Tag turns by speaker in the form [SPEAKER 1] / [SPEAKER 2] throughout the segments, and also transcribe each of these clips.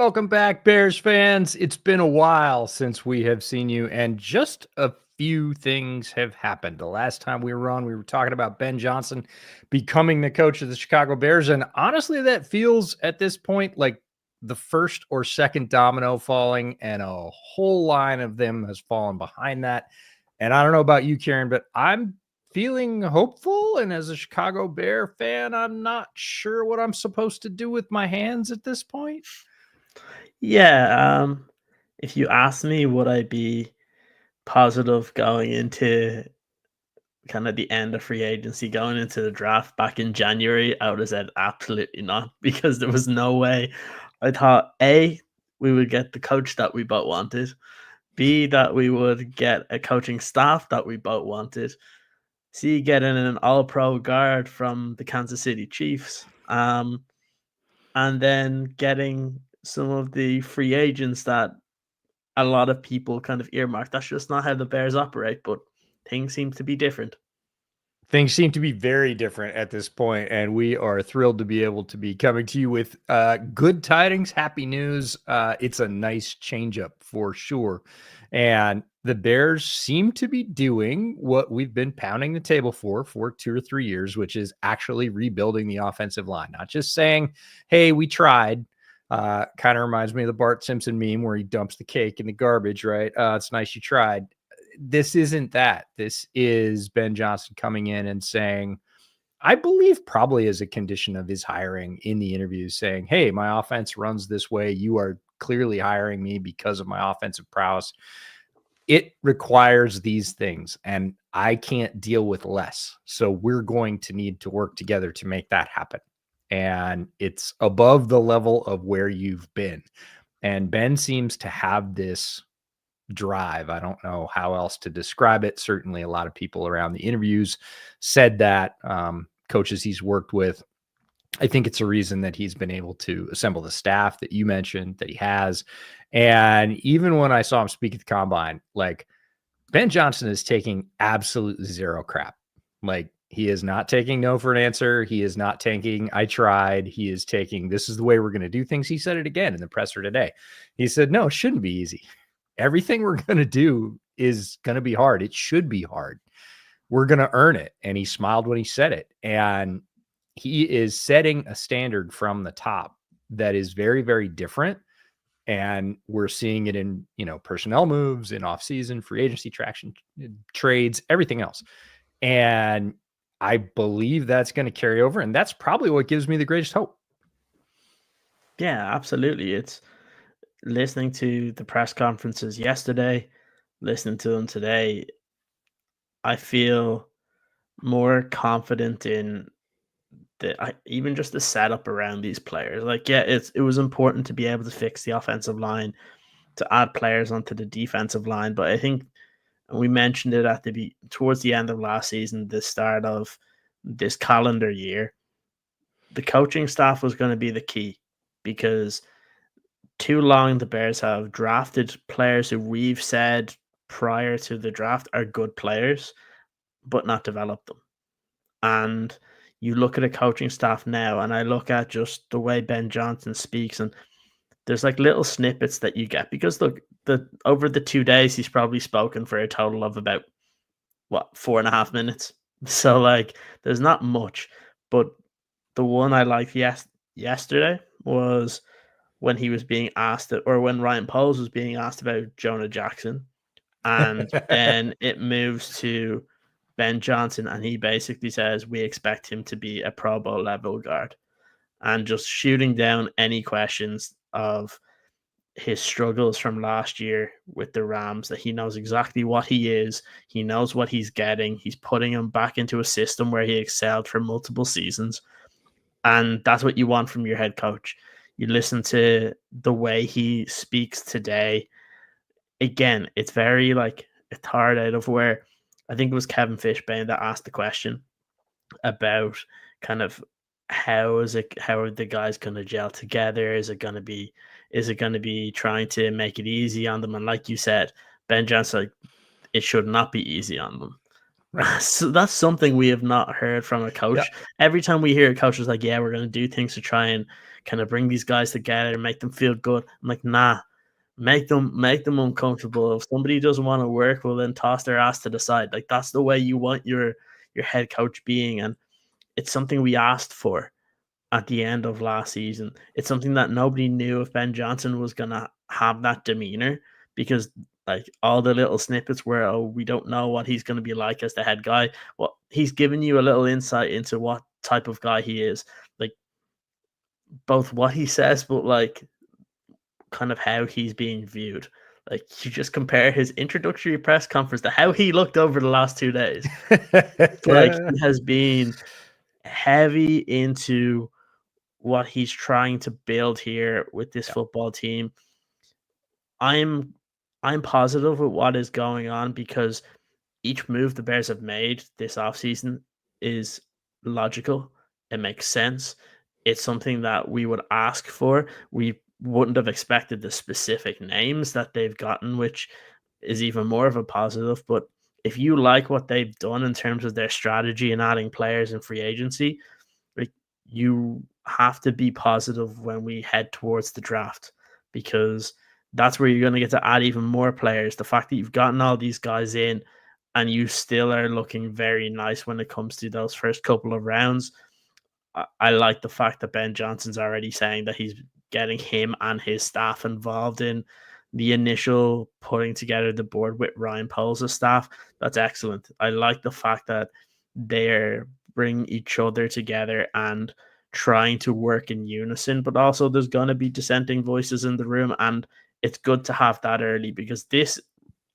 [SPEAKER 1] Welcome back, Bears fans. It's been a while since we have seen you, and just a few things have happened. The last time we were on, we were talking about Ben Johnson becoming the coach of the Chicago Bears, and honestly, that feels at this point like the first or second domino falling, and a whole line of them has fallen behind that. And I don't know about you, Karen, but I'm feeling hopeful. And as a Chicago Bear fan, I'm not sure what I'm supposed to do with my hands at this point.
[SPEAKER 2] Yeah, if you ask me, would I be positive going into kind of the end of free agency, going into the draft back in January? I would have said absolutely not, because there was no way. I thought A, we would get the coach that we both wanted, B, that we would get a coaching staff that we both wanted, C, getting an all-pro guard from the Kansas City Chiefs, and then getting some of the free agents that a lot of people kind of earmarked. That's just not how the Bears operate, but things seem to be different.
[SPEAKER 1] Things seem to be very different at this point, and we are thrilled to be able to be coming to you with good tidings, happy news. It's a nice changeup for sure. And the Bears seem to be doing what we've been pounding the table for 2 or 3 years, which is actually rebuilding the offensive line. Not just saying, hey, we tried. Kind of reminds me of the Bart Simpson meme where he dumps the cake in the garbage, right? It's nice you tried. This isn't that. This is Ben Johnson coming in and saying, I believe probably as a condition of his hiring in the interviews, saying, hey, my offense runs this way. You are clearly hiring me because of my offensive prowess. It requires these things, and I can't deal with less. So we're going to need to work together to make that happen. And it's above the level of where you've been. And Ben seems to have this drive. I don't know how else to describe it. Certainly, a lot of people around the interviews said that. Coaches he's worked with, I think it's a reason that he's been able to assemble the staff that you mentioned that he has. And even when I saw him speak at the combine, like Ben Johnson is taking absolutely zero crap. Like he is not taking no for an answer. He is not taking, I tried. He is taking, this is the way we're going to do things. He said it again in the presser today. He said, no, it shouldn't be easy. Everything we're going to do is going to be hard. It should be hard. We're going to earn it. And he smiled when he said it. And he is setting a standard from the top that is very, very different. And we're seeing it in, personnel moves, in offseason, free agency traction, trades, everything else. And I believe that's going to carry over. And that's probably what gives me the greatest hope.
[SPEAKER 2] Yeah, absolutely. It's listening to the press conferences yesterday, listening to them today. I feel more confident in even just the setup around these players. Like, yeah, it was important to be able to fix the offensive line, to add players onto the defensive line. But I think we mentioned it towards the end of last season, the start of this calendar year, the coaching staff was going to be the key, because too long the Bears have drafted players who we've said prior to the draft are good players, but not developed them. And you look at a coaching staff now, and I look at just the way Ben Johnson speaks, and there's like little snippets that you get, because look, over the 2 days he's probably spoken for a total of about 4.5 minutes. So like there's not much, but the one I liked yesterday was when he was being asked, or when Ryan Poles was being asked about Jonah Jackson, and then it moves to Ben Johnson, and he basically says we expect him to be a Pro Bowl level guard, and just shooting down any questions of his struggles from last year with the Rams, that he knows exactly what he is. He knows what he's getting. He's putting him back into a system where he excelled for multiple seasons. And that's what you want from your head coach. You listen to the way he speaks today. Again, it's very like a hard out of where I think it was Kevin Fishbane that asked the question about kind of how are the guys going to gel together? Is it going to be trying to make it easy on them? And like you said, Ben Johnson, like, it should not be easy on them.
[SPEAKER 1] Right.
[SPEAKER 2] So that's something we have not heard from a
[SPEAKER 1] Yeah.
[SPEAKER 2] coach. Every time we hear a coach is like, "Yeah, we're gonna do things to try and kind of bring these guys together and make them feel good." I'm like, "Nah, make them uncomfortable. If somebody doesn't want to work, well then toss their ass to the side." Like that's the way you want your head coach being, and it's something we asked for at the end of last season. It's something that nobody knew if Ben Johnson was gonna have that demeanor because like all the little snippets where we don't know what he's gonna be like as the head guy. Well, he's given you a little insight into what type of guy he is. Like both what he says, but like kind of how he's being viewed. Like you just compare his introductory press conference to how he looked over the last 2 days. It's like he has been heavy into what he's trying to build here with this
[SPEAKER 1] Yeah.
[SPEAKER 2] football team. I'm I'm positive with what is going on because each move the Bears have made this offseason is logical. It makes sense. It's something that we would ask for. We wouldn't have expected the specific names that they've gotten, which is even more of a positive. But if you like what they've done in terms of their strategy and adding players in free agency, like you have to be positive when we head towards the draft because that's where you're going to get to add even more players. The fact that you've gotten all these guys in and you still are looking very nice when it comes to those first couple of rounds. I like the fact that Ben Johnson's already saying that he's getting him and his staff involved in the initial putting together the board with Ryan Poles' staff. That's excellent. I like the fact that they're bringing each other together and trying to work in unison, but also there's going to be dissenting voices in the room. And it's good to have that early because this,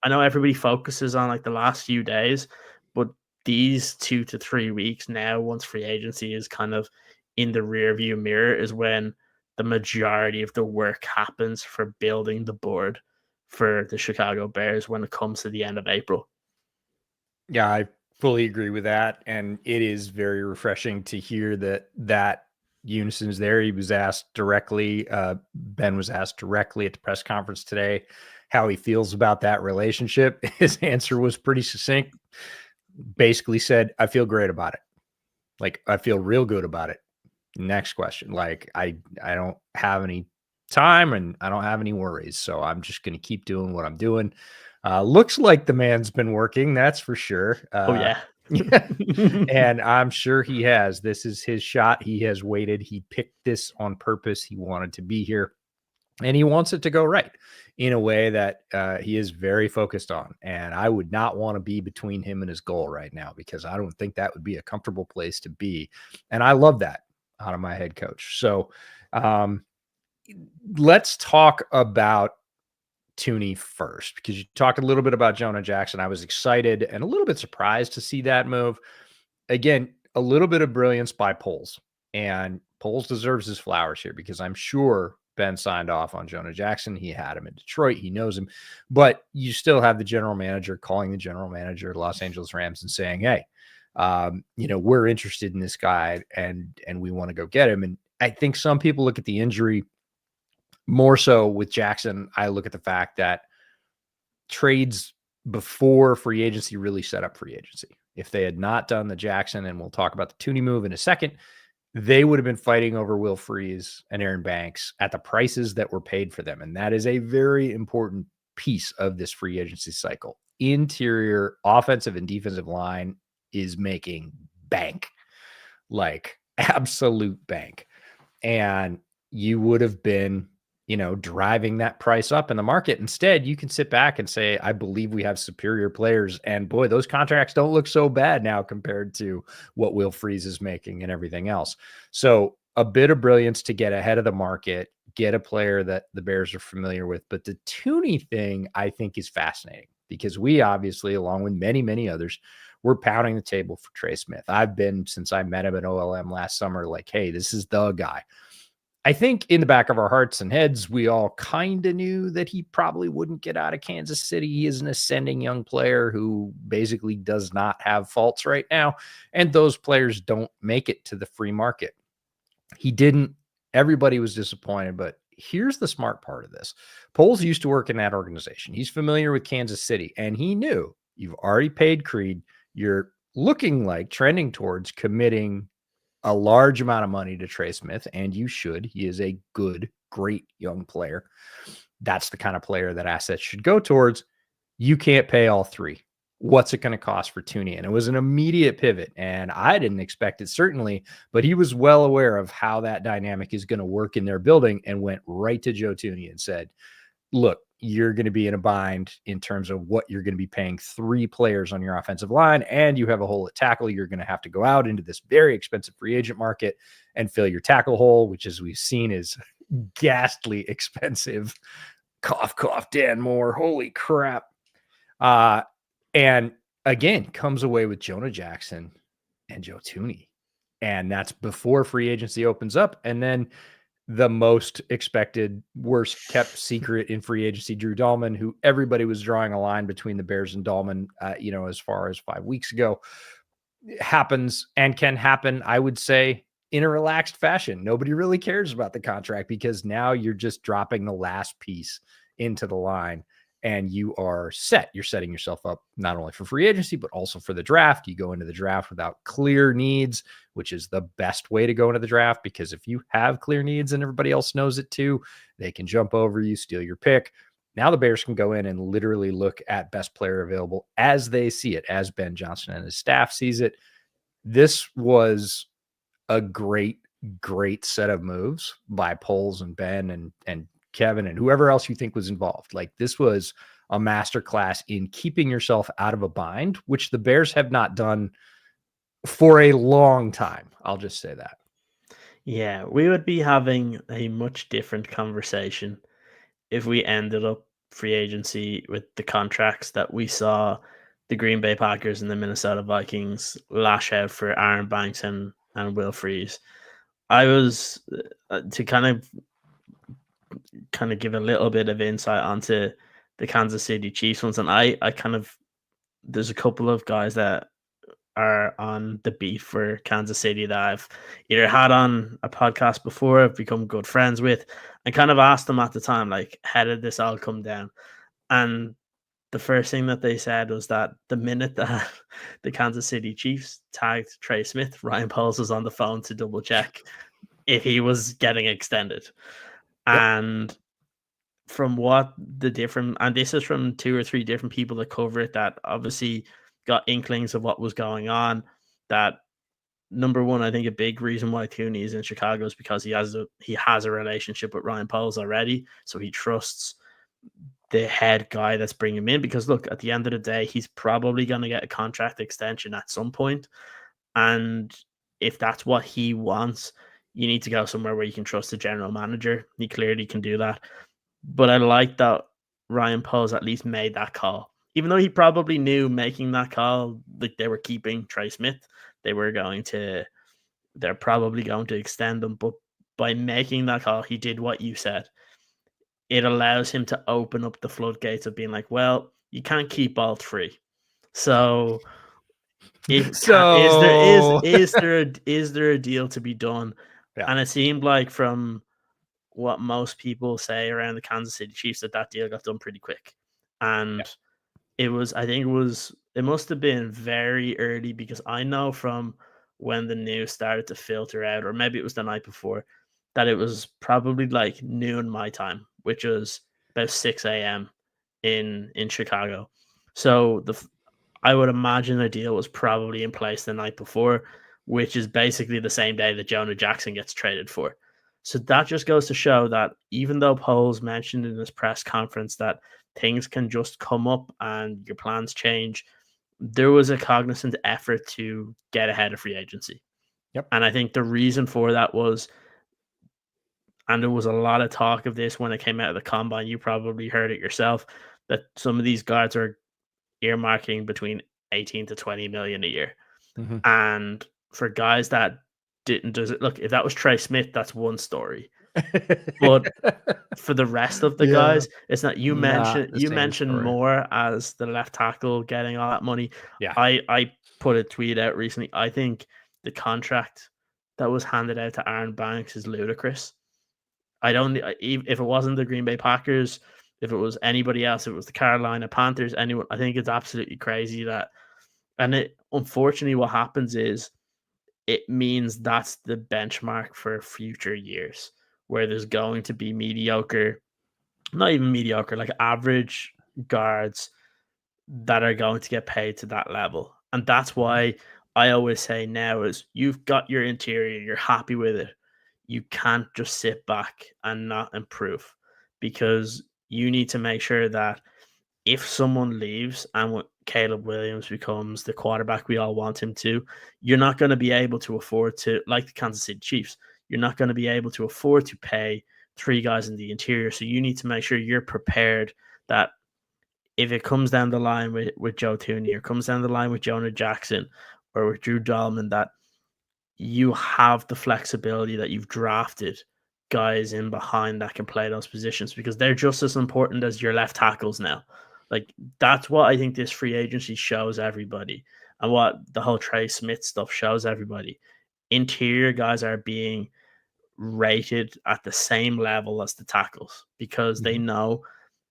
[SPEAKER 2] I know everybody focuses on like the last few days, but these 2 to 3 weeks now, once free agency is kind of in the rear view mirror, is when the majority of the work happens for building the board for the Chicago Bears when it comes to the end of April.
[SPEAKER 1] Yeah, I fully agree with that, and it is very refreshing to hear that unison is there. He was asked directly, Ben was asked directly at the press conference today how he feels about that relationship. His answer was pretty succinct. Basically said, "I feel great about it. Like, I feel real good about it." Next question. Like, I don't have any time and I don't have any worries, so I'm just gonna keep doing what I'm doing. Looks like the man's been working, that's for sure.
[SPEAKER 2] Oh yeah.
[SPEAKER 1] Yeah, and I'm sure he has. This is his shot. He has waited. He picked this on purpose. He wanted to be here, and he wants it to go right in a way that he is very focused on. And I would not want to be between him and his goal right now because I don't think that would be a comfortable place to be. And I love that out of my head coach. So um, let's talk about Tooney first because you talked a little bit about Jonah Jackson. I was excited and a little bit surprised to see that move. Again, a little bit of brilliance by Poles, and Poles deserves his flowers here because I'm sure Ben signed off on Jonah Jackson. He had him in Detroit. He knows him, but you still have the general manager calling the general manager of Los Angeles Rams and saying, "Hey, we're interested in this guy and we want to go get him." And I think some people look at the injury more so with Jackson. I look at the fact that trades before free agency really set up free agency. If they had not done the Jackson, and we'll talk about the Tooney move in a second, they would have been fighting over Will Freeze and Aaron Banks at the prices that were paid for them. And that is a very important piece of this free agency cycle. Interior offensive and defensive line is making bank, like absolute bank. And you would have been, driving that price up in the market. Instead, you can sit back and say, I believe we have superior players. And boy, those contracts don't look so bad now compared to what Will Freeze is making and everything else. So a bit of brilliance to get ahead of the market, get a player that the Bears are familiar with. But the Tooney thing, I think, is fascinating because we obviously, along with many, many others, we're pounding the table for Trey Smith. I've been, since I met him at OLM last summer, like, hey, this is the guy. I think in the back of our hearts and heads, we all kind of knew that he probably wouldn't get out of Kansas City. He is an ascending young player who basically does not have faults right now. And those players don't make it to the free market. He didn't. Everybody was disappointed, but here's the smart part of this. Poles used to work in that organization. He's familiar with Kansas City, and he knew you've already paid Creed. you're looking like trending towards committing a large amount of money to Trey Smith, and you should. He is a good, great young player. That's the kind of player that assets should go towards. You can't pay all three. What's it going to cost for Tooney? And it was an immediate pivot, and I didn't expect it, certainly, but he was well aware of how that dynamic is going to work in their building and went right to Joe Tooney and said, look, you're going to be in a bind in terms of what you're going to be paying three players on your offensive line, and you have a hole at tackle. You're going to have to go out into this very expensive free agent market and fill your tackle hole, which, as we've seen, is ghastly expensive. Cough, cough, Dan Moore. Holy crap. And again, comes away with Jonah Jackson and Joe Tooney. And that's before free agency opens up. And then the most expected, worst kept secret in free agency, Drew Dalman, who everybody was drawing a line between the Bears and Dalman, as far as 5 weeks ago, happens and can happen, I would say, in a relaxed fashion. Nobody really cares about the contract because now you're just dropping the last piece into the line and you are set. You're setting yourself up not only for free agency, but also for the draft. You go into the draft without clear needs, which is the best way to go into the draft, because if you have clear needs and everybody else knows it too, they can jump over you, steal your pick. Now the Bears can go in and literally look at best player available as they see it, as Ben Johnson and his staff sees it. This was a great, great set of moves by Poles and Ben and Kevin and whoever else you think was involved. Like, this was a masterclass in keeping yourself out of a bind, which the Bears have not done for a long time. I'll just say that.
[SPEAKER 2] Yeah, we would be having a much different conversation if we ended up free agency with the contracts that we saw the Green Bay Packers and the Minnesota Vikings lash out for Aaron Banks and Will Freeze. I was to kind of give a little bit of insight onto the Kansas City Chiefs ones, and I kind of, there's a couple of guys that are on the beat for Kansas City that I've either had on a podcast before, I've become good friends with, and kind of asked them at the time, like, how did this all come down? And the first thing that they said was that the minute that the Kansas City Chiefs tagged Trey Smith, Ryan Poles was on the phone to double check if he was getting extended.
[SPEAKER 1] Yep.
[SPEAKER 2] And from what the different, and this is from 2 or 3 different people that cover it, that obviously got inklings of what was going on, that number one, I think a big reason why Tooney is in Chicago is because he has a relationship with Ryan Poles already, so he trusts the head guy that's bringing him in. Because look, at the end of the day, he's probably going to get a contract extension at some point, and if that's what he wants, you need to go somewhere where you can trust the general manager. He clearly can do that. But I like that Ryan Poles at least made that call, even though he probably knew making that call, like, they were keeping Trey Smith, they're probably going to extend him. But by making that call, he did what you said. It allows him to open up the floodgates of being like, well, you can't keep all three. So is there a deal to be done?
[SPEAKER 1] Yeah.
[SPEAKER 2] And it seemed like, from what most people say around the Kansas City Chiefs, that deal got done pretty quick. And it must have been very early, because I know from when the news started to filter out, or maybe it was the night before, that it was probably like noon my time, which was about 6 a.m. in Chicago. So I would imagine a deal was probably in place the night before, which is basically the same day that Jonah Jackson gets traded for. So that just goes to show that even though Poles mentioned in his press conference that things can just come up and your plans change, there was a cognizant effort to get ahead of free agency.
[SPEAKER 1] Yep.
[SPEAKER 2] And I think the reason for that was, and there was a lot of talk of this when it came out of the combine, you probably heard it yourself, that some of these guards are earmarking between 18 to 20 million a year.
[SPEAKER 1] Mm-hmm.
[SPEAKER 2] And for guys that didn't, does it look, if that was Trey Smith, that's one story. But for the rest of the guys, it's not. You mentioned Moore as the left tackle getting all that money.
[SPEAKER 1] Yeah.
[SPEAKER 2] I put a tweet out recently. I think the contract that was handed out to Aaron Banks is ludicrous. If it wasn't the Green Bay Packers, if it was anybody else, if it was the Carolina Panthers, anyone, I think it's absolutely crazy that And it unfortunately what happens is it means that's the benchmark for future years where there's going to be mediocre, not even mediocre, like average guards that are going to get paid to that level. And that's why I always say now is you've got your interior, you're happy with it. You can't just sit back and not improve because you need to make sure that if someone leaves and Caleb Williams becomes the quarterback we all want him to, you're not going to be able to afford to, like the Kansas City Chiefs, you're not going to be able to afford to pay three guys in the interior. So you need to make sure you're prepared that if it comes down the line with Joe Thuney or comes down the line with Jonah Jackson or with Drew Dalman, that you have the flexibility that you've drafted guys in behind that can play those positions because they're just as important as your left tackles now. Like that's what I think this free agency shows everybody and what the whole Trey Smith stuff shows everybody. Interior guys are being rated at the same level as the tackles because they know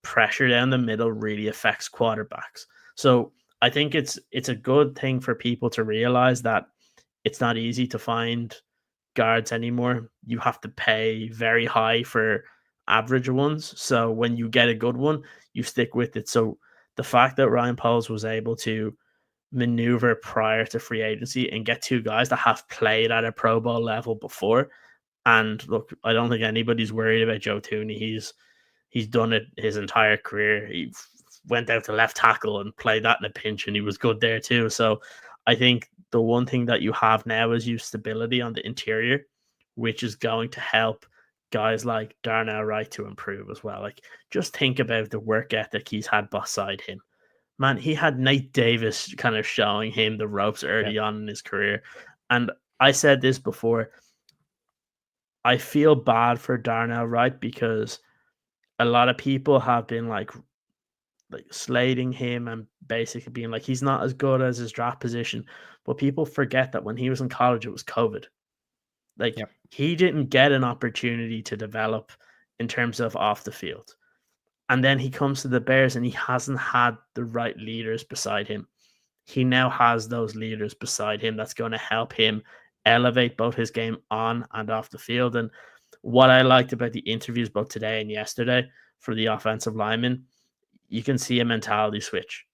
[SPEAKER 2] pressure down the middle really affects quarterbacks. So I think it's a good thing for people to realize that it's not easy to find guards anymore. You have to pay very high for average ones. So when you get a good one, you stick with it. So the fact that Ryan Poles was able to maneuver prior to free agency and get two guys that have played at a Pro Bowl level before. And look, I don't think anybody's worried about Joe Thuney. He's done it his entire career. He went out to left tackle and played that in a pinch, and he was good there too. So I think the one thing that you have now is you stability on the interior, which is going to help guys like Darnell Wright to improve as well. Like, just think about the work ethic he's had beside him. Man, he had Nate Davis kind of showing him the ropes early on in his career. And I said this before. I feel bad for Darnell Wright because a lot of people have been like slating him and basically being like he's not as good as his draft position. But people forget that when he was in college, it was COVID. Like he didn't get an opportunity to develop in terms of off the field. And then he comes to the Bears and he hasn't had the right leaders beside him. He now has those leaders beside him that's going to help him elevate both his game on and off the field. And what I liked about the interviews both today and yesterday for the offensive linemen, you can see a mentality switch.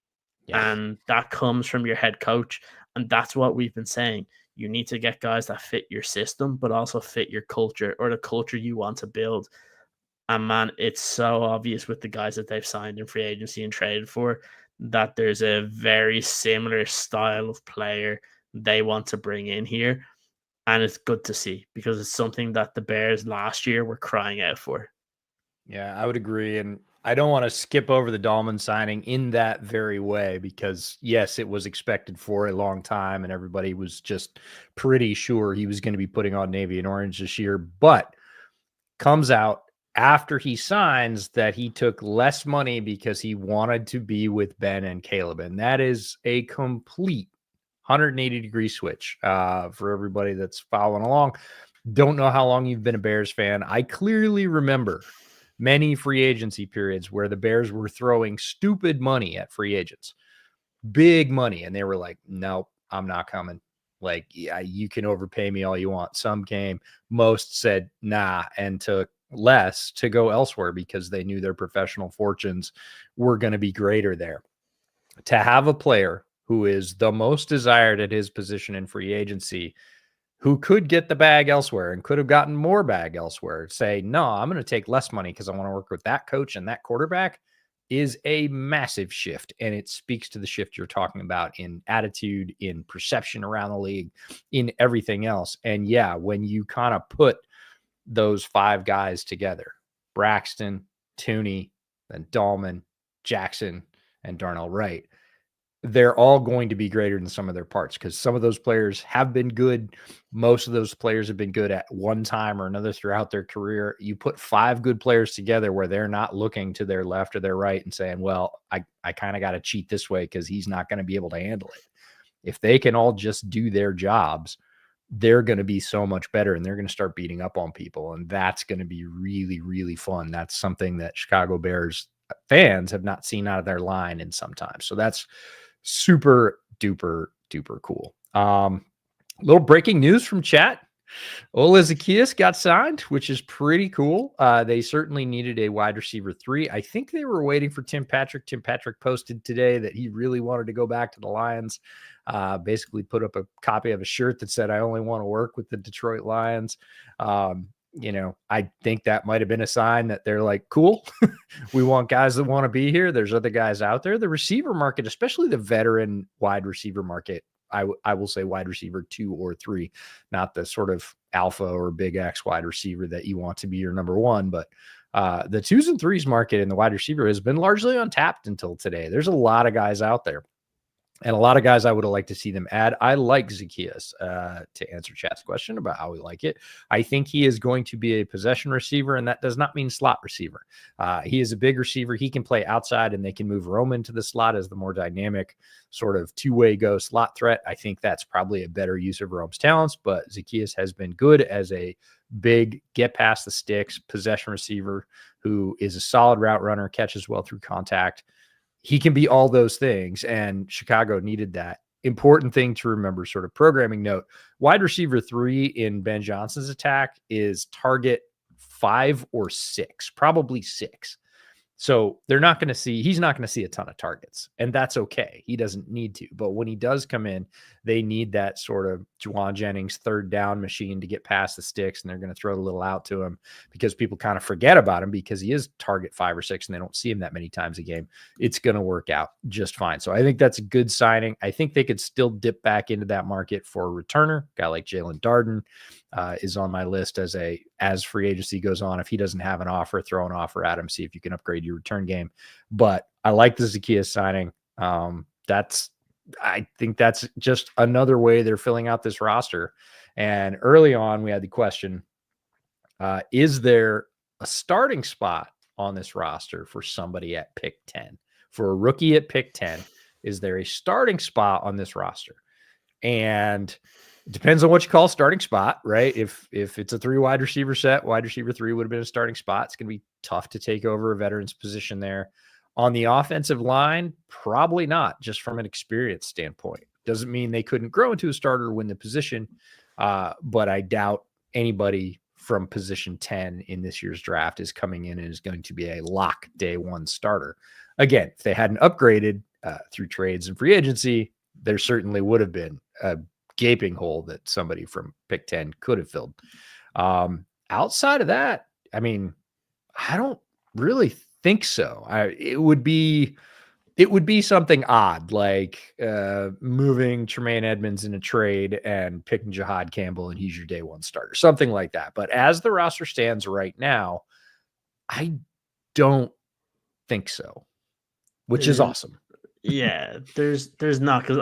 [SPEAKER 2] And that comes from your head coach. And that's what we've been saying. You need to get guys that fit your system, but also fit your culture or the culture you want to build. And man, it's so obvious with the guys that they've signed in free agency and traded for that there's a very similar style of player they want to bring in here. And it's good to see because it's something that the Bears last year were crying out for.
[SPEAKER 1] Yeah, I would agree. And I don't want to skip over the Dalman signing in that very way because, yes, it was expected for a long time and everybody was just pretty sure he was going to be putting on navy and orange this year. But comes out after he signs that he took less money because he wanted to be with Ben and Caleb. And that is a complete 180-degree switch for everybody that's following along. Don't know how long you've been a Bears fan. I clearly remember many free agency periods where the Bears were throwing stupid money at free agents, big money. And they were like, nope, I'm not coming. Like, yeah, you can overpay me all you want. Some came, most said, nah, and took less to go elsewhere because they knew their professional fortunes were going to be greater there. To have a player who is the most desired at his position in free agency, who could get the bag elsewhere and could have gotten more bag elsewhere, say, no, I'm going to take less money because I want to work with that coach and that quarterback, is a massive shift. And it speaks to the shift you're talking about in attitude, in perception around the league, in everything else. And yeah, when you kind of put those five guys together, Braxton, Thuney, then Dalman, Jackson, and Darnell Wright, they're all going to be greater than some of their parts because some of those players have been good. Most of those players have been good at one time or another throughout their career. You put five good players together where they're not looking to their left or their right and saying, well, I kind of got to cheat this way because he's not going to be able to handle it. If they can all just do their jobs, they're going to be so much better and they're going to start beating up on people. And that's going to be really, really fun. That's something that Chicago Bears fans have not seen out of their line in some time. So that's super duper cool. Little breaking news from chat. Ola Zacchaeus got signed, which is pretty cool. They certainly needed a wide receiver 3. I think they were waiting for Tim Patrick. Tim Patrick posted today that he really wanted to go back to the Lions. Basically put up a copy of a shirt that said, "I only want to work with the Detroit Lions." I think that might have been a sign that they're like, cool, we want guys that want to be here. There's other guys out there. The receiver market, especially the veteran wide receiver market, I will say wide receiver 2 or 3, not the sort of alpha or big X wide receiver that you want to be your number 1, but the 2s and 3s market in the wide receiver has been largely untapped until today. There's a lot of guys out there. And a lot of guys I would have liked to see them add. I like Zacchaeus, to answer chat's question about how we like it. I think he is going to be a possession receiver, and that does not mean slot receiver. He is a big receiver. He can play outside, and they can move Roman to the slot as the more dynamic sort of two-way go slot threat. I think that's probably a better use of Rome's talents, but Zacchaeus has been good as a big get past the sticks possession receiver who is a solid route runner, catches well through contact. He can be all those things, and Chicago needed that. Important thing to remember, sort of programming note, wide receiver 3 in Ben Johnson's attack is target 5 or 6, probably 6. So he's not going to see a ton of targets, and that's okay. He doesn't need to, but when he does come in, they need that sort of Juwan Jennings third down machine to get past the sticks, and they're going to throw a little out to him because people kind of forget about him because he is target 5 or 6 and they don't see him that many times a game. It's going to work out just fine. So I think that's a good signing. I think they could still dip back into that market for a returner. A guy like Jalen Darden is on my list as free agency goes on. If he doesn't have an offer, throw an offer at him, see if you can upgrade your return game. But I like the Zacchaeus signing. I think that's just another way they're filling out this roster. And early on, we had the question, is there a starting spot on this roster for somebody at pick 10? For a rookie at pick 10, is there a starting spot on this roster? And it depends on what you call starting spot, right? If it's a 3 wide receiver set, wide receiver 3 would have been a starting spot. It's going to be tough to take over a veteran's position there. On the offensive line, probably not, just from an experience standpoint. Doesn't mean they couldn't grow into a starter, win the position, but I doubt anybody from position 10 in this year's draft is coming in and is going to be a lock day 1 starter. Again, if they hadn't upgraded through trades and free agency, there certainly would have been a gaping hole that somebody from pick 10 could have filled. Outside of that, I mean, I don't really think so. It would be something odd, like moving Tremaine Edmonds in a trade and picking Jahad Campbell and he's your day 1 starter, something like that. But as the roster stands right now, I don't think so, which is awesome.
[SPEAKER 2] Yeah, there's not, because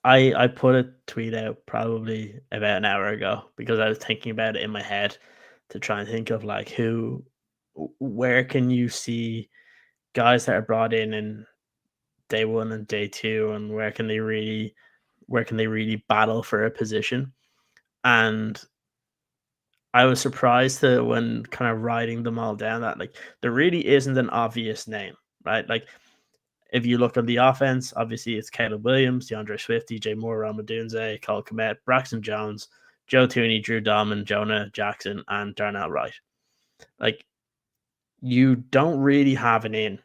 [SPEAKER 2] I put a tweet out probably about an hour ago because I was thinking about it in my head to try and think of like where can you see guys that are brought in day 1 and day 2, and where can they really battle for a position. And I was surprised that when kind of writing them all down that like there really isn't an obvious name, right? Like if you look on the offense, obviously it's Caleb Williams, DeAndre Swift, DJ Moore, Ramadunze, Cole Kmet, Braxton Jones, Joe Thuney, Drew Dalman, Jonah Jackson, and Darnell Wright. Like, you don't really have an in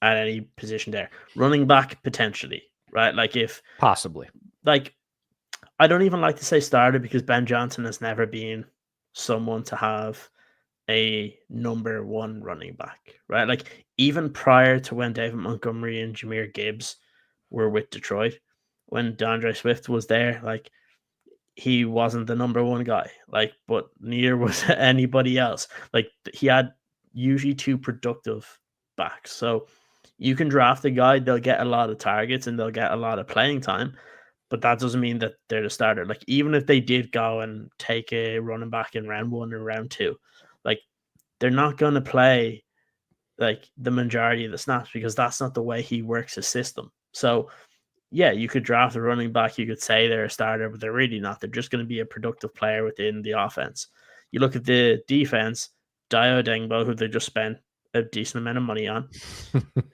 [SPEAKER 2] at any position there. Running back, potentially, right? Like, if
[SPEAKER 1] possibly,
[SPEAKER 2] like, I don't even like to say starter because Ben Johnson has never been someone to have a number 1 running back, right? Like, even prior to when David Montgomery and Jahmyr Gibbs were with Detroit, when DeAndre Swift was there, like, he wasn't the number 1 guy, like, but neither was anybody else. Like, he had usually 2 productive backs. So you can draft a guy, they'll get a lot of targets and they'll get a lot of playing time, but that doesn't mean that they're the starter. Like, even if they did go and take a running back in round 1 or round 2, like, they're not going to play like the majority of the snaps because that's not the way he works his system. So yeah, you could draft a running back, you could say they're a starter, but they're really not. They're just going to be a productive player within the offense. You look at the defense, Dio Dengbo, who they just spent a decent amount of money on.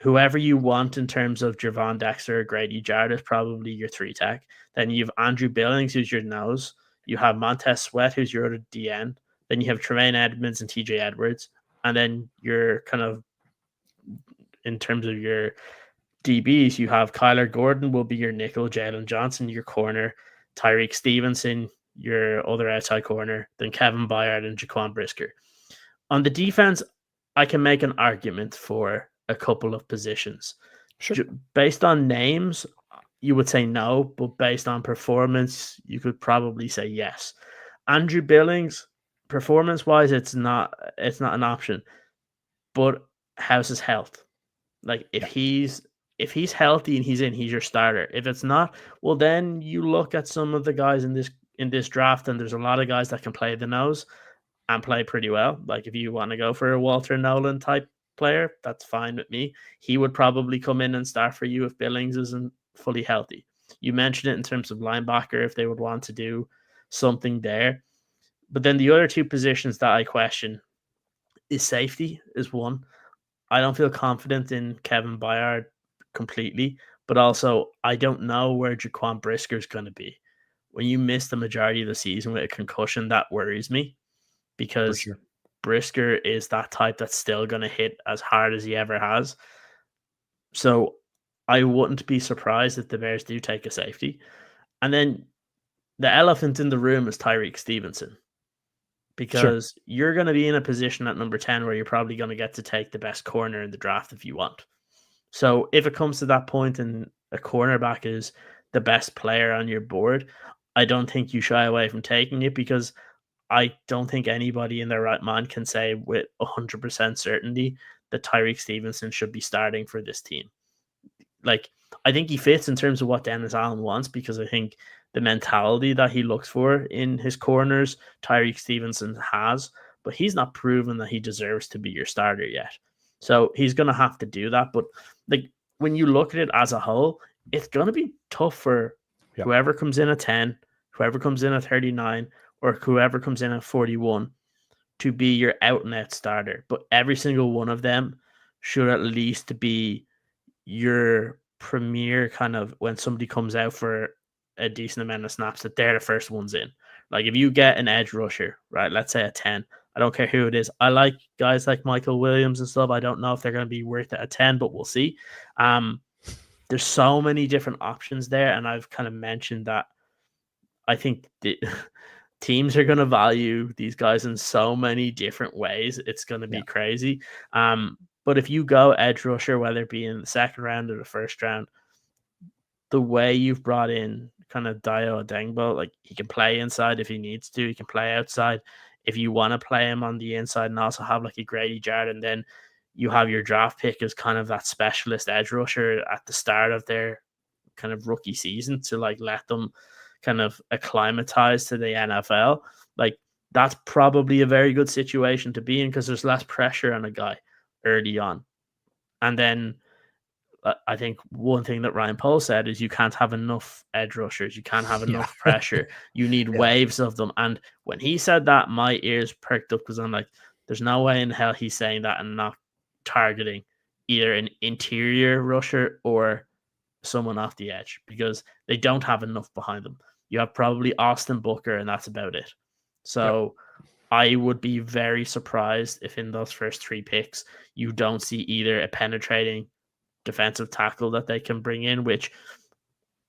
[SPEAKER 2] Whoever you want in terms of Javon Dexter or Grady Jarrett is probably your 3 tech. Then you have Andrew Billings, who's your nose. You have Montez Sweat, who's your other DN. Then you have Tremaine Edmonds and TJ Edwards. And then you're kind of, in terms of your DBs, you have Kyler Gordon will be your nickel, Jalen Johnson, your corner, Tyreek Stevenson, your other outside corner, then Kevin Byard and Jaquan Brisker. On the defense, I can make an argument for a couple of positions.
[SPEAKER 1] Sure.
[SPEAKER 2] Based on names, you would say no, but based on performance, you could probably say yes. Andrew Billings, performance-wise, it's not an option. But how's his health? Like if he's healthy and he's your starter. If it's not, well then you look at some of the guys in this draft, and there's a lot of guys that can play the nose and play pretty well. Like if you want to go for a Walter Nolan type player, that's fine with me. He would probably come in and start for you if Billings isn't fully healthy. You mentioned it in terms of linebacker, if they would want to do something there. But then the other two positions that I question is safety is one. I don't feel confident in Kevin Byard completely, but also I don't know where Jaquan Brisker is going to be. When you miss the majority of the season with a concussion, that worries me, because
[SPEAKER 1] sure.
[SPEAKER 2] Brisker is that type that's still going to hit as hard as he ever has. So I wouldn't be surprised if the Bears do take a safety. And then the elephant in the room is Tyreek Stevenson, because you're going to be in a position at number 10 where you're probably going to get to take the best corner in the draft if you want. So if it comes to that point and a cornerback is the best player on your board, I don't think you shy away from taking it, because I don't think anybody in their right mind can say with 100% certainty that Tyreek Stevenson should be starting for this team. Like, I think he fits in terms of what Dennis Allen wants, because I think the mentality that he looks for in his corners, Tyreek Stevenson has, but he's not proven that he deserves to be your starter yet. So he's going to have to do that. But like, when you look at it as a whole, it's going to be tough for whoever comes in at 10, whoever comes in at 39, or whoever comes in at 41 to be your out and out starter. But every single one of them should at least be your premier kind of, when somebody comes out for a decent amount of snaps, that they're the first ones in. Like if you get an edge rusher, right, let's say at 10, I don't care who it is. I like guys like Michael Williams and stuff. I don't know if they're going to be worth it at 10, but we'll see. There's so many different options there, and I've kind of mentioned that I think the teams are going to value these guys in so many different ways. It's going to be crazy. But if you go edge rusher, whether it be in the second round or the first round, the way you've brought in kind of Dio Adengbo, like he can play inside if he needs to, he can play outside if you want to play him on the inside, and also have like a Grady Jarrett, and then you have your draft pick as kind of that specialist edge rusher at the start of their kind of rookie season to like let them kind of acclimatize to the NFL. Like that's probably a very good situation to be in, because there's less pressure on a guy early on. And then I think one thing that Ryan Pohl said is you can't have enough edge rushers. You can't have enough pressure. You need waves of them. And when he said that, my ears perked up, because I'm like, there's no way in hell he's saying that and not targeting either an interior rusher or someone off the edge, because they don't have enough behind them. You have probably Austin Booker, and that's about it. So I would be very surprised if in those first 3 picks you don't see either a penetrating defensive tackle that they can bring in, which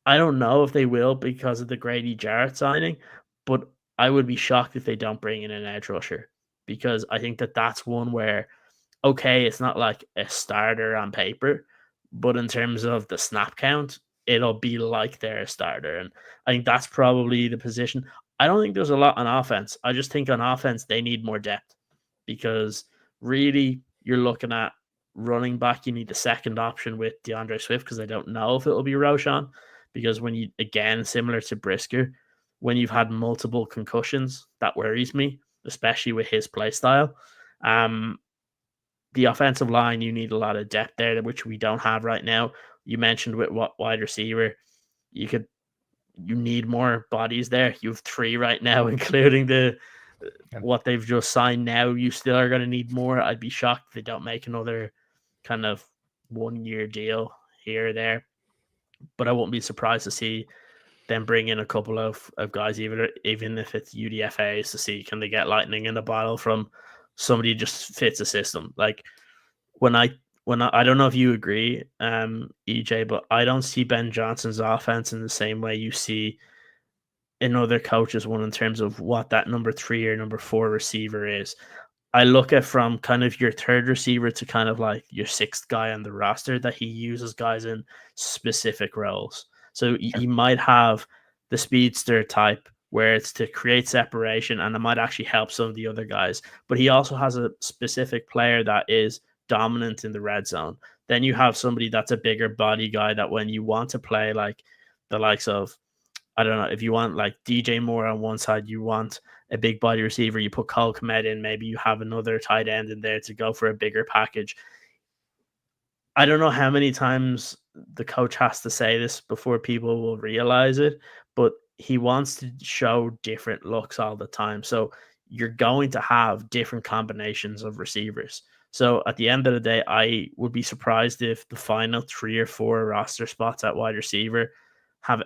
[SPEAKER 2] I don't know if they will because of the Grady Jarrett signing, but I would be shocked if they don't bring in an edge rusher, because I think that that's one where, okay, it's not like a starter on paper, but in terms of the snap count, it'll be like they're a starter. And I think that's probably the position. I don't think there's a lot on offense. I just think on offense, they need more depth, because really you're looking at running back. You need the second option with DeAndre Swift, because I don't know if it'll be Roshan, because when you, again, similar to Brisker, when you've had multiple concussions, that worries me, especially with his play style. The offensive line, you need a lot of depth there, which we don't have right now. You mentioned with what wide receiver, you need more bodies there. You have 3 right now, including the what they've just signed now, you still are going to need more. I'd be shocked if they don't make another kind of 1-year deal here or there. But I wouldn't be surprised to see them bring in a couple of guys, even if it's UDFAs, to see can they get lightning in the bottle from somebody who just fits a system. Like when I don't know if you agree, EJ, but I don't see Ben Johnson's offense in the same way you see in other coaches one in terms of what that number 3 or number 4 receiver is. I look at from kind of your third receiver to kind of like your 6th guy on the roster that he uses guys in specific roles. So you might have the speedster type where it's to create separation and it might actually help some of the other guys. But he also has a specific player that is dominant in the red zone. Then you have somebody that's a bigger body guy that when you want to play like the likes of, I don't know, if you want like DJ Moore on one side, you want a big body receiver, you put Cole Kmet in, maybe you have another tight end in there to go for a bigger package. I don't know how many times the coach has to say this before people will realize it, but he wants to show different looks all the time. So you're going to have different combinations of receivers. So at the end of the day, I would be surprised if the final 3 or 4 roster spots at wide receiver have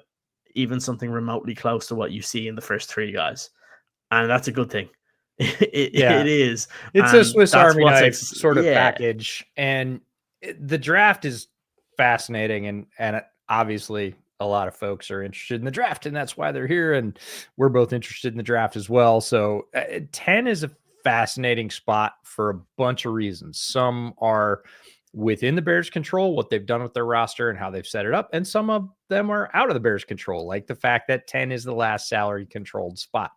[SPEAKER 2] even something remotely close to what you see in the first 3 guys. And that's a good thing. It is.
[SPEAKER 1] It's a Swiss Army knife sort of package. And the draft is fascinating. And obviously a lot of folks are interested in the draft, and that's why they're here. And we're both interested in the draft as well. So 10 is a fascinating spot for a bunch of reasons. Some are within the Bears' control, what they've done with their roster and how they've set it up. And some of them are out of the Bears' control, like the fact that 10 is the last salary controlled spot.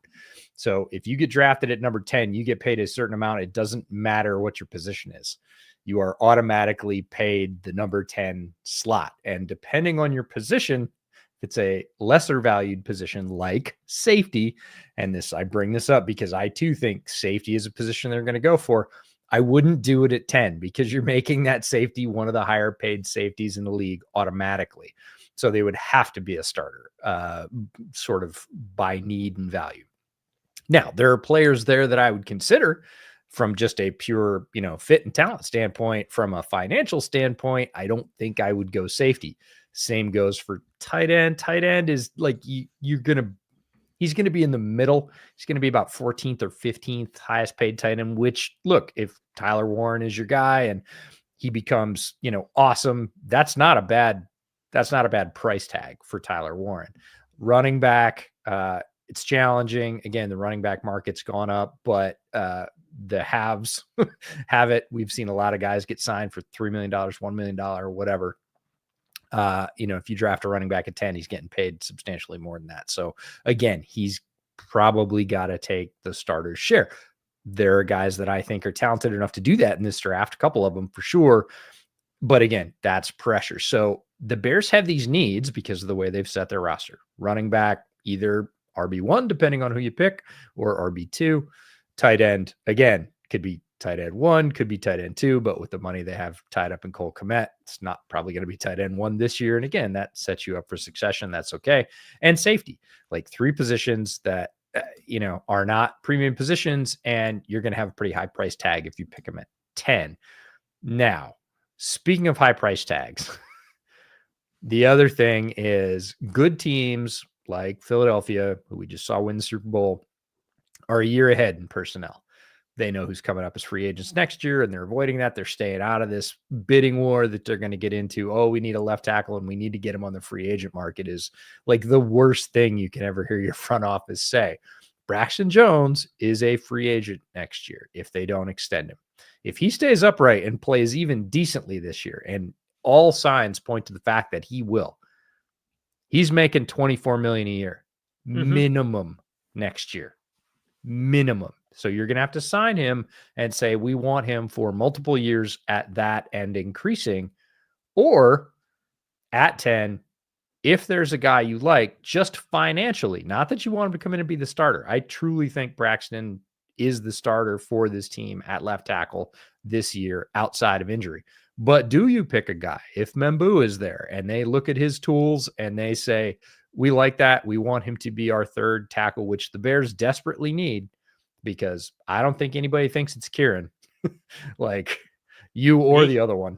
[SPEAKER 1] So if you get drafted at number 10, you get paid a certain amount. It doesn't matter what your position is. You are automatically paid the number 10 slot. And depending on your position, if it's a lesser valued position like safety, and I bring this up because I too think safety is a position they're going to go for. I wouldn't do it at 10 because you're making that safety one of the higher paid safeties in the league automatically. So they would have to be a starter, sort of by need and value. Now, there are players there that I would consider from just a pure, fit and talent standpoint. From a financial standpoint, I don't think I would go safety. Same goes for tight end. Tight end is like he's going to be in the middle. He's going to be about 14th or 15th highest paid tight end, which, look, if Tyler Warren is your guy and he becomes, awesome, that's not a bad price tag for Tyler Warren. Running back, it's challenging. Again, the running back market's gone up, but the haves have it. We've seen a lot of guys get signed for $3 million, $1 million, whatever. If you draft a running back at 10, he's getting paid substantially more than that. So again, he's probably got to take the starter's share. There are guys that I think are talented enough to do that in this draft, a couple of them for sure. But again, that's pressure. So the Bears have these needs because of the way they've set their roster. Running back, either RB1, depending on who you pick, or RB2. Tight end, again, could be tight end 1, could be tight end 2, but with the money they have tied up in Cole Kmet, it's not probably going to be tight end 1 this year. And again, that sets you up for succession. That's okay. And safety, like 3 positions that, are not premium positions, and you're going to have a pretty high price tag if you pick them at 10. Now, speaking of high price tags, the other thing is good teams like Philadelphia, who we just saw win the Super Bowl, are a year ahead in personnel. They know who's coming up as free agents next year, and they're avoiding that. They're staying out of this bidding war that they're going to get into. Oh, we need a left tackle and we need to get him on the free agent market is like the worst thing you can ever hear your front office say. Braxton Jones is a free agent next year if they don't extend him. If he stays upright and plays even decently this year, and all signs point to the fact that he will, he's making $24 million a year minimum next year. Minimum. So you're going to have to sign him and say, we want him for multiple years at that and increasing, or at 10, if there's a guy you like, just financially, not that you want him to come in and be the starter. I truly think Braxton is the starter for this team at left tackle this year outside of injury. But do you pick a guy if Membu is there and they look at his tools and they say, we like that, we want him to be our third tackle, which the Bears desperately need, because I don't think anybody thinks it's Kieran. Like you or
[SPEAKER 2] Me?
[SPEAKER 1] the other one.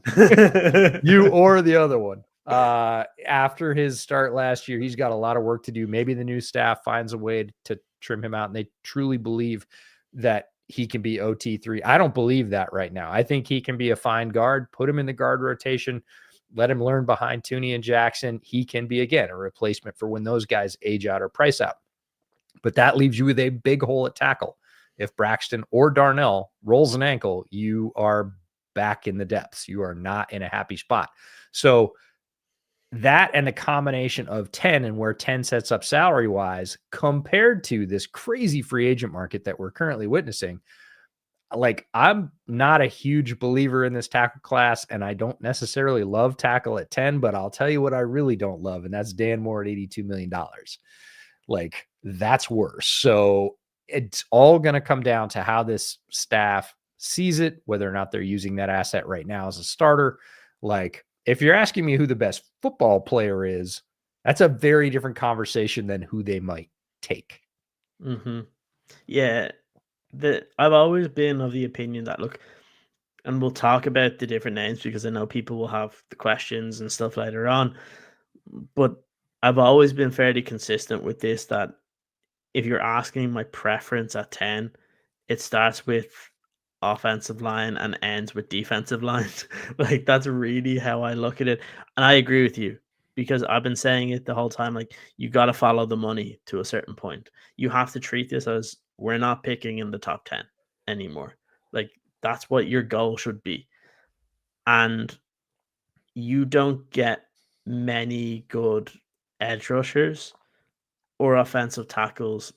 [SPEAKER 1] You or the other one. After his start last year, he's got a lot of work to do. Maybe the new staff finds a way to trim him out, and they truly believe that he can be OT3. I don't believe that right now. I think he can be a fine guard. Put him in the guard rotation. Let him learn behind Tooney and Jackson. He can be, again, a replacement for when those guys age out or price out. But that leaves you with a big hole at tackle. If Braxton or Darnell rolls an ankle, you are back in the depths. You are not in a happy spot. So that and the combination of 10 and where 10 sets up salary wise compared to this crazy free agent market that we're currently witnessing, like I'm not a huge believer in this tackle class, and I don't necessarily love tackle at 10, but I'll tell you what I really don't love, and that's Dan Moore at $82 million. Like that's worse. So it's all going to come down to how this staff sees it, whether or not they're using that asset right now as a starter. Like if you're asking me who the best football player is, that's a very different conversation than who they might take.
[SPEAKER 2] Mm-hmm. Yeah, I've always been of the opinion that look, and we'll talk about the different names because I know people will have the questions and stuff later on. But I've always been fairly consistent with this that if you're asking my preference at 10, it starts with offensive line and ends with defensive line. Like that's really how I look at it. And I agree with you because I've been saying it the whole time. Like you got to follow the money to a certain point. You have to treat this as we're not picking in the top 10 anymore. Like that's what your goal should be. And you don't get many good edge rushers or offensive tackles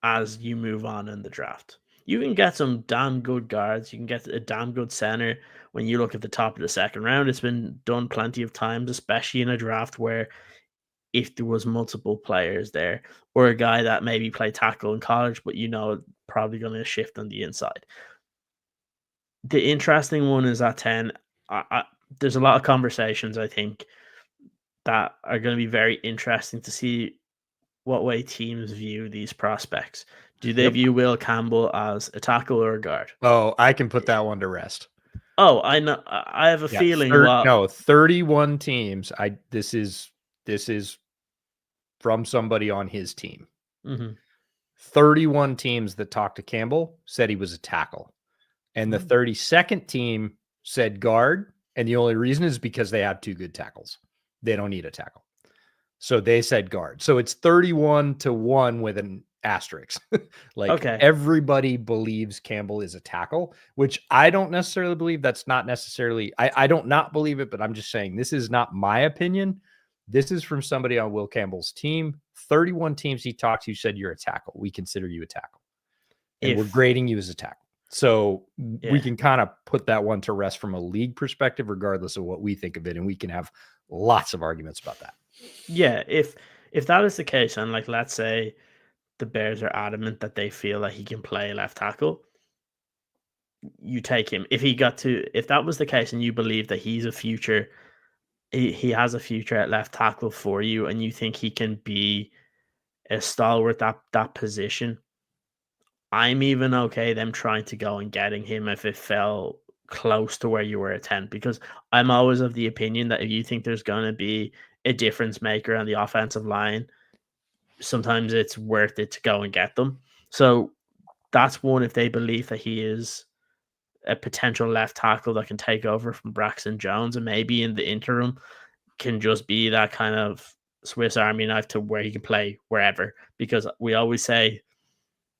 [SPEAKER 2] as you move on in the draft. You can get some damn good guards. You can get a damn good center when you look at the top of the second round. It's been done plenty of times, especially in a draft where if there was multiple players there or a guy that maybe played tackle in college, but probably going to shift on the inside. The interesting one is at 10. There's a lot of conversations, I think, that are going to be very interesting to see what way teams view these prospects. Do they
[SPEAKER 1] Yep.
[SPEAKER 2] view Will Campbell as a tackle or a guard?
[SPEAKER 1] Oh, I can put that one to rest.
[SPEAKER 2] Oh, I know. I have a feeling.
[SPEAKER 1] 31 teams. This is from somebody on his team.
[SPEAKER 2] Mm-hmm.
[SPEAKER 1] 31 teams that talked to Campbell said he was a tackle. And the 32nd team said guard. And the only reason is because they have two good tackles. They don't need a tackle. So they said guard. So it's 31-1 with an asterisk.
[SPEAKER 2] Okay.
[SPEAKER 1] Everybody believes Campbell is a tackle, which I don't necessarily believe. That's not necessarily, I don't not believe it, but I'm just saying this is not my opinion. This is from somebody on Will Campbell's team. 31 teams he talked to said you're a tackle. We consider you a tackle. And we're grading you as a tackle. So we can kind of put that one to rest from a league perspective, regardless of what we think of it. And we can have lots of arguments about that.
[SPEAKER 2] Yeah, if that is the case, and let's say the Bears are adamant that they feel that he can play left tackle, you take him. If that was the case, and you believe that he has a future at left tackle for you, and you think he can be a stalwart that position, I'm even okay them trying to go and getting him if it fell close to where you were at 10, because I'm always of the opinion that if you think there's going to be a difference maker on the offensive line, sometimes it's worth it to go and get them. So that's one, if they believe that he is a potential left tackle that can take over from Braxton Jones and maybe in the interim can just be that kind of Swiss Army knife to where he can play wherever, because we always say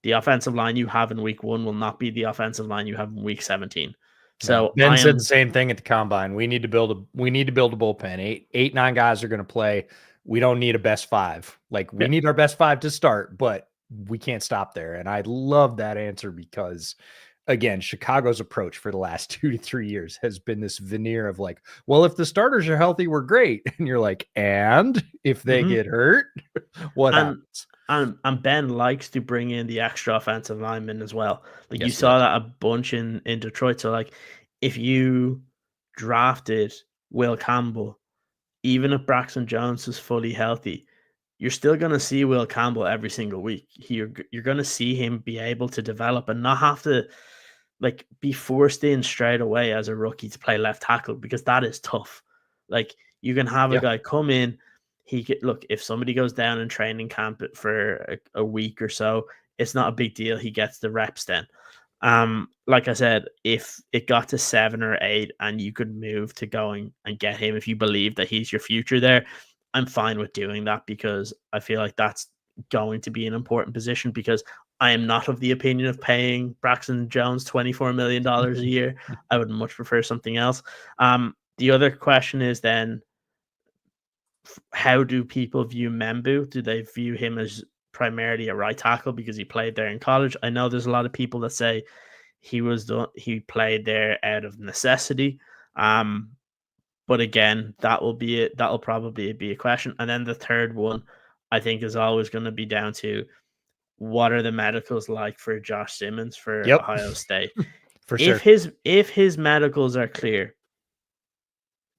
[SPEAKER 2] the offensive line you have in week 1 will not be the offensive line you have in week 17. So
[SPEAKER 1] Ben said the same thing at the combine. We need to build a bullpen. 9 guys are going to play. We don't need a best 5. We need our best 5 to start, but we can't stop there. And I love that answer because, again, Chicago's approach for the last 2 to 3 years has been this veneer of well, if the starters are healthy, we're great. And you're like, and if they get hurt, what happens?
[SPEAKER 2] And Ben likes to bring in the extra offensive linemen as well.
[SPEAKER 1] Yes,
[SPEAKER 2] you saw that a bunch in Detroit. So if you drafted Will Campbell, even if Braxton Jones is fully healthy, you're still going to see Will Campbell every single week. You're going to see him be able to develop and not have to like be forced in straight away as a rookie to play left tackle, because that is tough. Like you can have a guy come in, look, if somebody goes down in training camp for a week or so, it's not a big deal. He gets the reps then. Like I said, if it got to 7 or 8 and you could move to going and get him, if you believe that he's your future there, I'm fine with doing that, because I feel like that's going to be an important position, because I am not of the opinion of paying Braxton Jones $24 million a year. I would much prefer something else. The other question is then, how do people view Membu? Do they view him as primarily a right tackle because he played there in college? I know there's a lot of people that say he played there out of necessity. But again, that'll probably be a question. And then the third one, I think, is always going to be down to, what are the medicals like for Josh Simmons for Ohio State?
[SPEAKER 1] For sure.
[SPEAKER 2] If his medicals are clear,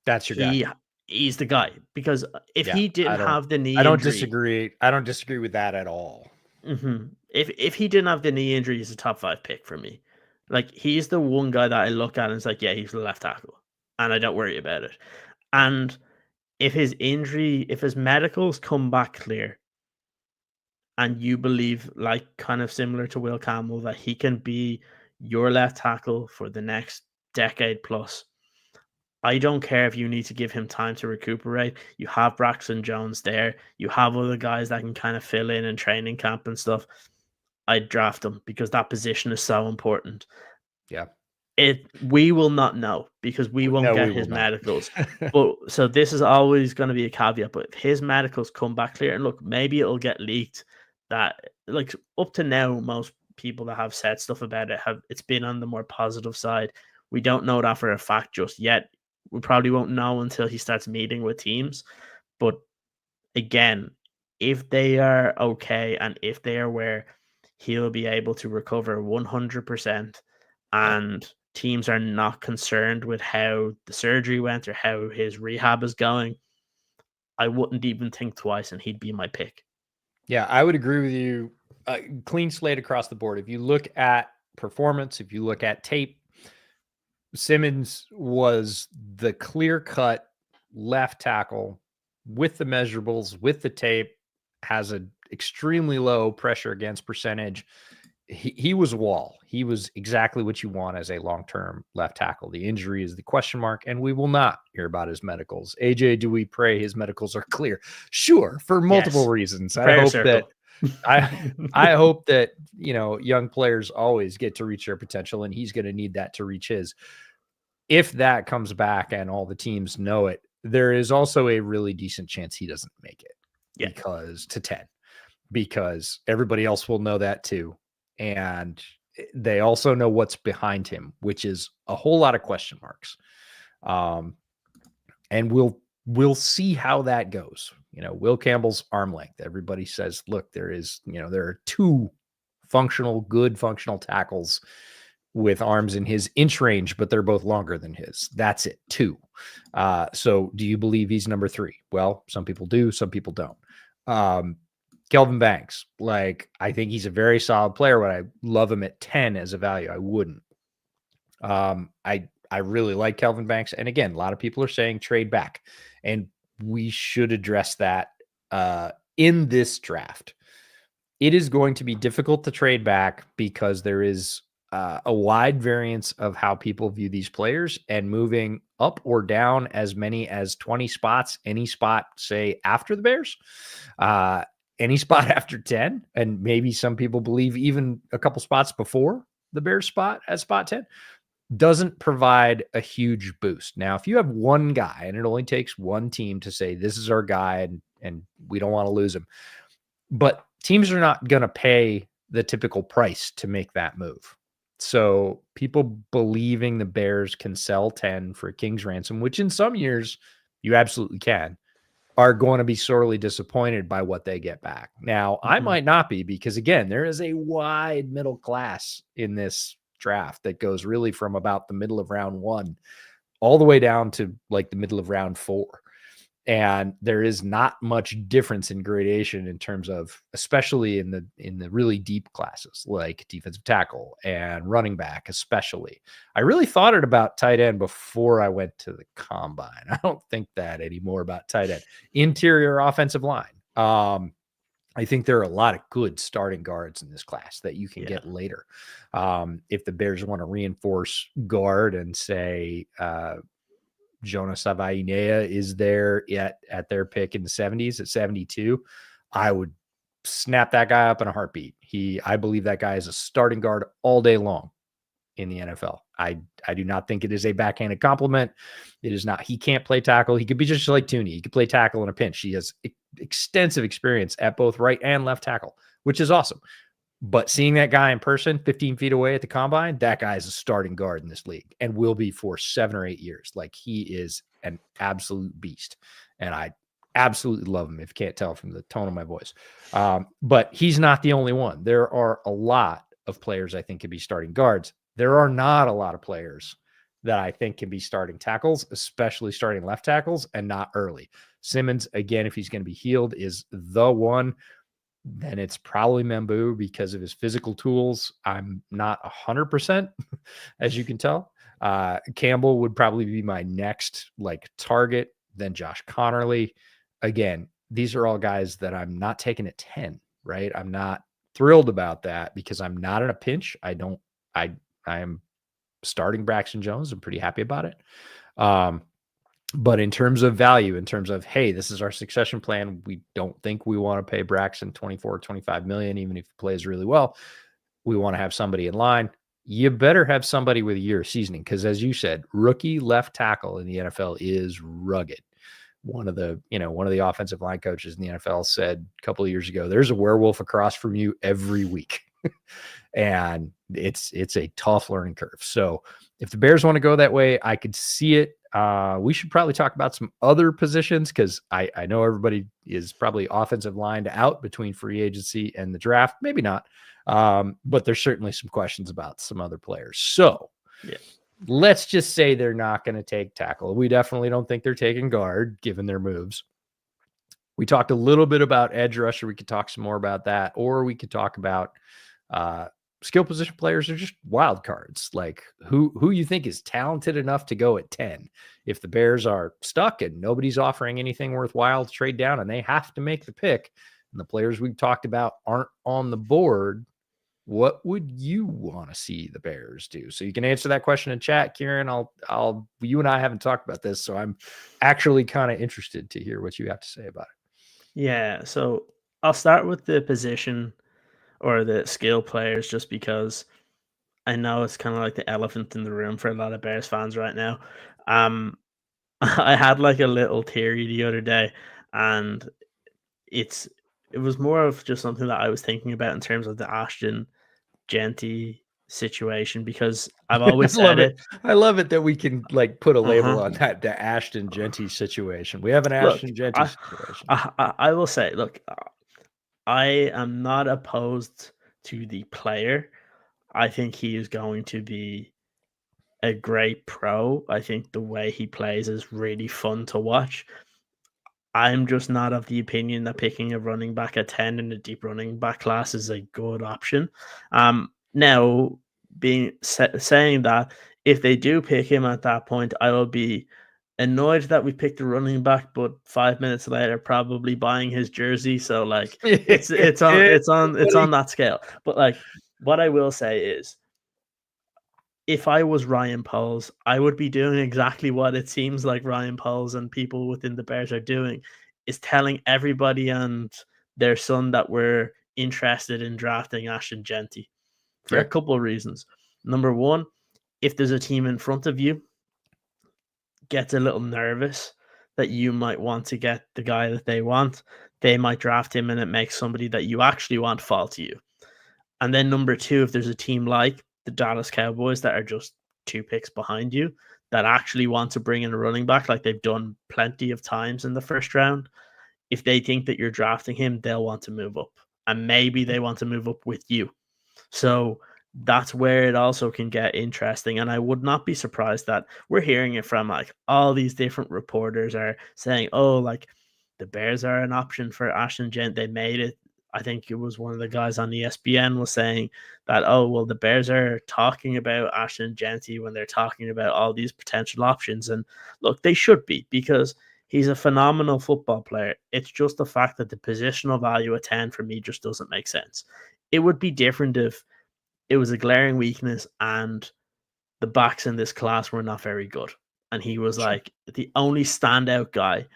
[SPEAKER 1] that's your guy.
[SPEAKER 2] He's the guy, because if he didn't have the knee injury,
[SPEAKER 1] I don't disagree with that at all.
[SPEAKER 2] Mm-hmm. If he didn't have the knee injury, he's a top 5 pick for me. Like, he's the one guy that I look at and it's like, yeah, he's the left tackle, and I don't worry about it. And if his medicals come back clear, and you believe, like kind of similar to Will Campbell, that he can be your left tackle for the next decade plus, I don't care if you need to give him time to recuperate. You have Braxton Jones there. You have other guys that can kind of fill in training camp and stuff. I'd draft him, because that position is so important.
[SPEAKER 1] Yeah.
[SPEAKER 2] We will not know, because we won't get his medicals. But so this is always going to be a caveat. But if his medicals come back clear, and look, maybe it'll get leaked, that like up to now, most people that have said stuff about it's been on the more positive side. We don't know that for a fact just yet. We probably won't know until he starts meeting with teams. But again, if they are okay, and if they are where he'll be able to recover 100%, and teams are not concerned with how the surgery went or how his rehab is going, I wouldn't even think twice, and he'd be my pick.
[SPEAKER 1] Yeah, I would agree with you. Clean slate across the board. If you look at performance, if you look at tape, Simmons was the clear-cut left tackle with the measurables, with the tape, has an extremely low pressure against percentage. He was a wall. He was exactly what you want as a long-term left tackle. The injury is the question mark, and we will not hear about his medicals. AJ, do we pray his medicals are clear? Sure, for multiple reasons. I hope that young players always get to reach their potential, and he's going to need that to reach his. If that comes back and all the teams know it, there is also a really decent chance he doesn't make it. Because everybody else will know that too. And they also know what's behind him, which is a whole lot of question marks. And we'll see how that goes. Will Campbell's arm length. Everybody says, look, there are 2 good functional tackles with arms in his inch range, but they're both longer than his. That's it, 2. So do you believe he's number 3? Well, some people do, some people don't. Kelvin Banks, I think he's a very solid player. Would I love him at 10 as a value? I wouldn't. I really like Kelvin Banks. And again, a lot of people are saying trade back, and we should address that in this draft. It is going to be difficult to trade back because there is a wide variance of how people view these players, and moving up or down as many as 20 spots, any spot, say, after the Bears, any spot after 10, and maybe some people believe even a couple spots before the Bears spot at spot 10, doesn't provide a huge boost. Now, if you have one guy, and it only takes one team to say, this is our guy, and we don't want to lose him, but teams are not going to pay the typical price to make that move. So people believing the Bears can sell 10 for a king's ransom, which in some years you absolutely can, are going to be sorely disappointed by what they get back. Now, I might not be, because again, there is a wide middle class in this draft that goes really from about the middle of round 1 all the way down to the middle of round 4. And there is not much difference in gradation in terms of, especially in the really deep classes like defensive tackle and running back, especially. I really thought it about tight end before I went to the combine. I don't think that anymore about tight end. Interior offensive line. I think there are a lot of good starting guards in this class that you can get later. If the Bears want to reinforce guard and say Jonas Avainea is there at their pick in the 70s at 72, I would snap that guy up in a heartbeat. I believe that guy is a starting guard all day long in the NFL. I do not think it is a backhanded compliment. It is not. He can't play tackle. He could be just like Tooney. He could play tackle in a pinch. He has extensive experience at both right and left tackle, which is awesome. But seeing that guy in person 15 feet away at the combine, that guy is a starting guard in this league and will be for 7 or 8 years. Like, he is an absolute beast. And I absolutely love him, if you can't tell from the tone of my voice. But he's not the only one. There are a lot of players I think can be starting guards. There are not a lot of players that I think can be starting tackles, especially starting left tackles, and not early. Simmons, again, if he's going to be healed, is the one. Then it's probably Membu because of his physical tools. I'm not 100%, as you can tell. Campbell would probably be my next target, then Josh Connerly. Again, these are all guys that I'm not taking at 10, right? I'm not thrilled about that because I'm not in a pinch. I am starting Braxton Jones. I'm pretty happy about it. But in terms of value, in terms of, hey, this is our succession plan, we don't think we want to pay Braxton 24, 25 million, even if he plays really well. We want to have somebody in line. You better have somebody with a year of seasoning because, as you said, rookie left tackle in the NFL is rugged. One of the offensive line coaches in the NFL said a couple of years ago, there's a werewolf across from you every week. And it's a tough learning curve. So if the Bears want to go that way, I could see it. We should probably talk about some other positions because I know everybody is probably offensive lined out between free agency and the draft. Maybe not. But there's certainly some questions about some other players. So let's just say they're not going to take tackle. We definitely don't think they're taking guard given their moves. We talked a little bit about edge rusher. We could talk some more about that, or we could talk about skill position players are just wild cards. Like who you think is talented enough to go at 10. If the Bears are stuck and nobody's offering anything worthwhile to trade down and they have to make the pick and the players we've talked about aren't on the board, what would you want to see the Bears do? So you can answer that question in chat, Kieran. You and I haven't talked about this, so I'm actually kind of interested to hear what you have to say about it.
[SPEAKER 2] Yeah. So I'll start with the position or the skill players just because I know it's kind of like the elephant in the room for a lot of Bears fans right now. I had like a little theory the other day, and it was more of just something that I was thinking about in terms of the Ashton Jeanty situation because I've always said it.
[SPEAKER 1] I love it that we can put a label on that, the Ashton Jeanty situation. We have an Ashton Jeanty situation.
[SPEAKER 2] I will say, look, I am not opposed to the player. I think he is going to be a great pro. I think the way he plays is really fun to watch. I'm just not of the opinion that picking a running back at 10 in a deep running back class is a good option. Now, saying that, if they do pick him at that point, I will be annoyed that we picked a running back, but 5 minutes later, probably buying his jersey. So it's on that scale. But what I will say is, if I was Ryan Poles, I would be doing exactly what it seems like Ryan Poles and people within the Bears are doing, is telling everybody and their son that we're interested in drafting Ashton Jeanty for a couple of reasons. Number one, if there's a team in front of you gets a little nervous that you might want to get the guy that they want, they might draft him and it makes somebody that you actually want fall to you. And then number two, if there's a team like the Dallas Cowboys that are just 2 picks behind you that actually want to bring in a running back like they've done plenty of times in the first round, if they think that you're drafting him, they'll want to move up. And maybe they want to move up with you. So that's where it also can get interesting. And I would not be surprised that we're hearing it from like all these different reporters are saying, oh, like the Bears are an option for Ashton Gent. They made it. I think it was one of the guys on ESPN was saying that, oh, well, the Bears are talking about Ashton Jeanty when they're talking about all these potential options. And look, they should be, because he's a phenomenal football player. It's just the fact that the positional value at 10 for me just doesn't make sense. It would be different if it was a glaring weakness and the backs in this class were not very good. And he was
[SPEAKER 1] Sure.
[SPEAKER 2] like the only standout guy.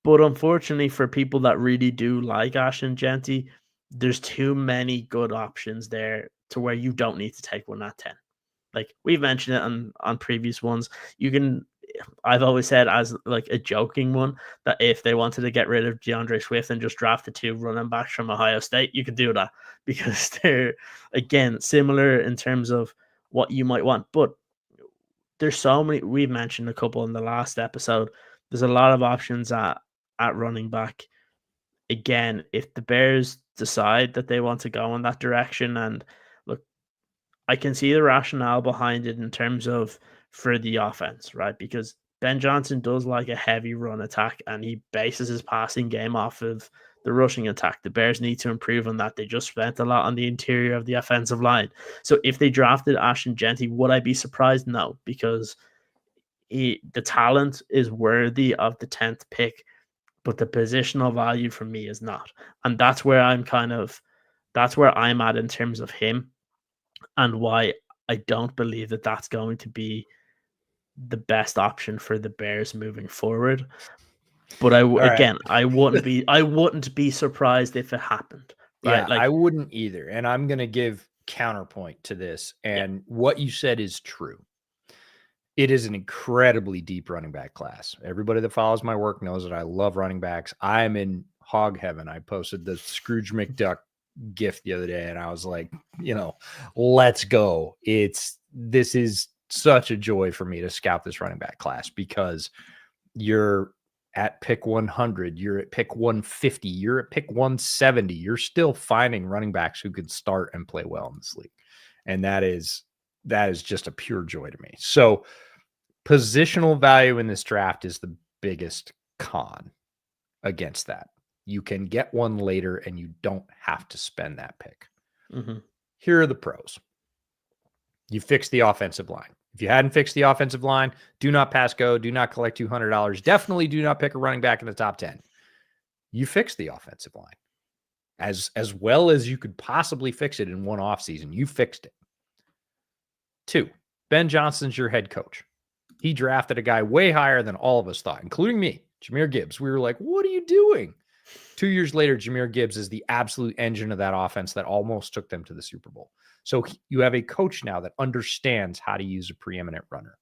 [SPEAKER 2] But unfortunately, for people that really do like Ashton Jeanty, there's too many good options there to where you don't need to take one at 10. Like we've mentioned it on previous ones. You can, I've always said as like a joking one, that if they wanted to get rid of DeAndre Swift and just draft the 2 running backs from Ohio State, you could do that, because they're, again, similar in terms of what you might want. But there's so many. We've mentioned a couple in the last episode. There's a lot of options at running back. Again, if the Bears decide that they want to go in that direction, and look, I can see the rationale behind it in terms of for the offense, right? Because Ben Johnson does like a heavy run attack, and he bases his passing game off of the rushing attack. The Bears need to improve on that. They just spent a lot on the interior of the offensive line. So if they drafted Ashton Jeanty, would I be surprised? No, because the talent is worthy of the 10th pick, but the positional value for me is not. And that's where that's where I'm at in terms of him, and why I don't believe that that's going to be the best option for the Bears moving forward. But
[SPEAKER 1] right.
[SPEAKER 2] I wouldn't be surprised if it happened, right?
[SPEAKER 1] Yeah, I
[SPEAKER 2] Like,
[SPEAKER 1] wouldn't either. And I'm going to give counterpoint to this.
[SPEAKER 2] yeah,
[SPEAKER 1] And what you said is true. It is an incredibly deep running back class. Everybody that follows my work knows that I love running backs. I'm in hog heaven. I posted the Scrooge McDuck gift the other day, and I was like, let's go. This is such a joy for me to scout this running back class, because you're at pick 100, you're at pick 150, you're at pick 170. You're still finding running backs who could start and play well in this league. And that is just a pure joy to me. So positional value in this draft is the biggest con against that. You can get one later and you don't have to spend that pick.
[SPEAKER 2] mm-hmm.
[SPEAKER 1] Here are the pros. You fix the offensive line. If you hadn't fixed the offensive line, do not pass go, do not collect $200. Definitely do not pick a running back in the top 10. You fix the offensive line as well as you could possibly fix it in one offseason. You fixed it. 2, Ben Johnson's your head coach. He drafted a guy way higher than all of us thought, including me, Jahmyr Gibbs. We were like, what are you doing? 2 years later, Jahmyr Gibbs is the absolute engine of that offense that almost took them to the Super Bowl. So you have a coach now that understands how to use a preeminent runner.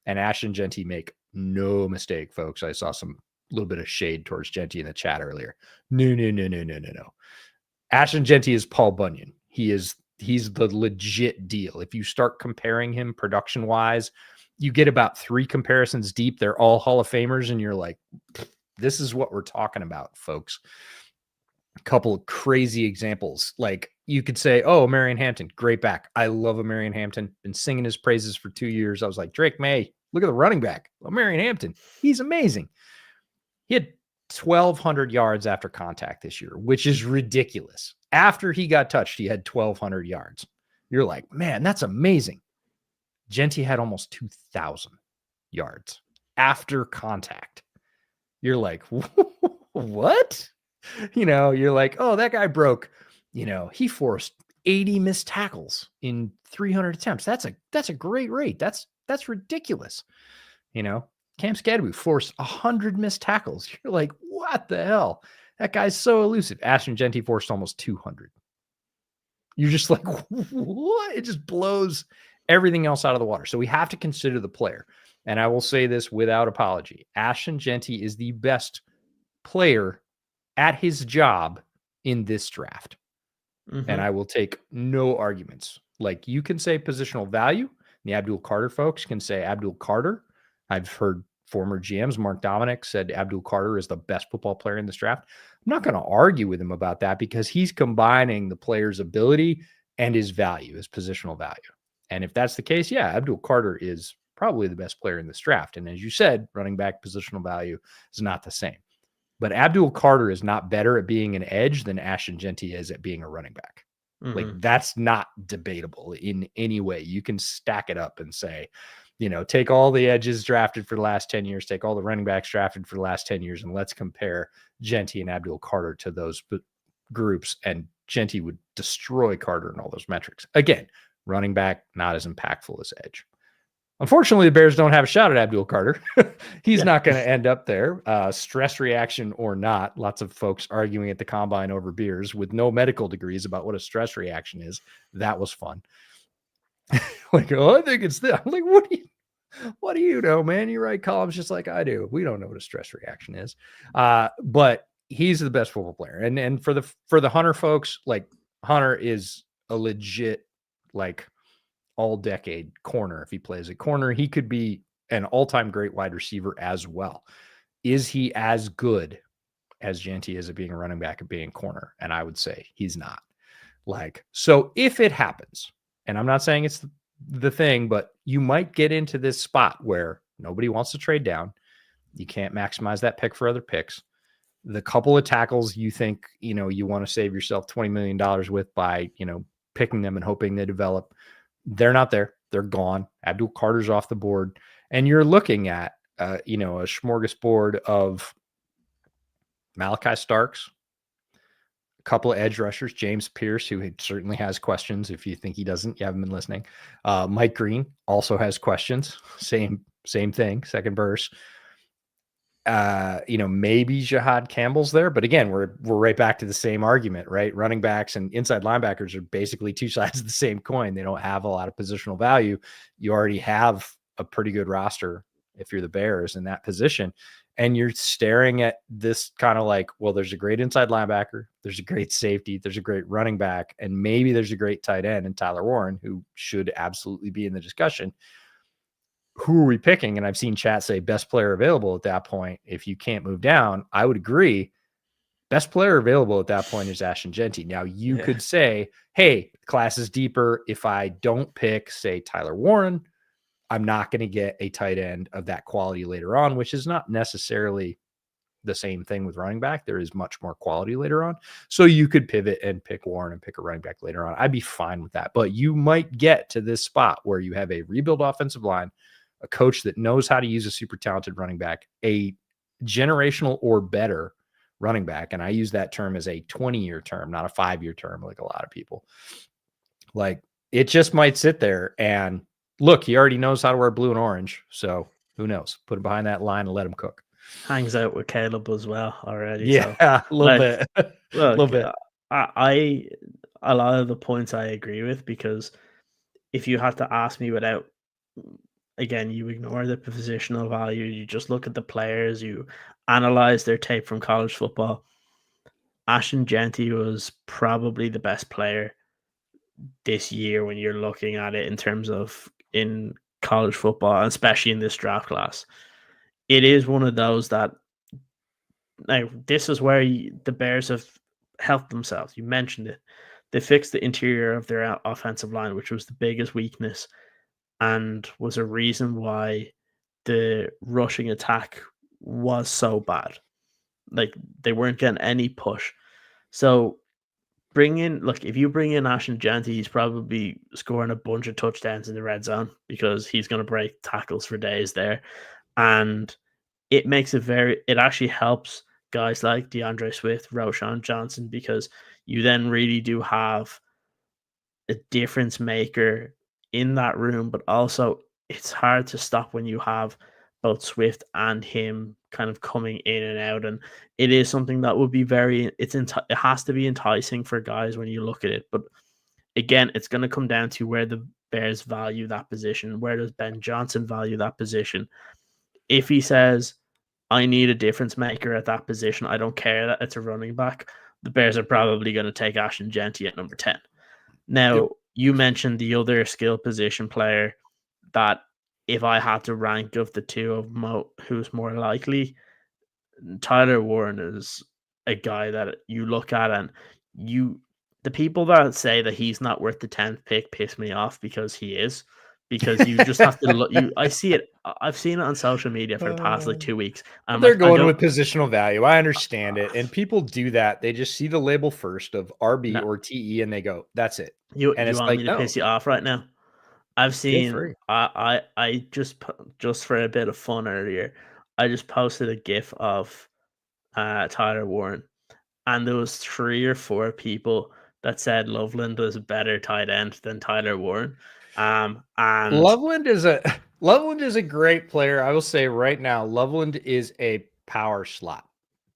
[SPEAKER 1] And Ashton Jeanty, make no mistake, folks. I saw some little bit of shade towards Jeanty in the chat earlier. No. Ashton Jeanty is Paul Bunyan. He's the legit deal. If you start comparing him production-wise, you get about 3 comparisons deep. They're all Hall of Famers, and you're like, this is what we're talking about, folks. A couple of crazy examples. Like, you could say, oh, Marion Hampton, great back. I love Marion Hampton. Been singing his praises for 2 years. I was like, Drake May, look at the running back. Marion Hampton, he's amazing. He had 1,200 yards after contact this year, which is ridiculous. After he got touched, he had 1,200 yards. You're like, man, that's amazing. Jeanty had almost 2,000 yards after contact. You're like, what? You're like, oh, that guy broke. He forced 80 missed tackles in 300 attempts. That's a great rate. That's ridiculous. Cam Skadaboo forced 100 missed tackles. You're like, what the hell? That guy's so elusive. Ashton Jeanty forced almost 200. You're just like, what? It just blows everything else out of the water. So we have to consider the player. And I will say this without apology. Ashton Jeanty is the best player at his job in this draft.
[SPEAKER 2] Mm-hmm.
[SPEAKER 1] And I will take no arguments. Like, you can say positional value. The Abdul Carter folks can say Abdul Carter. I've heard former GMs, Mark Dominic, said Abdul Carter is the best football player in this draft. I'm not going to argue with him about that, because he's combining the player's ability and his value, his positional value. And if that's the case, yeah, Abdul Carter is probably the best player in this draft. And as you said, running back positional value is not the same. But Abdul Carter is not better at being an edge than Ashton Jeanty is at being a running back.
[SPEAKER 2] Mm-hmm.
[SPEAKER 1] Like, that's not debatable in any way. You can stack it up and say, take all the edges drafted for the last 10 years, take all the running backs drafted for the last 10 years, and let's compare Jeanty and Abdul Carter to those groups. And Jeanty would destroy Carter in all those metrics. Again, running back, not as impactful as edge. Unfortunately, the Bears don't have a shot at Abdul Carter. He's not going to end up there. Stress reaction or not, lots of folks arguing at the combine over beers with no medical degrees about what a stress reaction is. That was fun. Like, I think it's this. I'm like, what do you know, man? You write columns just like I do. We don't know what a stress reaction is. But he's the best football player. And for the Hunter folks, like, Hunter is a legit, like, all-decade corner. If he plays at corner, he could be an all-time great wide receiver as well. Is he as good as Jeanty is at being a running back and being corner? And I would say he's not. Like, so if it happens, and I'm not saying it's the thing, but you might get into this spot where nobody wants to trade down. You can't maximize that pick for other picks. The couple of tackles you think, you want to save yourself $20 million with by, picking them and hoping they develop, they're not there. They're gone. Abdul Carter's off the board. And you're looking at, a smorgasbord of Malachi Starks, a couple of edge rushers, James Pierce, who certainly has questions. If you think he doesn't, you haven't been listening. Mike Green also has questions. Same thing. Second verse. Maybe Jihad Campbell's there, but again, we're right back to the same argument, right? Running backs and inside linebackers are basically two sides of the same coin. They don't have a lot of positional value. You already have a pretty good roster if you're the Bears in that position, and you're staring at this kind of like, well, there's a great inside linebacker, there's a great safety, there's a great running back, and maybe there's a great tight end in Tyler Warren, who should absolutely be in the discussion. Who are we picking? And I've seen chat say best player available at that point. If you can't move down, I would agree. Best player available at that point is Ashton Jeanty. Now you could say, hey, the class is deeper. If I don't pick, say, Tyler Warren, I'm not going to get a tight end of that quality later on, which is not necessarily the same thing with running back. There is much more quality later on. So you could pivot and pick Warren and pick a running back later on. I'd be fine with that. But you might get to this spot where you have a rebuild offensive line, a coach that knows how to use a super talented running back, a generational or better running back. And I use that term as a 20-year term, not a 5-year term, like a lot of people. Like, it just might sit there and look, he already knows how to wear blue and orange. So who knows? Put him behind that line and let him cook.
[SPEAKER 2] Hangs out with Caleb as well already.
[SPEAKER 1] Yeah,
[SPEAKER 2] so,
[SPEAKER 1] a little bit.
[SPEAKER 2] Look,
[SPEAKER 1] a little bit.
[SPEAKER 2] I a lot of the points I agree with, because if you had to ask me without, again, you ignore the positional value, you just look at the players, you analyze their tape from college football. Ashton Jeanty was probably the best player this year when you're looking at it in terms of in college football, especially in this draft class. It is one of those that, now, this is where the Bears have helped themselves. You mentioned it. They fixed the interior of their offensive line, which was the biggest weakness and was a reason why the rushing attack was so bad. Like, they weren't getting any push. So if you bring in Ashton Jeanty, he's probably scoring a bunch of touchdowns in the red zone because he's going to break tackles for days there. And it makes it actually helps guys like DeAndre Swift, Roshan Johnson, because you then really do have a difference maker in that room. But also, it's hard to stop when you have both Swift and him kind of coming in and out, and it is something that would be it has to be enticing for guys when you look at it. But again, it's going to come down to where the Bears value that position. Where does Ben Johnson value that position? If he says, I need a difference maker at that position, I don't care that it's a running back, the Bears are probably going to take Ashton Jeanty at number 10. Now, you mentioned the other skill position player that, if I had to rank of the two of who's more likely, Tyler Warren is a guy that you look at and the people that say that he's not worth the 10th pick piss me off because he is. Because you just have to look. I see it. I've seen it on social media for the past like 2 weeks. I'm
[SPEAKER 1] They're
[SPEAKER 2] like, I
[SPEAKER 1] going
[SPEAKER 2] don't.
[SPEAKER 1] with positional value. I understand it. And people do that. They just see the label first of RB
[SPEAKER 2] No,
[SPEAKER 1] or TE and they go, that's it. And
[SPEAKER 2] you
[SPEAKER 1] it's
[SPEAKER 2] want
[SPEAKER 1] like,
[SPEAKER 2] me to
[SPEAKER 1] no,
[SPEAKER 2] piss you off right now? I've
[SPEAKER 1] feel
[SPEAKER 2] seen.
[SPEAKER 1] free.
[SPEAKER 2] I just for a bit of fun earlier. I just posted a GIF of Tyler Warren, and there was 3 or 4 people that said Loveland was a better tight end than Tyler Warren. And
[SPEAKER 1] Loveland is a Loveland is a great player. I will say right now, Loveland is a power slot.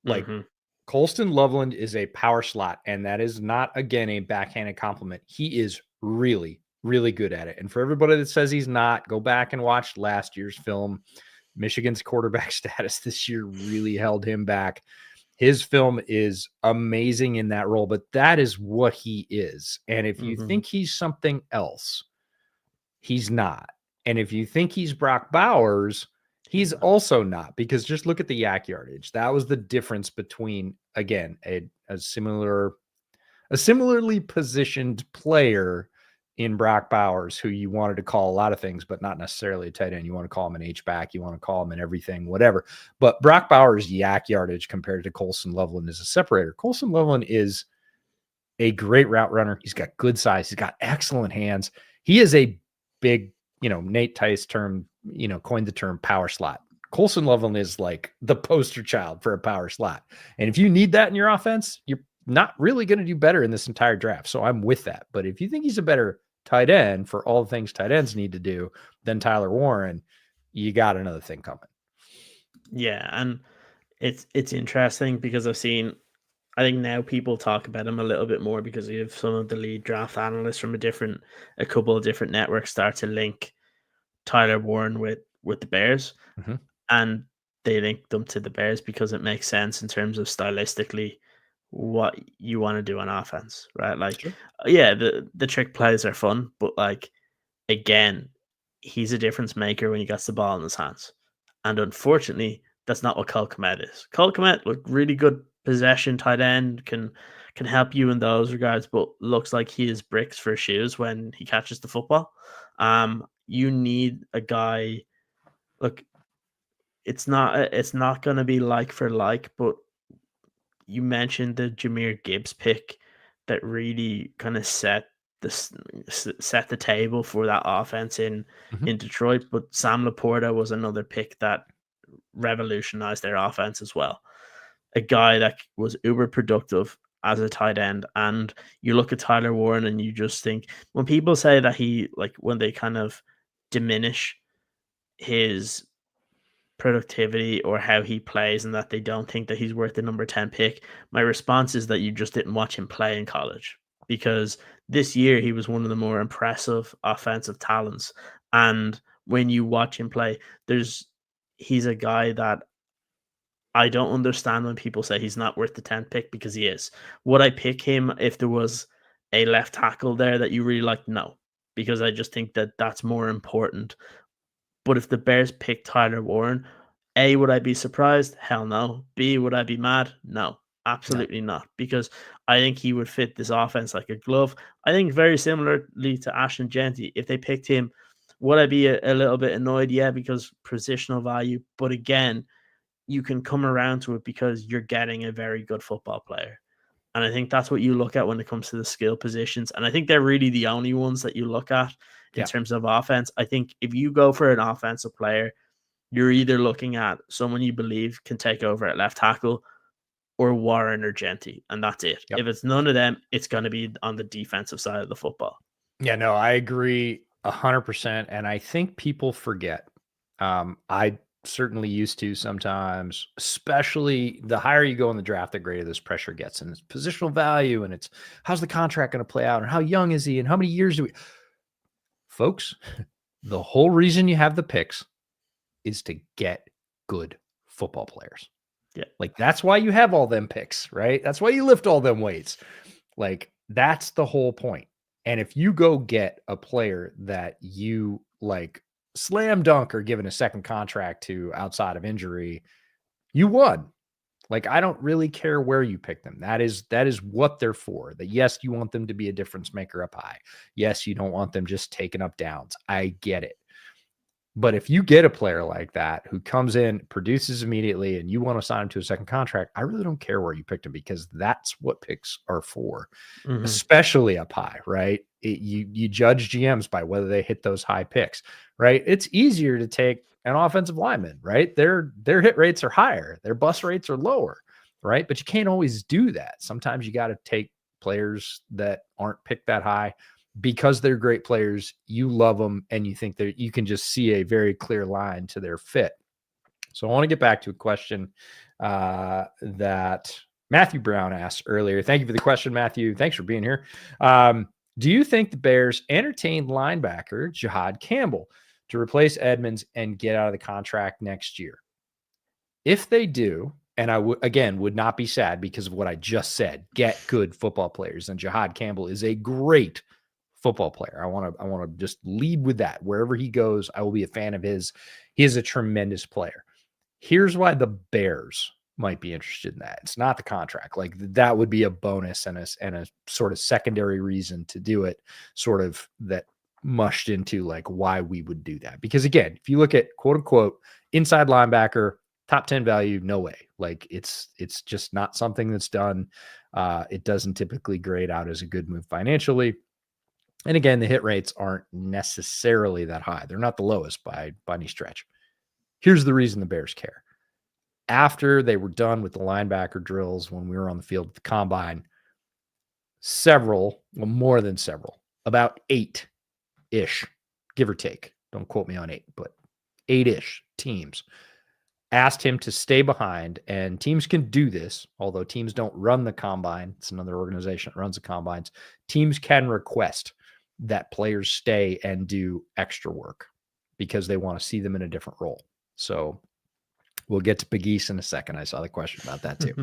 [SPEAKER 1] Like
[SPEAKER 2] mhm,
[SPEAKER 1] Colston Loveland is a power slot, and that is not again a backhanded compliment. He is really, really good at it. And for everybody that says he's not, go back and watch last year's film. Michigan's quarterback status this year really held him back. His film is amazing in that role, but that is what he is. And if you
[SPEAKER 2] mhm,
[SPEAKER 1] think he's something else, he's not. And if you think he's Brock Bowers,
[SPEAKER 2] he's
[SPEAKER 1] he's
[SPEAKER 2] not.
[SPEAKER 1] also not, because just look at the yak yardage. That was the difference between, again, a similarly positioned player in Brock Bowers, who you wanted to call a lot of things, but not necessarily a tight end. You want to call him an H-back. You want to call him an everything, whatever. But Brock Bowers' yak yardage compared to Colson Loveland is a separator. Colson Loveland is a great route runner. He's got good size. He's got excellent hands. He is a big, Nate Tice coined the term power slot. Colson Loveland is like the poster child for a power slot. And if you need that in your offense, you're not really going to do better in this entire draft. So I'm with that. But if you think he's a better tight end for all the things tight ends need to do than Tyler Warren, you got another thing coming.
[SPEAKER 2] Yeah, and it's interesting because I think now people talk about him a little bit more because you have some of the lead draft analysts from a couple of different networks start to link Tyler Warren with the Bears,
[SPEAKER 1] Mhm.
[SPEAKER 2] and they link them to the Bears because it makes sense in terms of stylistically what you want to do on offense, right? Like,
[SPEAKER 1] Sure.
[SPEAKER 2] yeah, the trick plays are fun, but like again, he's a difference maker when he gets the ball in his hands. And unfortunately, that's not what Cole Kmet is. Cole Kmet, look, really good possession tight end, can help you in those regards, but looks like he is bricks for shoes when he catches the football. You need a guy. Look, it's not going to be like for like, but you mentioned the Jameer Gibbs pick that really kind of set the table for that offense
[SPEAKER 1] Mhm.
[SPEAKER 2] in Detroit. But Sam Laporta was another pick that revolutionized their offense as well. A guy that was uber productive as a tight end. And you look at Tyler Warren and you just think when people say that when they kind of diminish his productivity or how he plays and that they don't think that he's worth the number 10 pick, my response is that you just didn't watch him play in college because this year he was one of the more impressive offensive talents. And when you watch him play, he's a guy that I don't understand when people say he's not worth the 10th pick because he is. Would I pick him if there was a left tackle there that you really like? No, because I just think that that's more important. But if the Bears pick Tyler Warren, A, would I be surprised? Hell no. B, would I be mad? No,
[SPEAKER 1] No.
[SPEAKER 2] absolutely not. Because I think he would fit this offense like a glove. I think very similarly to Ashton Jeanty, if they picked him, would I be a little bit annoyed? Yeah, because positional value. But again, you can come around to it because you're getting a very good football player. And I think that's what you look at when it comes to the skill positions. And I think they're really the only ones that you look at in
[SPEAKER 1] Yeah.
[SPEAKER 2] terms of offense. I think if you go for an offensive player, you're either looking at someone you believe can take over at left tackle or Warren or Jeanty, and that's it.
[SPEAKER 1] Yep.
[SPEAKER 2] If it's none of them, it's going to be on the defensive side of the football.
[SPEAKER 1] Yeah, no, I agree 100%. And I think people forget. I certainly used to sometimes, especially the higher you go in the draft, the greater this pressure gets. And it's positional value, and it's how's the contract going to play out, and how young is he, and how many years do we, folks, the whole reason you have the picks is to get good football players.
[SPEAKER 2] Yeah.
[SPEAKER 1] Like that's why you have all them picks, right? That's why you lift all them weights. Like that's the whole point. And if you go get a player that you like slam dunk or given a second contract to outside of injury, you won. Like, I don't really care where you pick them. That is what they're for. That, yes, you want them to be a difference maker up high. Yes, you don't want them just taking up downs. I get it. But if you get a player like that who comes in, produces immediately, and you want to sign him to a second contract, I really don't care where you picked him, because that's what picks are for, especially up high, right? You judge GMs by whether they hit those high picks, right? It's easier to take an offensive lineman, right? Their hit rates are higher, their bust rates are lower, right? But you can't always do that. Sometimes you got to take players that aren't picked that high, because they're great players, you love them, and you think that you can just see a very clear line to their fit. So I want to get back to a question that Matthew Brown asked earlier. Thank you for the question, Matthew. Thanks for being here. Do you think the Bears entertain linebacker Jihad Campbell to replace Edmonds and get out of the contract next year? If they do, and I would not be sad because of what I just said, get good football players, and Jihad Campbell is a great football player. I want to just lead with that. Wherever he goes, I will be a fan of his. He is a tremendous player. Here's why the Bears might be interested in that. It's not the contract. Like, that would be a bonus and a sort of secondary reason to do it, sort of that mushed into like why we would do that. Because again, if you look at quote unquote inside linebacker, top 10 value, no way. Like, it's just not something that's done. It doesn't typically grade out as a good move financially. And again, the hit rates aren't necessarily that high. They're not the lowest by any stretch. Here's the reason the Bears care. After they were done with the linebacker drills, when we were on the field at the combine, more than several, about 8-ish, give or take. Don't quote me on 8, but 8-ish teams asked him to stay behind. And teams can do this, although teams don't run the combine. It's another organization that runs the combines. Teams can request that players stay and do extra work because they want to see them in a different role. So we'll get to Big East in a second. I saw the question about that too.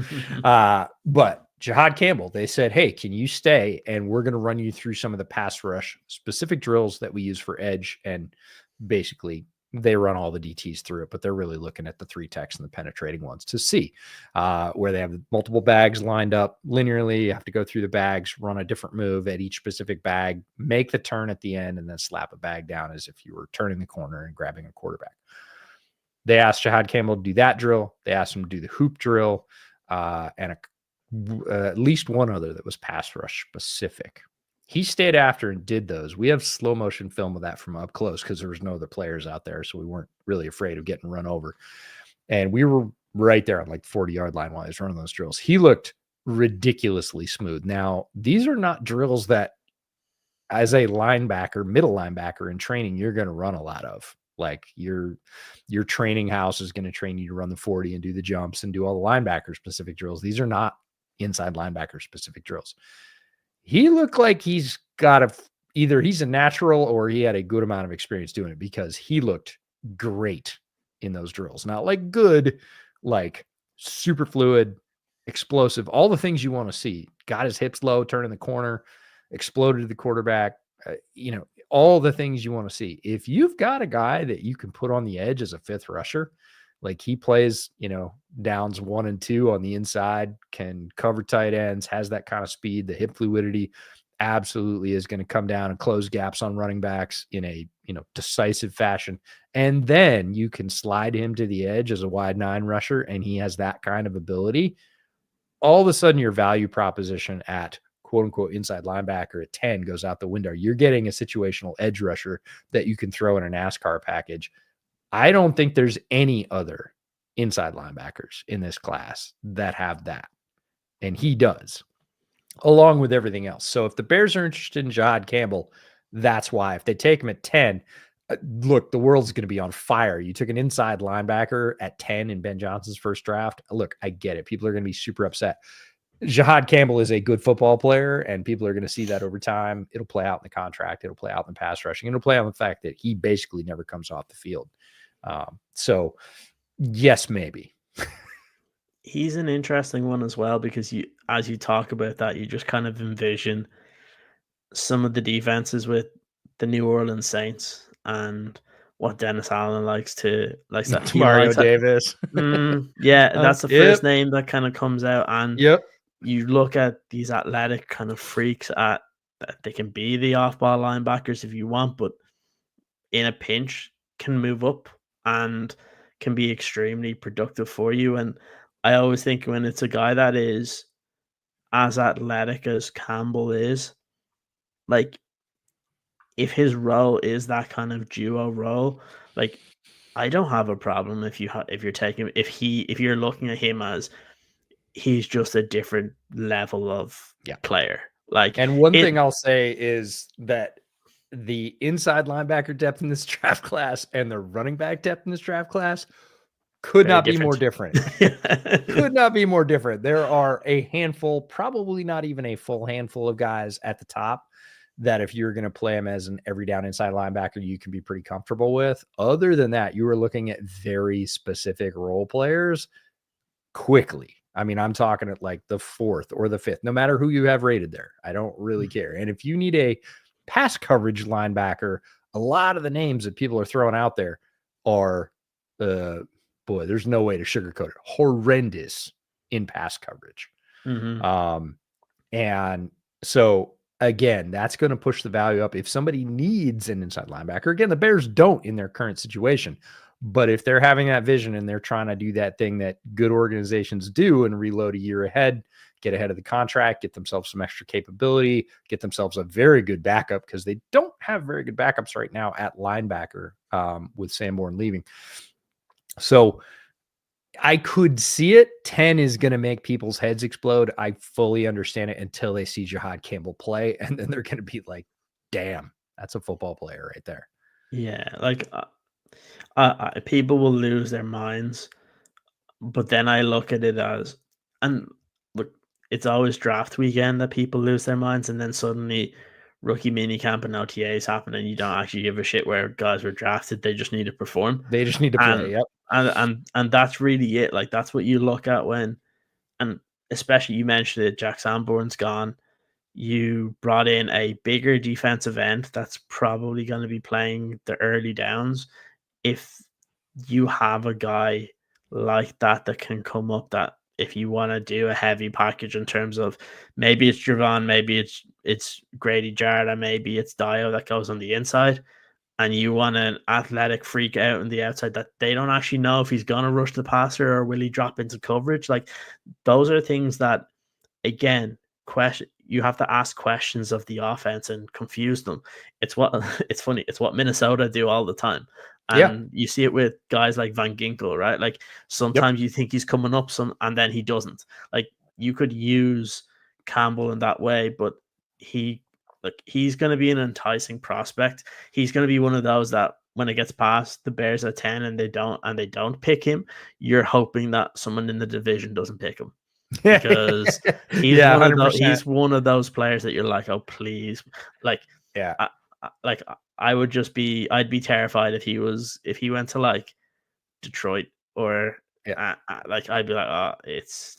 [SPEAKER 1] But Jihad Campbell, they said, hey, can you stay? And we're going to run you through some of the pass rush specific drills that we use for edge. And basically they run all the DTs through it, but they're really looking at the 3 techs and the penetrating ones to see where they have multiple bags lined up linearly. You have to go through the bags, run a different move at each specific bag, make the turn at the end, and then slap a bag down as if you were turning the corner and grabbing a quarterback. They asked Jihad Campbell to do that drill. They asked him to do the hoop drill and at least one other that was pass rush specific. He stayed after and did those. We have slow motion film of that from up close because there was no other players out there, so we weren't really afraid of getting run over. And we were right there on like the 40-yard line while he was running those drills. He looked ridiculously smooth. Now, these are not drills that, as a linebacker, middle linebacker in training, you're going to run a lot of. Like, your training house is going to train you to run the 40 and do the jumps and do all the linebacker specific drills. These are not inside linebacker specific drills. He looked like he's got either he's a natural or he had a good amount of experience doing it, because he looked great in those drills. Not like good, like super fluid, explosive, all the things you want to see. Got his hips low, turning the corner, exploded the quarterback, all the things you want to see. If you've got a guy that you can put on the edge as a 5th rusher, like he plays, downs 1 and 2 on the inside, can cover tight ends, has that kind of speed, the hip fluidity, absolutely is going to come down and close gaps on running backs in a, decisive fashion. And then you can slide him to the edge as a wide 9 rusher, and he has that kind of ability. All of a sudden, your value proposition at quote unquote inside linebacker at 10 goes out the window. You're getting a situational edge rusher that you can throw in a NASCAR package. I don't think there's any other inside linebackers in this class that have that. And he does, along with everything else. So if the Bears are interested in Jihad Campbell, that's why. If they take him at 10, look, the world's going to be on fire. You took an inside linebacker at 10 in Ben Johnson's first draft. Look, I get it. People are going to be super upset. Jihad Campbell is a good football player, and people are going to see that over time. It'll play out in the contract. It'll play out in the pass rushing. It'll play out in the fact that he basically never comes off the field. So yes, maybe.
[SPEAKER 2] He's an interesting one as well, because as you talk about that, you just kind of envision some of the defenses with the New Orleans Saints and what Dennis Allen likes that he
[SPEAKER 1] Mario
[SPEAKER 2] likes that.
[SPEAKER 1] Davis.
[SPEAKER 2] Yeah, that's the
[SPEAKER 1] Yep.
[SPEAKER 2] first name that kind of comes out, and
[SPEAKER 1] Yep.
[SPEAKER 2] you look at these athletic kind of freaks at that they can be the off-ball linebackers if you want, but in a pinch can move up and can be extremely productive for you. And I always think when it's a guy that is as athletic as Campbell is, like if his role is that kind of duo role, like I don't have a problem if you're taking if you're looking at him as he's just a different level of
[SPEAKER 1] Yeah.
[SPEAKER 2] player. Like
[SPEAKER 1] And one
[SPEAKER 2] it
[SPEAKER 1] thing I'll say is that the inside linebacker depth in this draft class and the running back depth in this draft class could
[SPEAKER 2] very
[SPEAKER 1] not be more
[SPEAKER 2] different.
[SPEAKER 1] different. Could not be more different. There are a handful, probably not even a full handful of guys at the top that if you're going to play him as an every down inside linebacker, you can be pretty comfortable with. Other than that, you are looking at very specific role players quickly. I mean, I'm talking at like the 4th or the 5th, no matter who you have rated there. I don't really care. And if you need a pass coverage linebacker, a lot of the names that people are throwing out there are, boy, there's no way to sugarcoat it. Horrendous in pass coverage.
[SPEAKER 2] Mhm.
[SPEAKER 1] And so again, that's going to push the value up. If somebody needs an inside linebacker, again, the Bears don't in their current situation. But if they're having that vision and they're trying to do that thing that good organizations do and reload a year ahead, get ahead of the contract, get themselves some extra capability, get themselves a very good backup because they don't have very good backups right now at linebacker with Sanborn leaving. So I could see it. 10 is going to make people's heads explode. I fully understand it until they see Jihad Campbell play. And then they're going to be like, damn, that's a football player right there.
[SPEAKER 2] Yeah, like people will lose their minds, but then I look at it as, and look, it's always draft weekend that people lose their minds, and then suddenly rookie minicamp and OTAs happen, and you don't actually give a shit where guys were drafted. They just need to perform,
[SPEAKER 1] They just need to play.
[SPEAKER 2] and
[SPEAKER 1] Yep.
[SPEAKER 2] and that's really it. Like that's what you look at when, and especially you mentioned it, Jack Sanborn's gone. You brought in a bigger defensive end that's probably going to be playing the early downs. If you have a guy like that can come up, that if you want to do a heavy package in terms of maybe it's Javon, maybe it's Grady Jarrett, maybe it's Dio that goes on the inside, and you want an athletic freak out on the outside that they don't actually know if he's gonna rush the passer or will he drop into coverage. Like those are things that, again, question you have to ask questions of the offense and confuse them. It's what it's funny. It's what Minnesota do all the time,
[SPEAKER 1] Yeah.
[SPEAKER 2] and you see it with guys like Van Ginkel, right? Like
[SPEAKER 1] Yep.
[SPEAKER 2] sometimes you think he's coming up some, and then he doesn't. Like you could use Campbell in that way, but he's going to be an enticing prospect. He's going to be one of those that when it gets past the Bears at 10 and they don't pick him, you're hoping that someone in the division doesn't pick him, because
[SPEAKER 1] Yeah. 100%.
[SPEAKER 2] he's one of those players that you're like, oh please, like
[SPEAKER 1] Yeah.
[SPEAKER 2] I'd be terrified if he went to like Detroit or
[SPEAKER 1] Yeah.
[SPEAKER 2] like I'd be like, oh,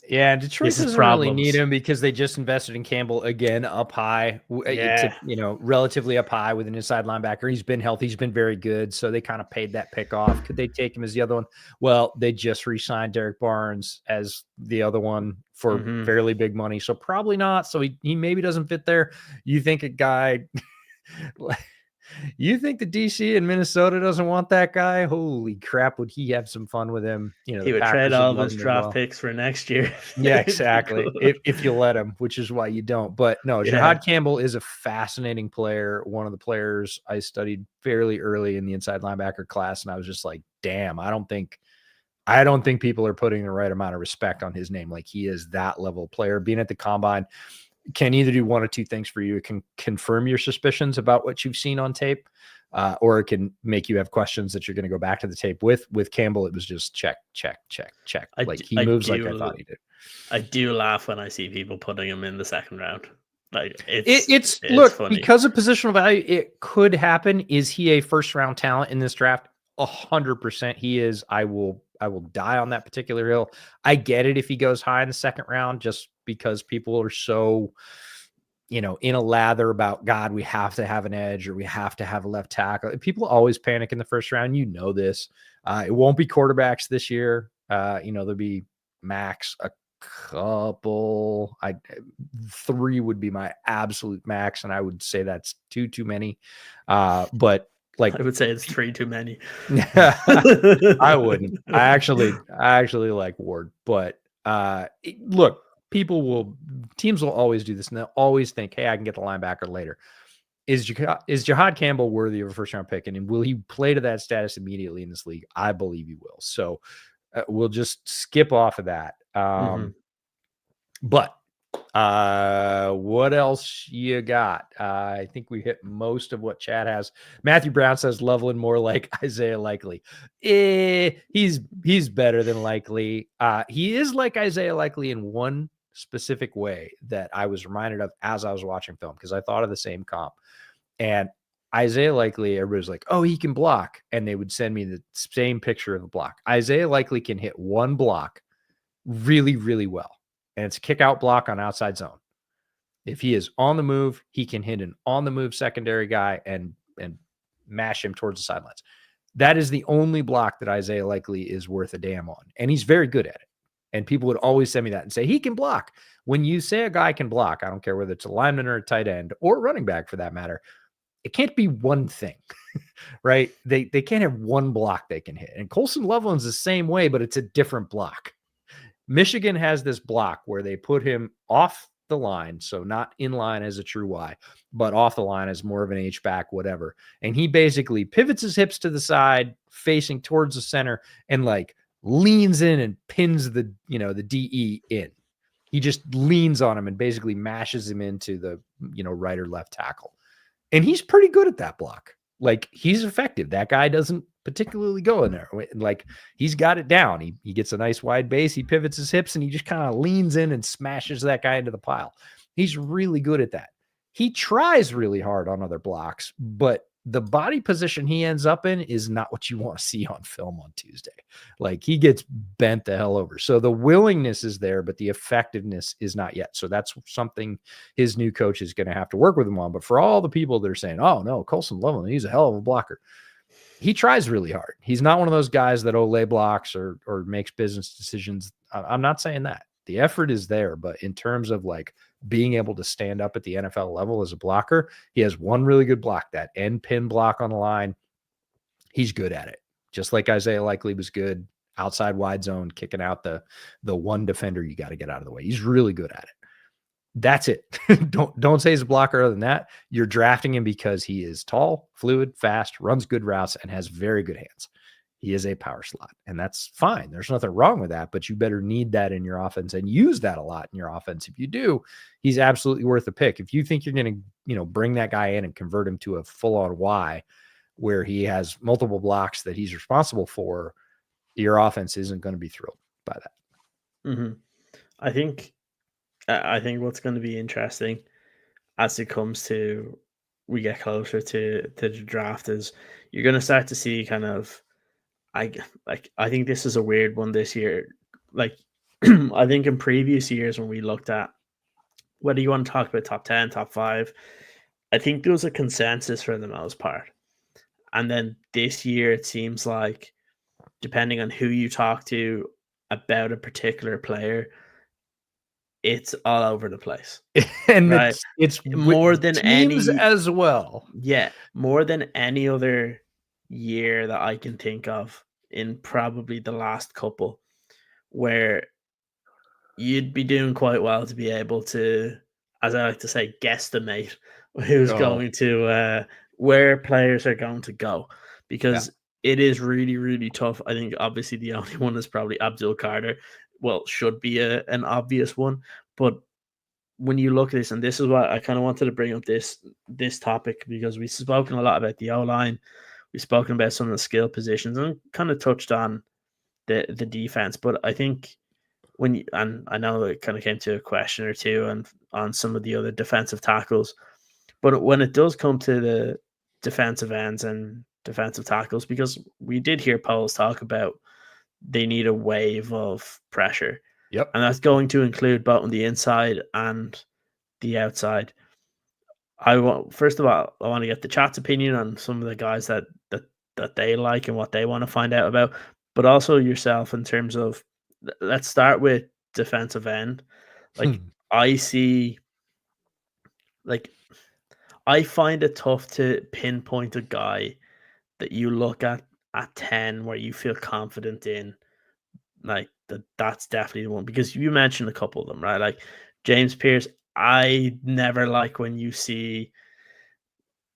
[SPEAKER 1] Yeah, Detroit
[SPEAKER 2] this is
[SPEAKER 1] doesn't really need
[SPEAKER 2] problems.
[SPEAKER 1] him because they just invested in Campbell again up high to,
[SPEAKER 2] Yeah.
[SPEAKER 1] relatively up high with an inside linebacker. He's been healthy. He's been very good. So they kind of paid that pick off. Could they take him as the other one? Well, they just re-signed Derek Barnes as the other one for
[SPEAKER 2] Mm-hmm.
[SPEAKER 1] fairly big money. So probably not. So he maybe doesn't fit there. You think a guy You think the DC in Minnesota doesn't want that guy? Holy crap, would he have some fun with him? The
[SPEAKER 2] He would trade
[SPEAKER 1] Packers would
[SPEAKER 2] all of
[SPEAKER 1] love
[SPEAKER 2] his
[SPEAKER 1] him as
[SPEAKER 2] draft
[SPEAKER 1] well.
[SPEAKER 2] picks for next year.
[SPEAKER 1] Yeah,
[SPEAKER 2] If he
[SPEAKER 1] exactly.
[SPEAKER 2] could.
[SPEAKER 1] If you let him, which is why you don't. But no,
[SPEAKER 2] Yeah.
[SPEAKER 1] Jihad Campbell is a fascinating player. One of the players I studied fairly early in the inside linebacker class, and I was just like, damn, I don't think people are putting the right amount of respect on his name. Like he is that level player. Being at the combine can either do one or two things for you. It can confirm your suspicions about what you've seen on tape, or it can make you have questions that you're going to go back to the tape with. With Campbell, it was just check, check, check, check. Like he moves like I thought he did.
[SPEAKER 2] I do laugh when I see people putting him in the second round. Like
[SPEAKER 1] It's
[SPEAKER 2] it's
[SPEAKER 1] look,
[SPEAKER 2] funny.
[SPEAKER 1] because of positional value, it could happen. Is he a first round talent in this draft? 100% he is. I will die on that particular hill. I get it if he goes high in the second round, just because people are so, in a lather about, God, we have to have an edge or we have to have a left tackle. People always panic in the first round. This. It won't be quarterbacks this year. There'll be max a couple. 3 would be my absolute max, and I would say that's too many. But like,
[SPEAKER 2] I would say it's 3 too many.
[SPEAKER 1] I wouldn't. I actually like Ward, but look, teams will always do this, and they'll always think, hey, I can get the linebacker later. Is Jahad Campbell worthy of a first round pick, and will he play to that status immediately in this league? I believe he will. So we'll just skip off of that. But what else you got? I think we hit most of what Chad has. Matthew Brown says Loveland more like Isaiah Likely. He's better than Likely. He is like Isaiah Likely in one specific way that I was reminded of as I was watching film, because I thought of the same comp. And Isaiah Likely, everybody's like, oh, he can block. And they would send me the same picture of the block. Isaiah Likely can hit one block really, really well. And it's a kick out block on outside zone. If he is on the move, he can hit an on the move secondary guy and mash him towards the sidelines. That is the only block that Isaiah Likely is worth a damn on. And he's very good at it. And people would always send me that and say, he can block. When you say a guy can block, I don't care whether it's a lineman or a tight end or running back for that matter, it can't be one thing, right? They can't have one block they can hit. And Colson Loveland's the same way, but it's a different block. Michigan has this block where they put him off the line, so not in line as a true Y, but off the line as more of an H-back, whatever. And he basically pivots his hips to the side, facing towards the center, and like leans in and pins the DE in. He just leans on him and basically mashes him into the, right or left tackle. And he's pretty good at that block. Like, he's effective. That guy doesn't particularly go in there. Like, he's got it down. He gets a nice wide base. He pivots his hips and he just kind of leans in and smashes that guy into the pile. He's really good at that. He tries really hard on other blocks, but the body position he ends up in is not what you want to see on film on Tuesday. Like, he gets bent the hell over. So the willingness is there, but the effectiveness is not yet. So that's something his new coach is going to have to work with him on. But for all the people that are saying, oh no, Colson Loveland, he's a hell of a blocker, he tries really hard. He's not one of those guys that lay blocks or makes business decisions. I'm not saying that. The effort is there, but in terms of like being able to stand up at the NFL level as a blocker, he has one really good block, that end pin block on the line. He's good at it. Just like Isaiah Likely was good outside wide zone, kicking out the one defender you got to get out of the way. He's really good at it. That's it. Don't say he's a blocker other than that. You're drafting him because he is tall, fluid, fast, runs good routes, and has very good hands. He is a power slot, and that's fine. There's nothing wrong with that, but you better need that in your offense and use that a lot in your offense. If you do, he's absolutely worth a pick. If you think you're going to, bring that guy in and convert him to a full-on Y where he has multiple blocks that he's responsible for, your offense isn't going to be thrilled by that.
[SPEAKER 2] Mm-hmm. I think what's going to be interesting as it comes to we get closer to the draft is you're going to start to see kind of I think this is a weird one this year. Like, I think in previous years when we looked at whether you want to talk about top 10, top 5, I think there was a consensus for the most part. And then this year it seems like, depending on who you talk to about a particular player, it's all over the place.
[SPEAKER 1] And
[SPEAKER 2] right?
[SPEAKER 1] it's
[SPEAKER 2] more than
[SPEAKER 1] teams
[SPEAKER 2] any
[SPEAKER 1] as well.
[SPEAKER 2] Yeah, more than any other year that I can think of in probably the last couple, where you'd be doing quite well to be able to, as I like to say, guesstimate who's going to where players are going to go, because it is really, really tough. I think obviously the only one is probably Abdul Carter. Well, should be an obvious one, but when you look at this, and this is why I kind of wanted to bring up this topic, because we've spoken a lot about the O-line, we've spoken about some of the skill positions, and kind of touched on the defense. But I think and I know it kind of came to a question or two and on some of the other defensive tackles, but when it does come to the defensive ends and defensive tackles, because we did hear Poles talk about they need a wave of pressure.
[SPEAKER 1] Yep.
[SPEAKER 2] And that's going to include both on the inside and the outside. first of all, I want to get the chat's opinion on some of the guys that they like and what they want to find out about, but also yourself in terms of let's start with defensive end. Like I see, like I find it tough to pinpoint a guy that you look at 10 where you feel confident in, like that's definitely the one, because you mentioned a couple of them, right? Like James Pierce, I never like when you see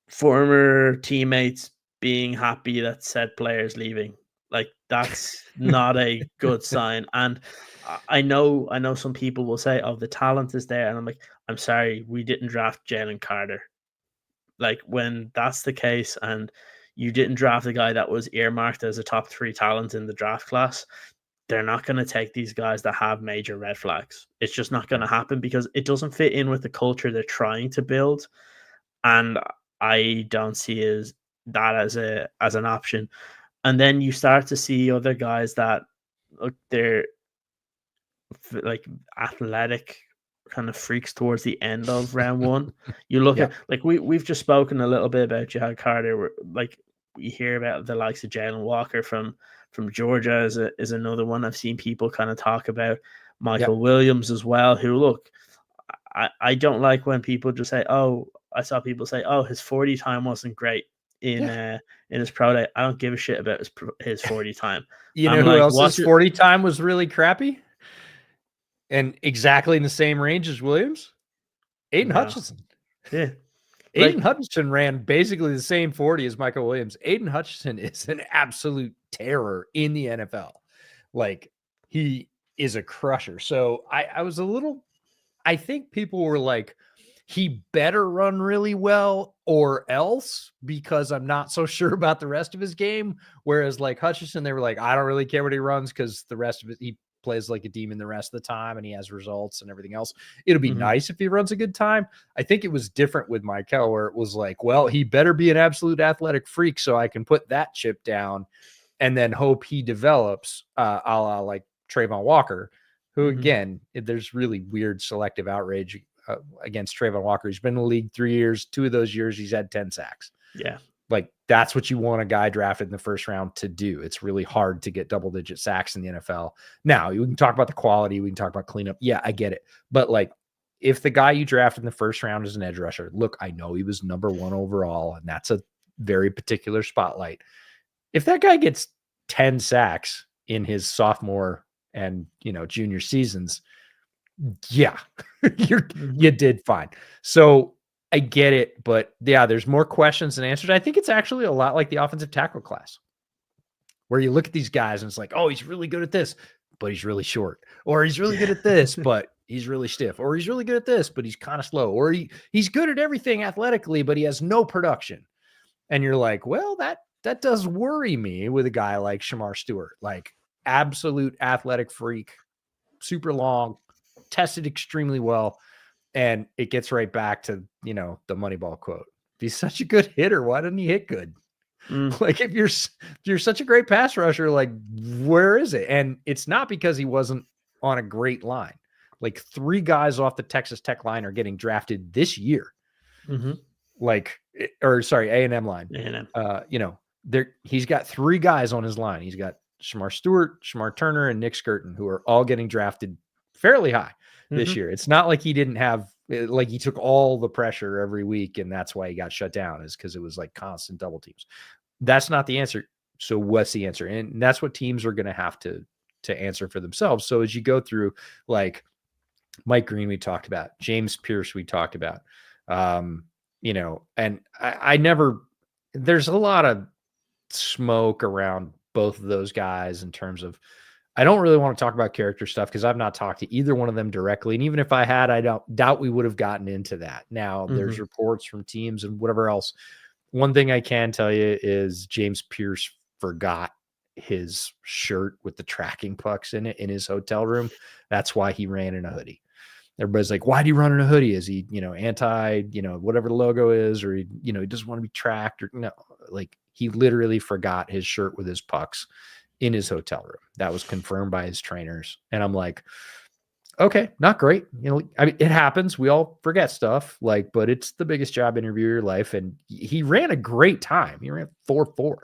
[SPEAKER 2] former teammates being happy that said players leaving. Like that's not a good sign. And I know some people will say, "Oh, the talent is there," and I'm like, "I'm sorry, we didn't draft Jalen Carter." Like when that's the case, and you didn't draft a guy that was earmarked as a top 3 talent in the draft class, they're not going to take these guys that have major red flags. It's just not going to happen because it doesn't fit in with the culture they're trying to build, and I don't see that as an option. And then you start to see other guys that look, they're like athletic kind of freaks towards the end of round one. You look
[SPEAKER 1] Yeah.
[SPEAKER 2] at, like, we've just spoken a little bit about Jihad Carter. Like we hear about the likes of Jalen Walker from Georgia is another one. I've seen people kind of talk about
[SPEAKER 1] Yeah.
[SPEAKER 2] Michael Williams as well. Who, look, I don't like when people just say, "Oh," I saw people say, "Oh, his 40 time wasn't great
[SPEAKER 1] Yeah.
[SPEAKER 2] in his pro day." I don't give a shit about his 40 time.
[SPEAKER 1] You
[SPEAKER 2] I'm
[SPEAKER 1] know who
[SPEAKER 2] like,
[SPEAKER 1] else's
[SPEAKER 2] watch it.
[SPEAKER 1] 40 time was really crappy and exactly in the same range as Williams? Aiden
[SPEAKER 2] No,
[SPEAKER 1] Hutchinson.
[SPEAKER 2] yeah,
[SPEAKER 1] Aiden
[SPEAKER 2] like,
[SPEAKER 1] Hutchinson ran basically the same 40 as Michael Williams. Aiden Hutchinson is an absolute terror in the NFL. Like, he is a crusher. So I was a little, I think people were like, he better run really well or else, because I'm not so sure about the rest of his game. Whereas like Hutchinson, they were like, I don't really care what he runs because the rest of it, he plays like a demon the rest of the time and he has results and everything else. It'll be
[SPEAKER 2] mhm,
[SPEAKER 1] nice if he runs a good time. I think it was different with Michael, where it was like, well, he better be an absolute athletic freak so I can put that chip down and then hope he develops, a la like Trayvon Walker, who
[SPEAKER 2] mhm,
[SPEAKER 1] again, there's really weird selective outrage against Trayvon Walker. He's been in the league 3 years. 2 of those years, he's had 10 sacks.
[SPEAKER 2] yeah,
[SPEAKER 1] Like that's what you want a guy drafted in the first round to do. It's really hard to get double-digit sacks in the NFL. Now, we can talk about the quality. We can talk about cleanup. Yeah, I get it. But like, if the guy you drafted in the first round is an edge rusher, look, I know he was number 1 overall, and that's a very particular spotlight. If that guy gets 10 sacks in his sophomore and, junior seasons, yeah, you
[SPEAKER 2] mhm,
[SPEAKER 1] did fine. So I get it, but yeah, there's more questions than answers. I think it's actually a lot like the offensive tackle class, where you look at these guys and it's like, oh, he's really good at this, but he's really short, or he's really good
[SPEAKER 2] yeah,
[SPEAKER 1] at this, but he's really stiff, or he's really good at this, but he's kind of slow, or he's good at everything athletically, but he has no production. And you're like, well, that does worry me with a guy like Shamar Stewart, like absolute athletic freak, super long, tested extremely well. And it gets right back to, the Moneyball quote. If he's such a good hitter, why didn't he hit good?
[SPEAKER 2] mm,
[SPEAKER 1] Like if you're such a great pass rusher, like where is it? And it's not because he wasn't on a great line. Like 3 guys off the Texas Tech line are getting drafted this year.
[SPEAKER 2] mhm,
[SPEAKER 1] Like, or sorry, A&M line.
[SPEAKER 2] yeah,
[SPEAKER 1] He's got 3 guys on his line. He's got Shamar Stewart, Shamar Turner, and Nick Skirton, who are all getting drafted fairly high this
[SPEAKER 2] mhm,
[SPEAKER 1] year. It's not like he didn't have, like he took all the pressure every week and that's why he got shut down, is because it was like constant double teams. That's not the answer. So what's the answer? And that's what teams are going to have to answer for themselves. So as you go through, like Mike Green, we talked about, James Pierce, we talked about, and I never, there's a lot of smoke around both of those guys in terms of, I don't really want to talk about character stuff because I've not talked to either one of them directly. And even if I had, I don't doubt we would have gotten into that. Now there's
[SPEAKER 2] mhm,
[SPEAKER 1] reports from teams and whatever else. One thing I can tell you is James Pierce forgot his shirt with the tracking pucks in it in his hotel room. That's why he ran in a hoodie. Everybody's like, why do you run in a hoodie? Is he, anti, whatever the logo is, or he doesn't want to be tracked, or no, like he literally forgot his shirt with his pucks in his hotel room. That was confirmed by his trainers. And I'm like, Okay, not great. I mean, it happens. We all forget stuff, but it's the biggest job interview of your life. And he ran a great time. He ran 4.4,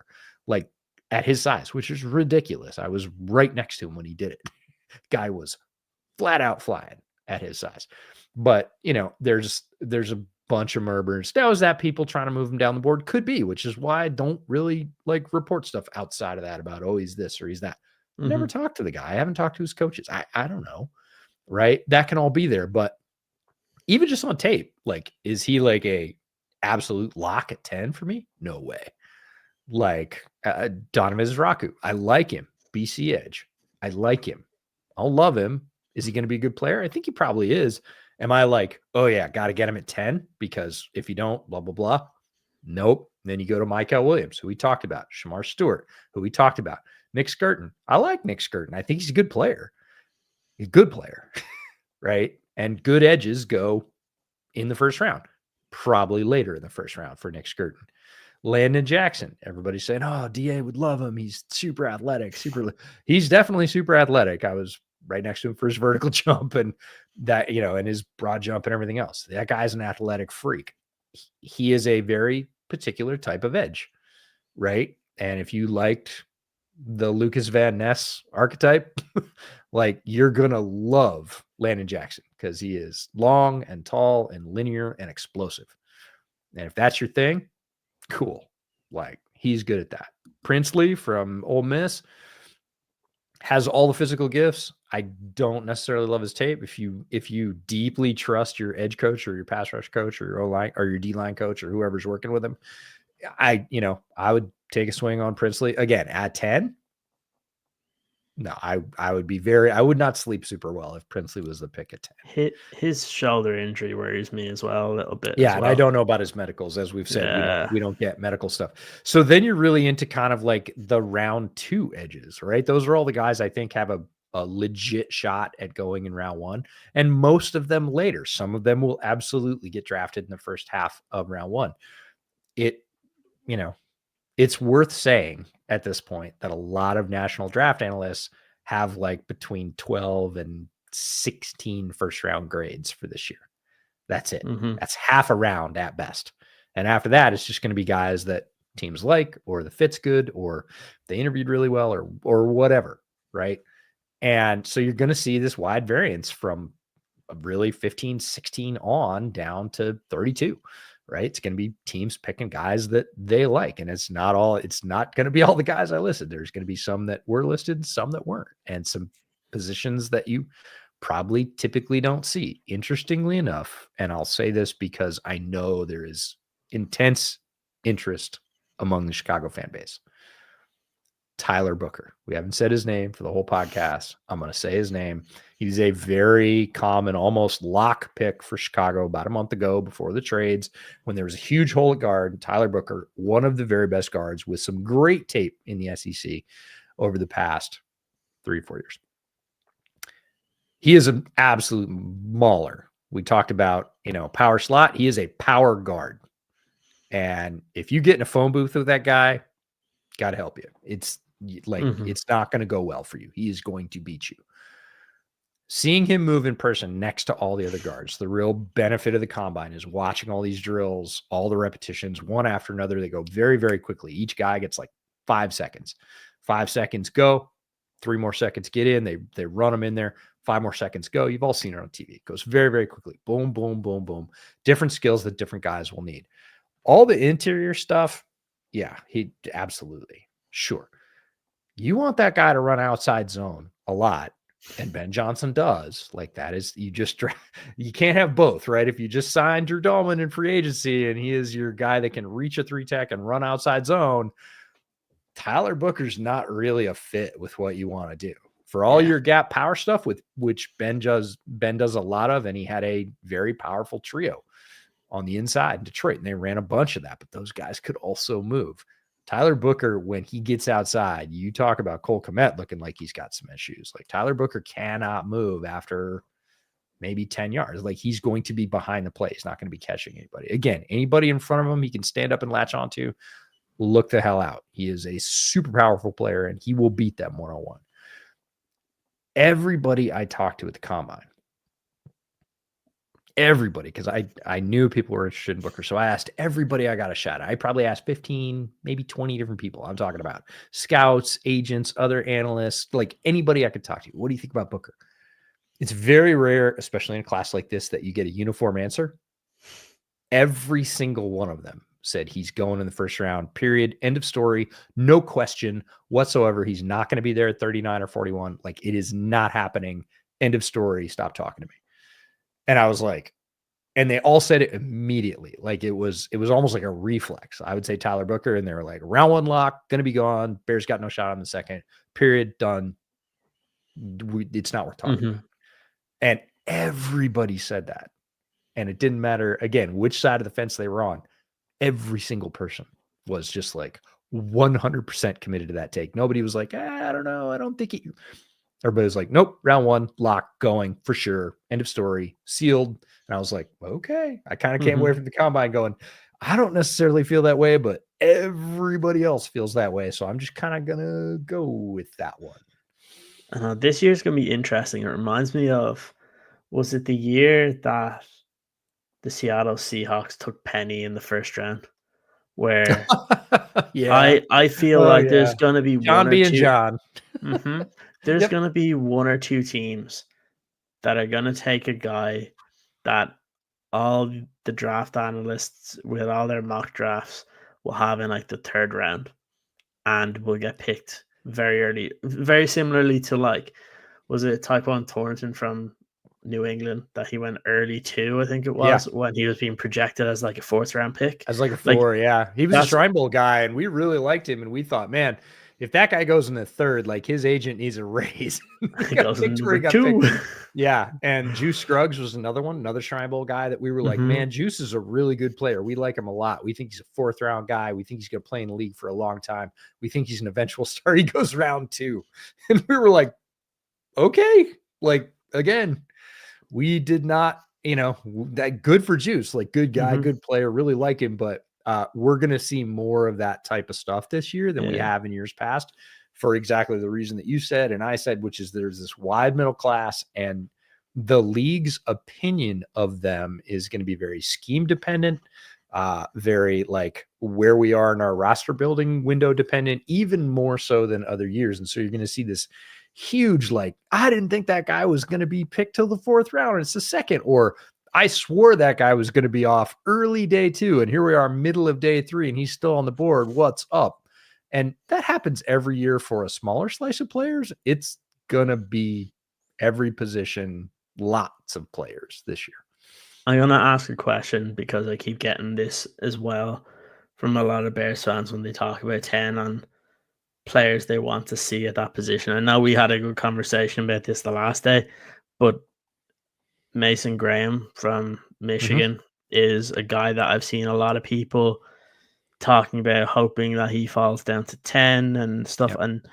[SPEAKER 1] like at his size, which is ridiculous. I was right next to him when he did it. Guy was flat out flying at his size. But, there's a bunch of murmurs. Now, is that people trying to move him down the board? Could be, which is why I don't really report stuff outside of that about, oh, he's this or he's that. Never talked to the guy. I haven't talked to his coaches. I don't know. Right? That can all be there. But even just on tape, is he a absolute lock at 10 for me? No way. Donovan Izraku, I like him. BC Edge, I like him. I'll love him. Is he going to be a good player? I think he probably is. Am I oh yeah, got to get him at 10 because if you don't, blah, blah, blah. Nope. Then you go to Michael Williams, who we talked about, Shamar Stewart, who we talked about, Nick Skirton. I like Nick Skirton. I think he's a good player. He's a good player, right? And good edges go in the first round, probably later in the first round for Nick Skirton. Landon Jackson, everybody's saying, oh, DA would love him. He's super athletic, he's definitely super athletic. I was right next to him for his vertical jump and that, and his broad jump and everything else. That guy's an athletic freak. He is a very particular type of edge, right? And if you liked the Lucas Van Ness archetype, you're going to love Landon Jackson because he is long and tall and linear and explosive. And if that's your thing, cool. He's good at that. Princely from Ole Miss has all the physical gifts. I don't necessarily love his tape. If you deeply trust your edge coach or your pass rush coach or your O-line or your D-line coach or whoever's working with him, I would take a swing on Princely again at 10. No, I would not sleep super well if Princely was the pick at 10.
[SPEAKER 2] His shoulder injury worries me as well a little bit.
[SPEAKER 1] Yeah,
[SPEAKER 2] as well.
[SPEAKER 1] And I don't know about his medicals, as we've said. We don't get medical stuff. So then you're really into kind of the round 2 edges, right? Those are all the guys I think have a legit shot at going in round 1, and most of them later. Some of them will absolutely get drafted in the first half of round 1. It's worth saying at this point that a lot of national draft analysts have between 12 and 16 first round grades for this year. That's it. That's half a round at best. And after that, it's just going to be guys that teams like, or the fit's good, or they interviewed really well, or whatever. Right. And so you're going to see this wide variance from really 15, 16 on down to 32. Right. It's going to be teams picking guys that they like. And it's not going to be all the guys I listed. There's going to be some that were listed, some that weren't, and some positions that you probably typically don't see. Interestingly enough, and I'll say this because I know there is intense interest among the Chicago fan base. Tyler Booker. We haven't said his name for the whole podcast. I'm going to say his name. He's a very common, almost lock pick for Chicago about a month ago before the trades when there was a huge hole at guard. Tyler Booker, one of the very best guards with some great tape in the SEC over the past 3 or 4 years. He is an absolute mauler. We talked about, power slot. He is a power guard. And if you get in a phone booth with that guy, got to help you. It's it's not going to go well for you. He is going to beat you. Seeing him move in person next to all the other guards, the real benefit of the combine is watching all these drills, all the repetitions, one after another. They go very, very quickly. Each guy gets 5 seconds. 5 seconds go. 3 more seconds get in. They run them in there. 5 more seconds go. You've all seen it on TV. It goes very, very quickly. Boom, boom, boom, boom. Different skills that different guys will need. All the interior stuff, yeah, he absolutely. Sure. You want that guy to run outside zone a lot, and Ben Johnson does. That is, you can't have both, right? If you just signed Drew Dalman in free agency and he is your guy that can reach a 3-tech and run outside zone, Tyler Booker's not really a fit with what you want to do. For all your gap power stuff, with which Ben does a lot of, and he had a very powerful trio on the inside in Detroit, and they ran a bunch of that, but those guys could also move. Tyler Booker, when he gets outside, you talk about Cole Kmet looking like he's got some issues. Tyler Booker cannot move after maybe 10 yards. He's going to be behind the play. He's not going to be catching anybody. Again, anybody in front of him he can stand up and latch onto, look the hell out. He is a super powerful player, and he will beat them one-on-one. Everybody I talked to at the combine everybody, because I knew people were interested in Booker. So I asked everybody I got a shot. I probably asked 15, maybe 20 different people. I'm talking about scouts, agents, other analysts, like anybody I could talk to. What do you think about Booker? It's very rare, especially in a class like this, that you get a uniform answer. Every single one of them said he's going in the first round, period. End of story. No question whatsoever. He's not going to be there at 39 or 41. Like, it is not happening. End of story. Stop talking to me. And I was like, and they all said it immediately. Like, it was almost like a reflex. I would say Tyler Booker, and they were like, round one lock, going to be gone. Bears got no shot on the second. Period. Done. It's not worth talking about. And everybody said that. And it didn't matter, again, which side of the fence they were on. Every single person was just like 100% committed to that take. Nobody was like, I don't know. I don't think it. Everybody was like, nope, round one, lock, going for sure. End of story, sealed. And I was like, okay. I kind of came away from the combine going, I don't necessarily feel that way, but everybody else feels that way. So I'm just kind of going to go with that one.
[SPEAKER 2] This year's going to be interesting. It reminds me of, was it the year that the Seattle Seahawks took Penny in the first round? Where
[SPEAKER 1] Yeah.
[SPEAKER 2] I feel
[SPEAKER 1] Oh,
[SPEAKER 2] like
[SPEAKER 1] yeah.
[SPEAKER 2] there's going to be
[SPEAKER 1] John
[SPEAKER 2] one or
[SPEAKER 1] being
[SPEAKER 2] two.
[SPEAKER 1] John.
[SPEAKER 2] There's
[SPEAKER 1] Yep.
[SPEAKER 2] going to be one or two teams that are going to take a guy that all the draft analysts with all their mock drafts will have in like the third round and will get picked very early, very similarly to like, was it Tyquan Thornton from New England that he went early too, I think it
[SPEAKER 1] Yeah.
[SPEAKER 2] was, when he was being projected as like a fourth round pick.
[SPEAKER 1] As like a
[SPEAKER 2] Like,
[SPEAKER 1] 4, yeah. He was a
[SPEAKER 2] that's
[SPEAKER 1] Shrine Bowl guy, and we really liked him, and we thought, man, if that guy goes in the third, like, his agent needs a raise. He
[SPEAKER 2] he
[SPEAKER 1] got
[SPEAKER 2] goes in
[SPEAKER 1] picked where
[SPEAKER 2] number
[SPEAKER 1] he got
[SPEAKER 2] two.
[SPEAKER 1] picked. Yeah, and Juice Scruggs was another one, another Shrine Bowl guy that we were like, man, Juice is a really good player. We like him a lot. We think he's a fourth-round guy. We think he's going to play in the league for a long time. We think he's an eventual star. He goes round 2. And we were like, okay. Like, again, we did not, that good for Juice, like, good guy, good player, really like him, but we're going to see more of that type of stuff this year than we have in years past, for exactly the reason that you said and I said, which is there's this wide middle class, and the league's opinion of them is going to be very scheme dependent, very like where we are in our roster building window dependent, even more so than other years. And so you're going to see this huge, like, I didn't think that guy was going to be picked till the fourth round. It's the second, or I swore that guy was going to be off early day 2. And here we are, middle of day 3, and he's still on the board. What's up? And that happens every year for a smaller slice of players. It's going to be every position, lots of players this year.
[SPEAKER 2] I'm going to ask a question because I keep getting this as well from a lot of Bears fans when they talk about 10 on players they want to see at that position. I know we had a good conversation about this the last day, but Mason Graham from Michigan is a guy that I've seen a lot of people talking about, hoping that he falls down to 10 and stuff.
[SPEAKER 1] Yep.
[SPEAKER 2] And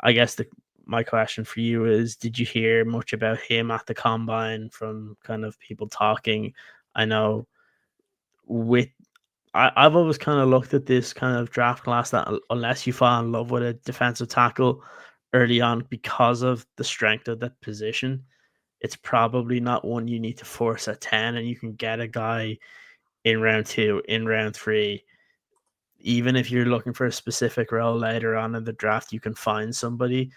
[SPEAKER 2] I guess my question for you is, did you hear much about him at the combine from kind of people talking? I know I've always kind of looked at this kind of draft class that unless you fall in love with a defensive tackle early on because of the strength of that position, it's probably not one you need to force at 10, and you can get a guy in round 2, in round 3. Even if you're looking for a specific role later on in the draft, you can find somebody.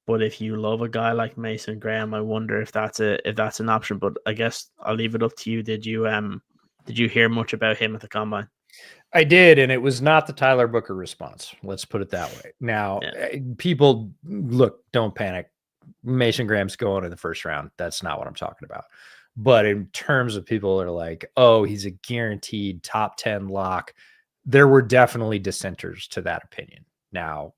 [SPEAKER 2] But if you love a guy like Mason Graham, I wonder if that's an option. But I guess I'll leave it up to you. Did you hear much about him at the combine?
[SPEAKER 1] I did, and it was not the Tyler Booker response. Let's put it that way. Now, people, look, don't panic. Mason Graham's going in the first round. That's not what I'm talking about. But in terms of people that are like, oh, he's a guaranteed top 10 lock, there were definitely dissenters to that opinion. Now,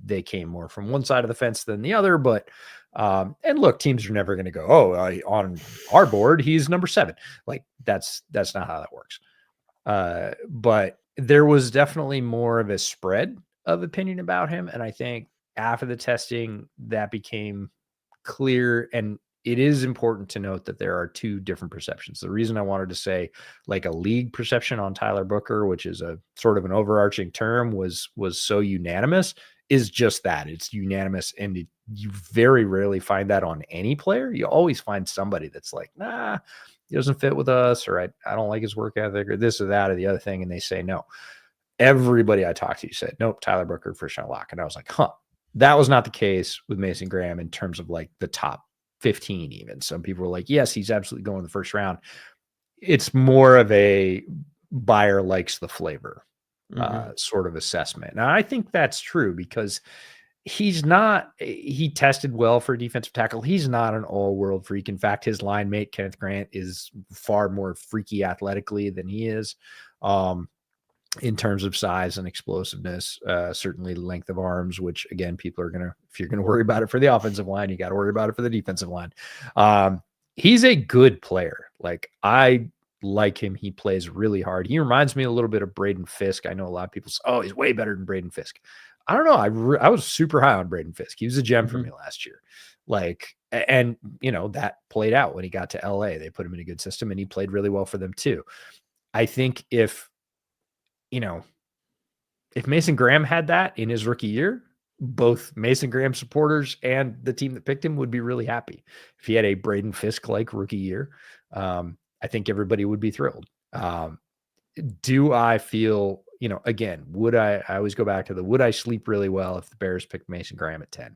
[SPEAKER 1] they came more from one side of the fence than the other, but and look, teams are never going to go, oh, on our board, he's number 7. Like, that's not how that works. But there was definitely more of a spread of opinion about him. And I think after the testing, that became clear. And it is important to note that there are 2 different perceptions. The reason I wanted to say like a league perception on Tyler Booker, which is a sort of an overarching term, was so unanimous, is just that it's unanimous. And you very rarely find that on any player. You always find somebody that's like, nah, he doesn't fit with us, or I don't like his work ethic, or this or that or the other thing. And they say no. Everybody I talked to said, nope, Tyler Brooker, first round lock. And I was like, that was not the case with Mason Graham in terms of like the top 15 even. Some people were like, yes, he's absolutely going in the first round. It's more of a buyer likes the flavor sort of assessment. Now, I think that's true because he tested well for a defensive tackle. He's not an all-world freak. In fact, his line mate, Kenneth Grant, is far more freaky athletically than he is. In terms of size and explosiveness, certainly length of arms, which again, people are if you're going to worry about it for the offensive line, you got to worry about it for the defensive line. He's a good player. Like, I like him. He plays really hard. He reminds me a little bit of Braden Fisk. I know a lot of people say, oh, he's way better than Braden Fisk. I don't know. I was super high on Braden Fisk. He was a gem for me last year. Like, and that played out when he got to LA. They put him in a good system and he played really well for them too. I think if Mason Graham had that in his rookie year, both Mason Graham supporters and the team that picked him would be really happy. If he had a Braden Fisk-like rookie year, I think everybody would be thrilled. Do I feel, again, I always go back to would I sleep really well if the Bears picked Mason Graham at 10?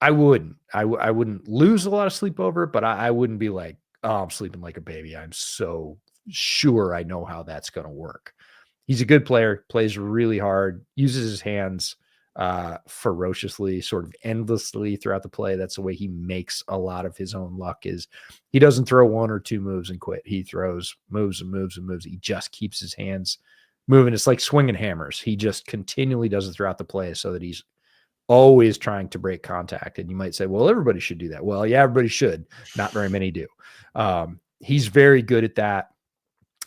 [SPEAKER 1] I wouldn't. I wouldn't lose a lot of sleep over it, but I wouldn't be like, oh, I'm sleeping like a baby. I'm so sure I know how that's going to work. He's a good player, plays really hard, uses his hands ferociously, sort of endlessly throughout the play. That's the way he makes a lot of his own luck. Is he doesn't throw one or two moves and quit. He throws moves and moves and moves. He just keeps his hands moving. It's like swinging hammers. He just continually does it throughout the play so that he's always trying to break contact. And you might say, well, everybody should do that. Well, yeah, everybody should. Not very many do. He's very good at that.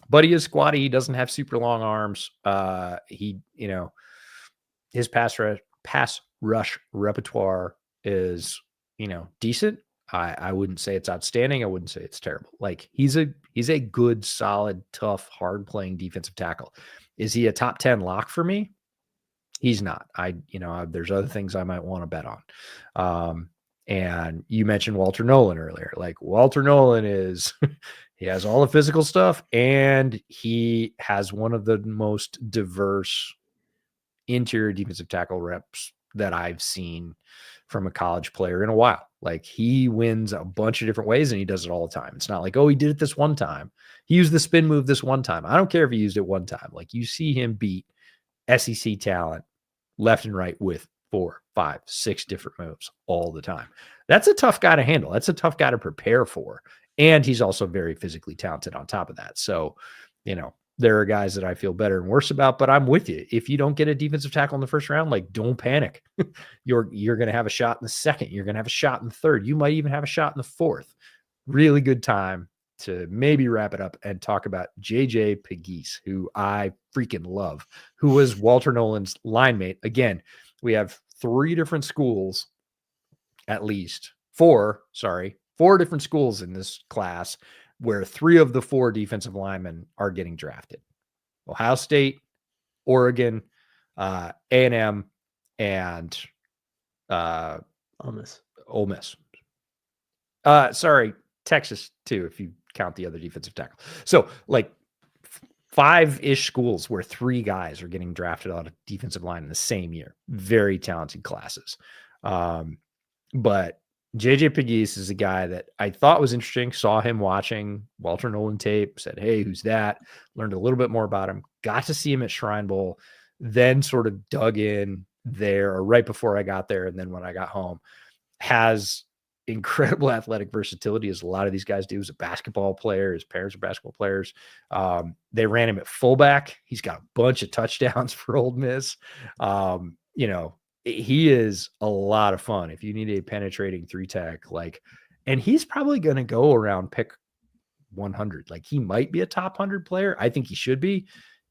[SPEAKER 1] But he is squatty. He doesn't have super long arms. His pass rush repertoire is, decent. I wouldn't say it's outstanding. I wouldn't say it's terrible. Like, he's a good, solid, tough, hard playing defensive tackle. Is he a top 10 lock for me? He's not. There's other things I might want to bet on. And you mentioned Walter Nolan earlier. Like, Walter Nolan is he has all the physical stuff and he has one of the most diverse interior defensive tackle reps that I've seen from a college player in a while. Like, he wins a bunch of different ways and he does it all the time. It's not like, oh, he did it this one time. He used the spin move this one time. I don't care if he used it one time. Like, you see him beat SEC talent left and right with 4, 5, 6 different moves all the time. That's a tough guy to handle. That's a tough guy to prepare for. And he's also very physically talented on top of that. So, there are guys that I feel better and worse about, but I'm with you. If you don't get a defensive tackle in the first round, like, don't panic. You're going to have a shot in the second. You're going to have a shot in the third. You might even have a shot in the fourth. Really good time to maybe wrap it up and talk about JJ Pegues, who I freaking love, who was Walter Nolan's line mate. Again, we have 3 different schools, at least 4 different schools in this class where 3 of the 4 defensive linemen are getting drafted. Ohio State, Oregon, A&M, and Ole Miss. Texas too, if you count the other defensive tackle. So, like, 5-ish schools where 3 guys are getting drafted on a defensive line in the same year. Very talented classes. But JJ Pegues is a guy that I thought was interesting. Saw him watching Walter Nolan tape, said, hey, who's that? Learned a little bit more about him. Got to see him at Shrine Bowl, then sort of dug in there, or right before I got there. And then when I got home, has incredible athletic versatility, as a lot of these guys do. As a basketball player, his parents are basketball players. They ran him at fullback. He's got a bunch of touchdowns for Ole Miss. He is a lot of fun if you need a penetrating 3-tech, and he's probably going to go around pick 100. Like, he might be a top 100 player. I think he should be.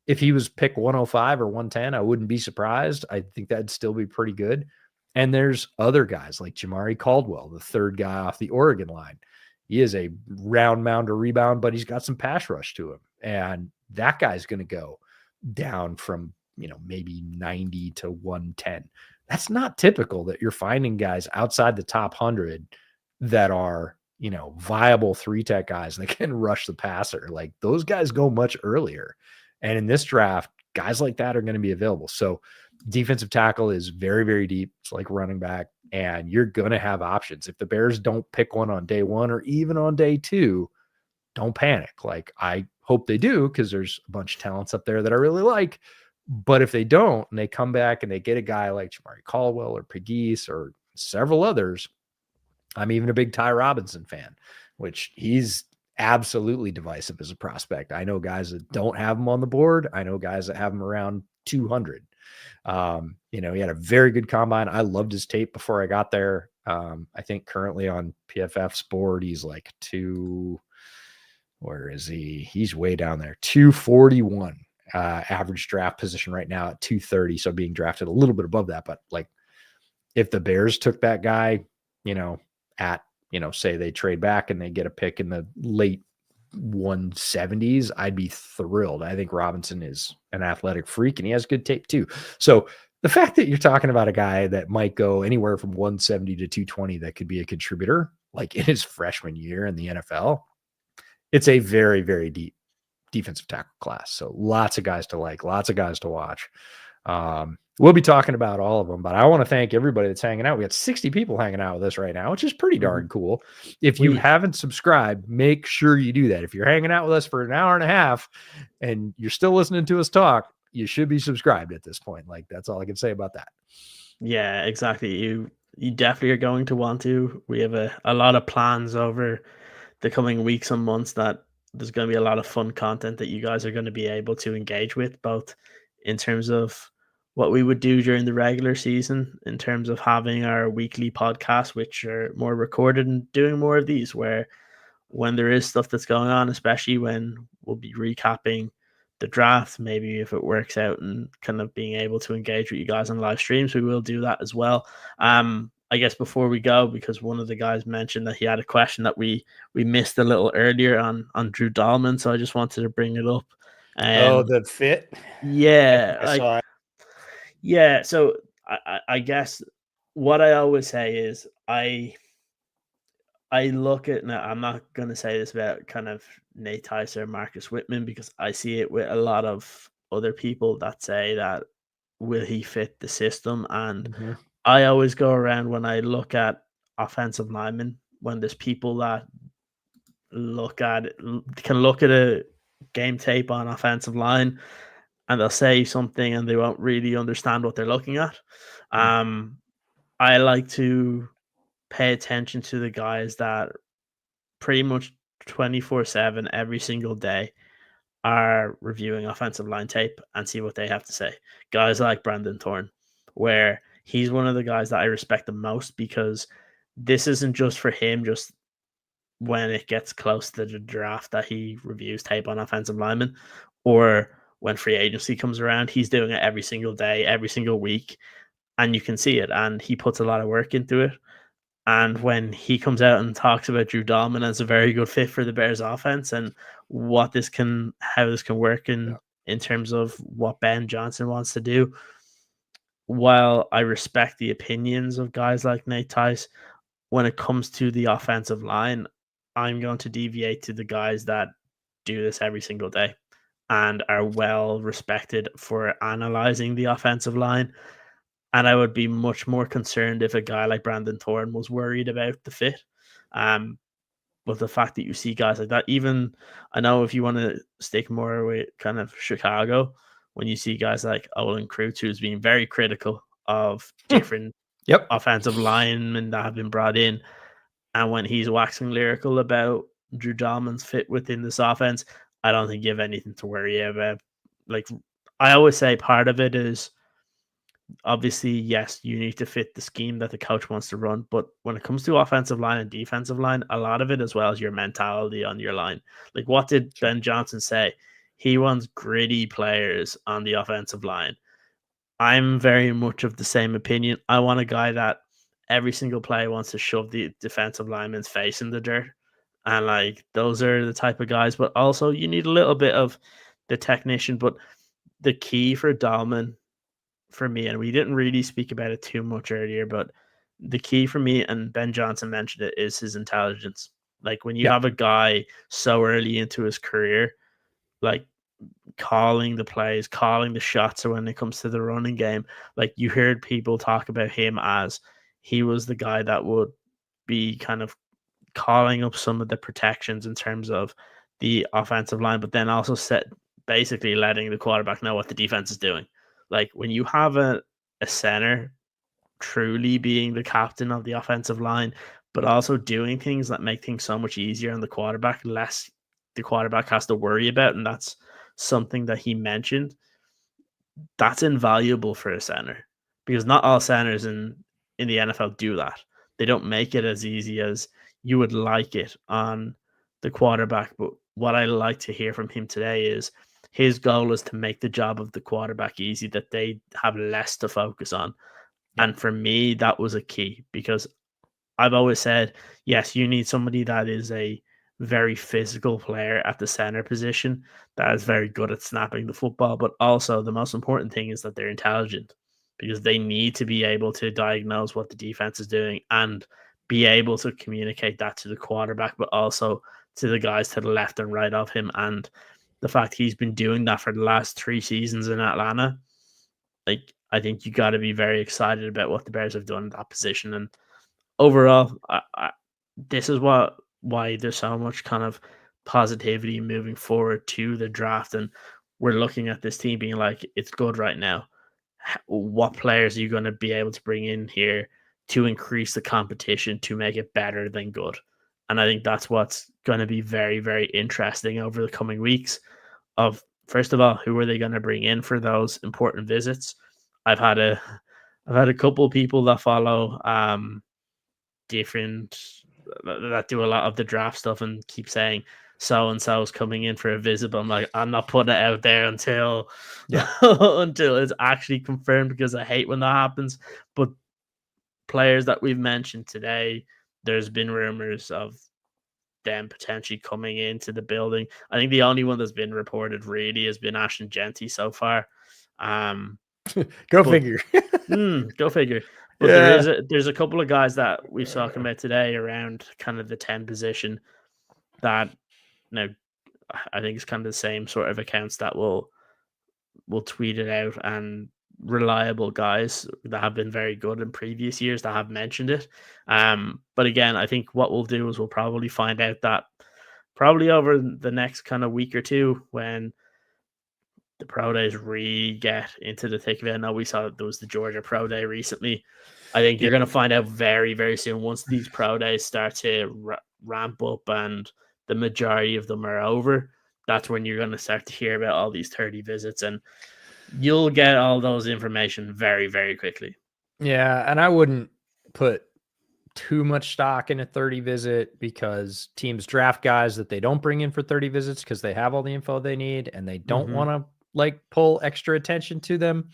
[SPEAKER 1] If he was pick 105 or 110, I wouldn't be surprised. I think that'd still be pretty good. And there's other guys like Jamari Caldwell, the 3rd guy off the Oregon line. He is a round mound or rebound, but he's got some pass rush to him. And that guy's going to go down from, maybe 90 to 110. That's not typical that you're finding guys outside the top 100 that are viable 3-tech guys that can rush the passer. Like those guys go much earlier. And in this draft, guys like that are going to be available. So defensive tackle is very, very deep. It's like running back, and you're going to have options. If the Bears don't pick one on day 1 or even on day 2, don't panic. Like I hope they do, because there's a bunch of talents up there that I really like. But if they don't, and they come back and they get a guy like Jamari Caldwell or Pegues or several others, I'm even a big Ty Robinson fan, which he's absolutely divisive as a prospect. I know guys that don't have him on the board. I know guys that have him around 200. He had a very good combine. I loved his tape before I got there. I think currently on PFF's board, he's like where is he? He's way down there, 241 average draft position right now at 230. So being drafted a little bit above that, but like if the Bears took that guy, at, say they trade back and they get a pick in the late 170s, I'd be thrilled. I think Robinson is an athletic freak and he has good tape too. So the fact that you're talking about a guy that might go anywhere from 170 to 220 that could be a contributor, like in his freshman year in the NFL, it's a very, very deep defensive tackle class. So lots of guys to like, lots of guys to watch. We'll be talking about all of them, but I want to thank everybody that's hanging out. We got 60 people hanging out with us right now, which is pretty darn cool. If you haven't subscribed, make sure you do that. If you're hanging out with us for an hour and a half and you're still listening to us talk, you should be subscribed at this point. Like that's all I can say about that.
[SPEAKER 2] Yeah, exactly. You definitely are going to want to. We have a lot of plans over the coming weeks and months that there's going to be a lot of fun content that you guys are going to be able to engage with, both in terms of what we would do during the regular season, in terms of having our weekly podcasts, which are more recorded, and doing more of these where when there is stuff that's going on, especially when we'll be recapping the draft, maybe if it works out and kind of being able to engage with you guys on live streams, we will do that as well. I guess before we go, because one of the guys mentioned that he had a question that we missed a little earlier on Drew Dalman, so I just wanted to bring it up.
[SPEAKER 1] The fit.
[SPEAKER 2] Yeah,
[SPEAKER 1] I saw it.
[SPEAKER 2] Yeah, so I guess what I always say is I look at, now I'm not going to say this about kind of Nate Tice or Marcus Whitman, because I see it with a lot of other people that say that will he fit the system, and I always go around when I look at offensive linemen, when there's people that can look at a game tape on offensive line and they'll say something and they won't really understand what they're looking at. I like to pay attention to the guys that pretty much 24/7 every single day are reviewing offensive line tape and see what they have to say. Guys like Brandon Thorne, where he's one of the guys that I respect the most, because this isn't just for him, just when it gets close to the draft that he reviews tape on offensive linemen, or when free agency comes around. He's doing it every single day, every single week, and you can see it. And he puts a lot of work into it. And when he comes out and talks about Drew Dalman as a very good fit for the Bears offense and how this can work in terms of what Ben Johnson wants to do, while I respect the opinions of guys like Nate Tice, when it comes to the offensive line, I'm going to deviate to the guys that do this every single day and are well respected for analyzing the offensive line. And I would be much more concerned if a guy like Brandon Thorne was worried about the fit. But the fact that you see guys like that, even I know if you want to stick more with kind of Chicago, when you see guys like Olin Kreutz, who's being very critical of different offensive linemen that have been brought in, and when he's waxing lyrical about Drew Dalman's fit within this offense, I don't think you have anything to worry about. Like I always say, part of it is obviously, yes, you need to fit the scheme that the coach wants to run. But when it comes to offensive line and defensive line, a lot of it as well is your mentality on your line. Like, what did Ben Johnson say? He wants gritty players on the offensive line. I'm very much of the same opinion. I want a guy that every single play wants to shove the defensive lineman's face in the dirt. And like those are the type of guys, but also you need a little bit of the technician. But the key for Dalman, for me, and we didn't really speak about it too much earlier, but the key for me, and Ben Johnson mentioned it, is his intelligence. Like when you have a guy so early into his career, like calling the plays, calling the shots, or when it comes to the running game, like you heard people talk about him as he was the guy that would be kind of calling up some of the protections in terms of the offensive line, but then also basically letting the quarterback know what the defense is doing. Like when you have a center truly being the captain of the offensive line, but also doing things that make things so much easier on the quarterback, less the quarterback has to worry about. And that's something that he mentioned. That's invaluable for a center because not all centers in the NFL do that. They don't make it as easy as you would like it on the quarterback. But what I like to hear from him today is his goal is to make the job of the quarterback easy, that they have less to focus on.
[SPEAKER 1] Yeah.
[SPEAKER 2] And for me, that was a key because I've always said, yes, you need somebody that is a very physical player at the center position that is very good at snapping the football. But also, the most important thing is that they're intelligent because they need to be able to diagnose what the defense is doing and be able to communicate that to the quarterback, but also to the guys to the left and right of him. And the fact he's been doing that for the last 3 seasons in Atlanta, like, I think you got to be very excited about what the Bears have done in that position. And overall, this is why there's so much kind of positivity moving forward to the draft, and we're looking at this team being like, it's good right now. What players are you going to be able to bring in here to increase the competition to make it better than good? And I think that's what's going to be very, very interesting over the coming weeks. Of first of all, who are they going to bring in for those important visits? I've had a I've had a couple of people that follow different that do a lot of the draft stuff and keep saying so and so is coming in for a visit. But I'm like, I'm not putting it out there until until it's actually confirmed because I hate when that happens. But players that we've mentioned today, there's been rumors of them potentially coming into the building. I think the only one that's been reported really has been Ashton Jeanty so far.
[SPEAKER 1] Go
[SPEAKER 2] But
[SPEAKER 1] figure.
[SPEAKER 2] Go figure. But
[SPEAKER 1] Yeah.
[SPEAKER 2] there's a couple of guys that we've talking about today around kind of the 10 position that now I think it's kind of the same sort of accounts that will tweet it out, and reliable guys that have been very good in previous years that have mentioned it. But again, I think what we'll do is we'll probably find out that probably over the next kind of week or two when the pro days really get into the thick of it. I know we saw there was the Georgia pro day recently. I think you're going to find out very, very soon once these pro days start to ramp up and the majority of them are over. That's when you're going to start to hear about all these 30 visits, and you'll get all those information very, very quickly.
[SPEAKER 1] Yeah, and I wouldn't put too much stock in a 30 visit because teams draft guys that they don't bring in for 30 visits because they have all the info they need and they don't want to like pull extra attention to them.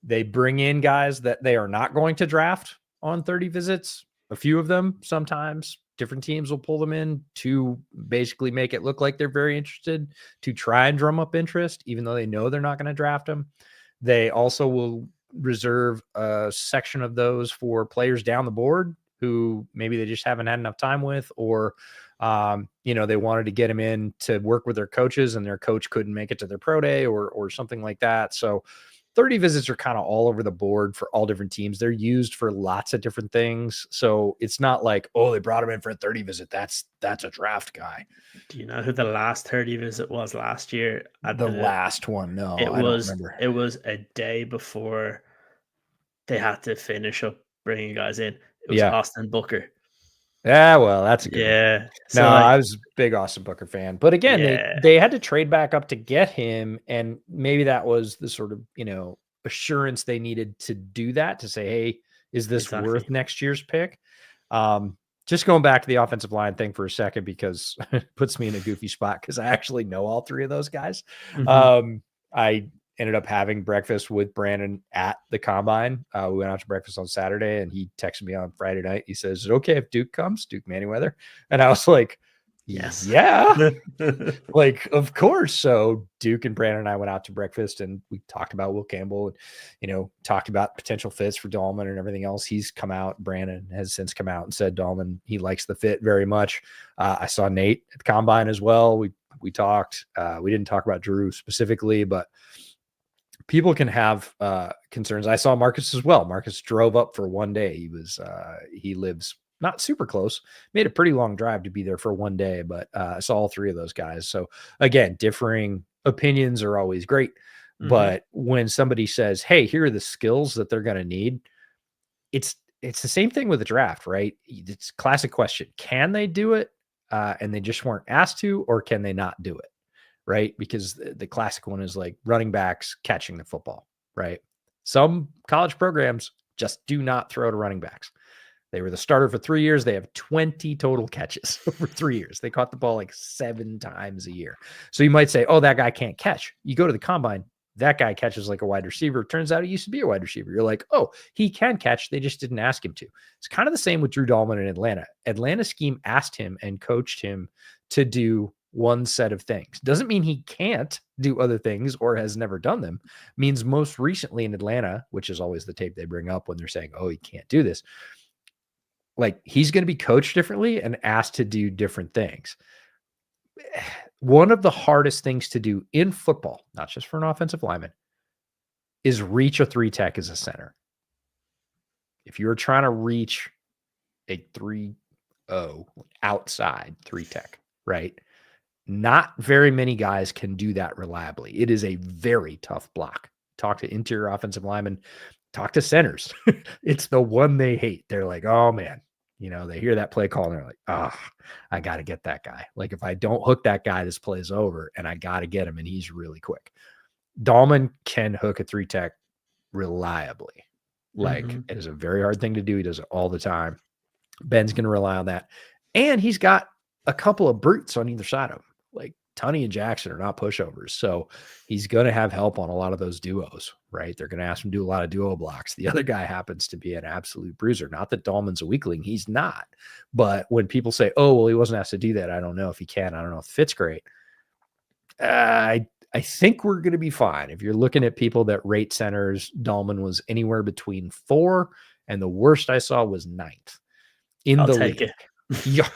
[SPEAKER 1] They bring in guys that they are not going to draft on 30 visits. A few of them, sometimes different teams will pull them in to basically make it look like they're very interested, to try and drum up interest, even though they know they're not going to draft them. They also will reserve a section of those for players down the board who maybe they just haven't had enough time with, or, they wanted to get him in to work with their coaches and their coach couldn't make it to their pro day or something like that. So 30 visits are kind of all over the board for all different teams. They're used for lots of different things. So it's not like, oh, they brought him in for a 30 visit. That's a draft guy.
[SPEAKER 2] Do you know who the last 30 visit was last year?
[SPEAKER 1] The last one? No, I don't remember.
[SPEAKER 2] It was a day before they had to finish up bringing guys in. It was Austin Booker.
[SPEAKER 1] Yeah, well, that's a good one.
[SPEAKER 2] Yeah.
[SPEAKER 1] So no, I was a big Austin Booker fan. But again, they had to trade back up to get him. And maybe that was the sort of, assurance they needed to do that, to say, hey, is this worth next year's pick? Just going back to the offensive line thing for a second, because it puts me in a goofy spot because I actually know all three of those guys. I ended up having breakfast with Brandon at the combine. We went out to breakfast on Saturday and he texted me on Friday night. He says, is it okay if Duke comes? Duke Manyweather. And I was like,
[SPEAKER 2] Yes.
[SPEAKER 1] Yeah. Like, of course. So Duke and Brandon and I went out to breakfast and we talked about Will Campbell and, talked about potential fits for Dalman and everything else. He's come out. Brandon has since come out and said Dalman, he likes the fit very much. I saw Nate at the combine as well. We talked. We didn't talk about Drew specifically, but people can have concerns. I saw Marcus as well. Marcus drove up for one day. He lives not super close, made a pretty long drive to be there for one day, but I saw all three of those guys. So again, differing opinions are always great. But when somebody says, hey, here are the skills that they're going to need, it's the same thing with the draft, right? It's a classic question. Can they do it? And they just weren't asked to, or can they not do it? Right? Because the classic one is like running backs catching the football, right? Some college programs just do not throw to running backs. They were the starter for 3 years. They have 20 total catches over 3 years. They caught the ball like 7 times a year. So you might say, oh, that guy can't catch. You go to the combine, that guy catches like a wide receiver. Turns out he used to be a wide receiver. You're like, oh, he can catch. They just didn't ask him to. It's kind of the same with Drew Dalman in Atlanta. Atlanta scheme asked him and coached him to do one set of things. Doesn't mean he can't do other things or has never done them. Means most recently in Atlanta, which is always the tape they bring up when they're saying, oh, he can't do this. Like, he's going to be coached differently and asked to do different things. One of the hardest things to do in football, not just for an offensive lineman, is reach a 3-tech as a center. If you're trying to reach a 3-0 outside 3-tech, right? Not very many guys can do that reliably. It is a very tough block. Talk to interior offensive linemen, talk to centers. It's the one they hate. They're like, oh man, they hear that play call and they're like, oh, I got to get that guy. Like, if I don't hook that guy, this play's over, and I got to get him, and he's really quick. Dalman can hook a 3-tech reliably. Like, it is a very hard thing to do. He does it all the time. Ben's going to rely on that. And he's got a couple of brutes on either side of him. Like, Tunney and Jackson are not pushovers. So he's going to have help on a lot of those duos, right? They're going to ask him to do a lot of duo blocks. The other guy happens to be an absolute bruiser. Not that Dalman's a weakling. He's not. But when people say, oh, well, he wasn't asked to do that, I don't know if he can. I don't know if it fits great. I think we're going to be fine. If you're looking at people that rate centers, Dalman was anywhere between 4, and the worst I saw was 9th in the league. Yeah.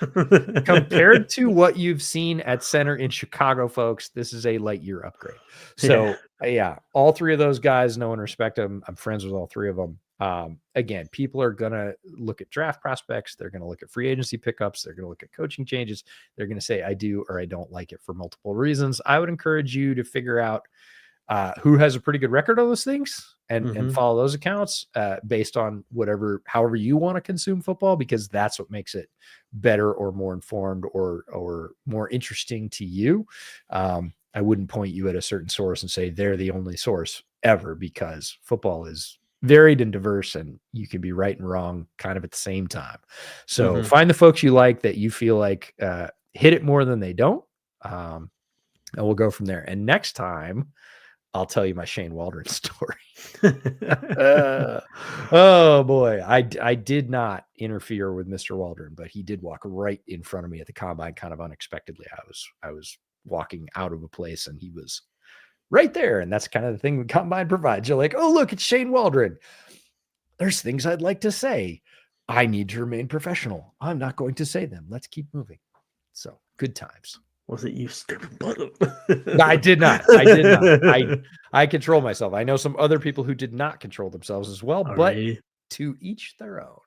[SPEAKER 1] Compared to what you've seen at center in Chicago, folks, this is a light year upgrade. So yeah, all three of those guys know and respect them. I'm friends with all three of them. Again, people are going to look at draft prospects. They're going to look at free agency pickups. They're going to look at coaching changes. They're going to say, I do or I don't like it for multiple reasons. I would encourage you to figure out who has a pretty good record on those things and follow those accounts based on however you want to consume football, because that's what makes it better or more informed or more interesting to you. I wouldn't point you at a certain source and say they're the only source ever, because football is varied and diverse, and you can be right and wrong kind of at the same time. So find the folks you like that you feel like hit it more than they don't. And we'll go from there. And next time, I'll tell you my Shane Waldron story. Oh boy. I did not interfere with Mr. Waldron, but he did walk right in front of me at the combine kind of unexpectedly. I was walking out of a place and he was right there. And that's kind of the thing the combine provides. You're like, oh, look, it's Shane Waldron. There's things I'd like to say. I need to remain professional. I'm not going to say them. Let's keep moving. So good times.
[SPEAKER 2] Was it you, stupid bottom?
[SPEAKER 1] I did not. I control myself. I know some other people who did not control themselves as well, but to each their own.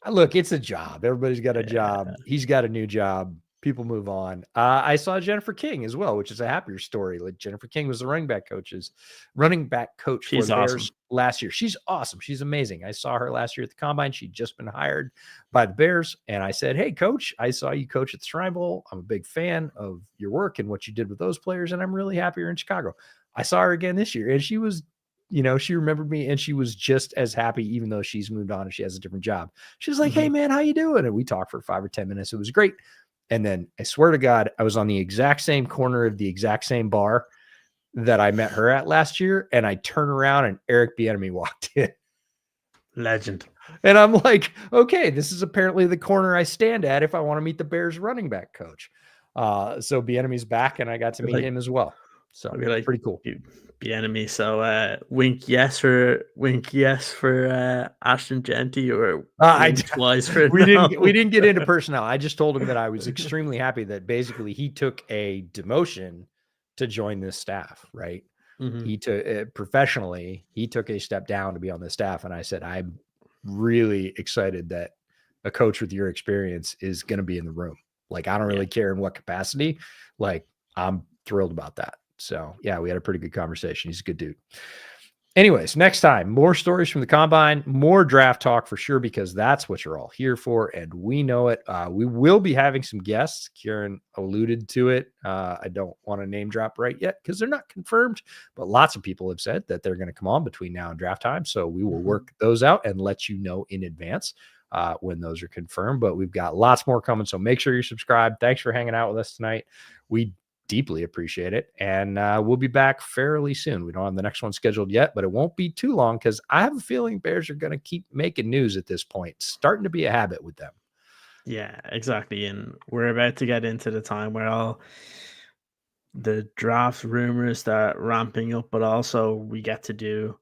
[SPEAKER 1] Look, it's a job. Everybody's got a job. He's got a new job. People move on. I saw Jennifer King as well, which is a happier story. Like, Jennifer King was the running back coach for the Bears last year. She's awesome. She's amazing. I saw her last year at the combine. She'd just been hired by the Bears. And I said, hey, coach, I saw you coach at the Shrine Bowl. I'm a big fan of your work and what you did with those players. And I'm really happy you're in Chicago. I saw her again this year, and she was, she remembered me, and she was just as happy, even though she's moved on and she has a different job. She was like, hey man, how you doing? And we talked for 5 or 10 minutes. It was great. And then I swear to God, I was on the exact same corner of the exact same bar that I met her at last year. And I turned around and Eric Bieniemy walked in.
[SPEAKER 2] Legend.
[SPEAKER 1] And I'm like, okay, this is apparently the corner I stand at if I want to meet the Bears running back coach. So Bieniemy's back, and I got to meet
[SPEAKER 2] Like
[SPEAKER 1] him as well.
[SPEAKER 2] I'll
[SPEAKER 1] So
[SPEAKER 2] be like,
[SPEAKER 1] pretty cool.
[SPEAKER 2] be enemy. So wink yes for Ashton Jeanty, or
[SPEAKER 1] I
[SPEAKER 2] wink twice for
[SPEAKER 1] we
[SPEAKER 2] no.
[SPEAKER 1] didn't get into personnel. I just told him that I was extremely happy that basically he took a demotion to join this staff, right?
[SPEAKER 2] Mhm.
[SPEAKER 1] He took professionally, he took a step down to be on the staff. And I said, I'm really excited that a coach with your experience is going to be in the room. Like, I don't
[SPEAKER 2] Yeah.
[SPEAKER 1] really care in what capacity. Like, I'm thrilled about that. So, yeah, we had a pretty good conversation. He's a good dude. Anyways, next time, more stories from the combine, more draft talk for sure, because that's what you're all here for. And we know it. We will be having some guests. Kieran alluded to it. I don't want to name drop right yet because they're not confirmed, but lots of people have said that they're going to come on between now and draft time. So we will
[SPEAKER 2] Mhm.
[SPEAKER 1] work those out and let you know in advance when those are confirmed. But we've got lots more coming. So make sure you're subscribed. Thanks for hanging out with us tonight. We deeply appreciate it. And we'll be back fairly soon. We don't have the next one scheduled yet, but it won't be too long because I have a feeling Bears are going to keep making news at this point. It's starting to be a habit with them.
[SPEAKER 2] Yeah, exactly. And we're about to get into the time where all the draft rumors start ramping up, but also we get to do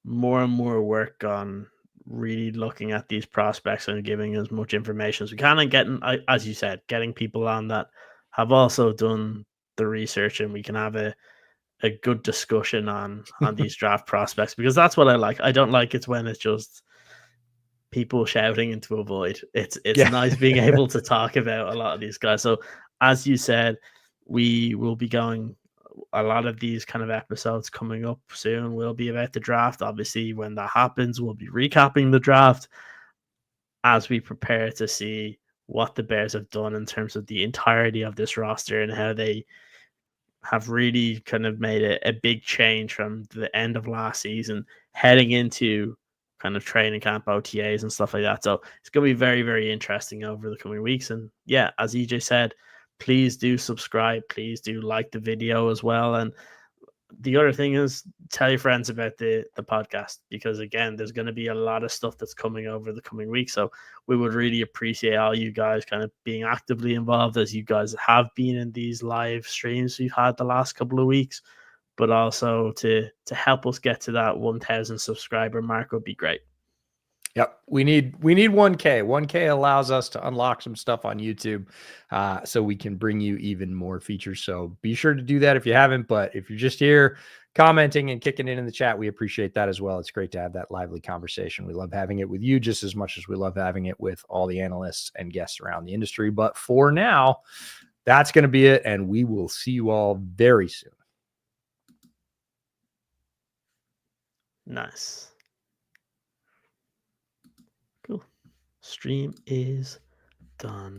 [SPEAKER 2] more and more work on really looking at these prospects and giving as much information as we can, and getting, as you said, getting people on that have also done the research, and we can have a good discussion on these draft prospects, because that's what I like. I don't like it when it's just people shouting into a void. It's
[SPEAKER 1] Yeah.
[SPEAKER 2] nice being able to talk about a lot of these guys. So as you said, we will be going a lot of these kind of episodes coming up soon will be about the draft. Obviously, when that happens, we'll be recapping the draft as we prepare to see what the Bears have done in terms of the entirety of this roster and how they have really kind of made a big change from the end of last season heading into kind of training camp, OTAs and stuff like that. So it's going to be very, very interesting over the coming weeks. And yeah, as EJ said, please do subscribe. Please do like the video as well. And the other thing is, tell your friends about the podcast, because again, there's going to be a lot of stuff that's coming over the coming weeks. So we would really appreciate all you guys kind of being actively involved, as you guys have been in these live streams we've had the last couple of weeks, but also to help us get to that 1,000 subscriber mark would be great.
[SPEAKER 1] Yep. We need 1K. 1K allows us to unlock some stuff on YouTube so we can bring you even more features. So be sure to do that if you haven't. But if you're just here commenting and kicking it in the chat, we appreciate that as well. It's great to have that lively conversation. We love having it with you just as much as we love having it with all the analysts and guests around the industry. But for now, that's going to be it. And we will see you all very soon.
[SPEAKER 2] Nice. Cool. Stream is done.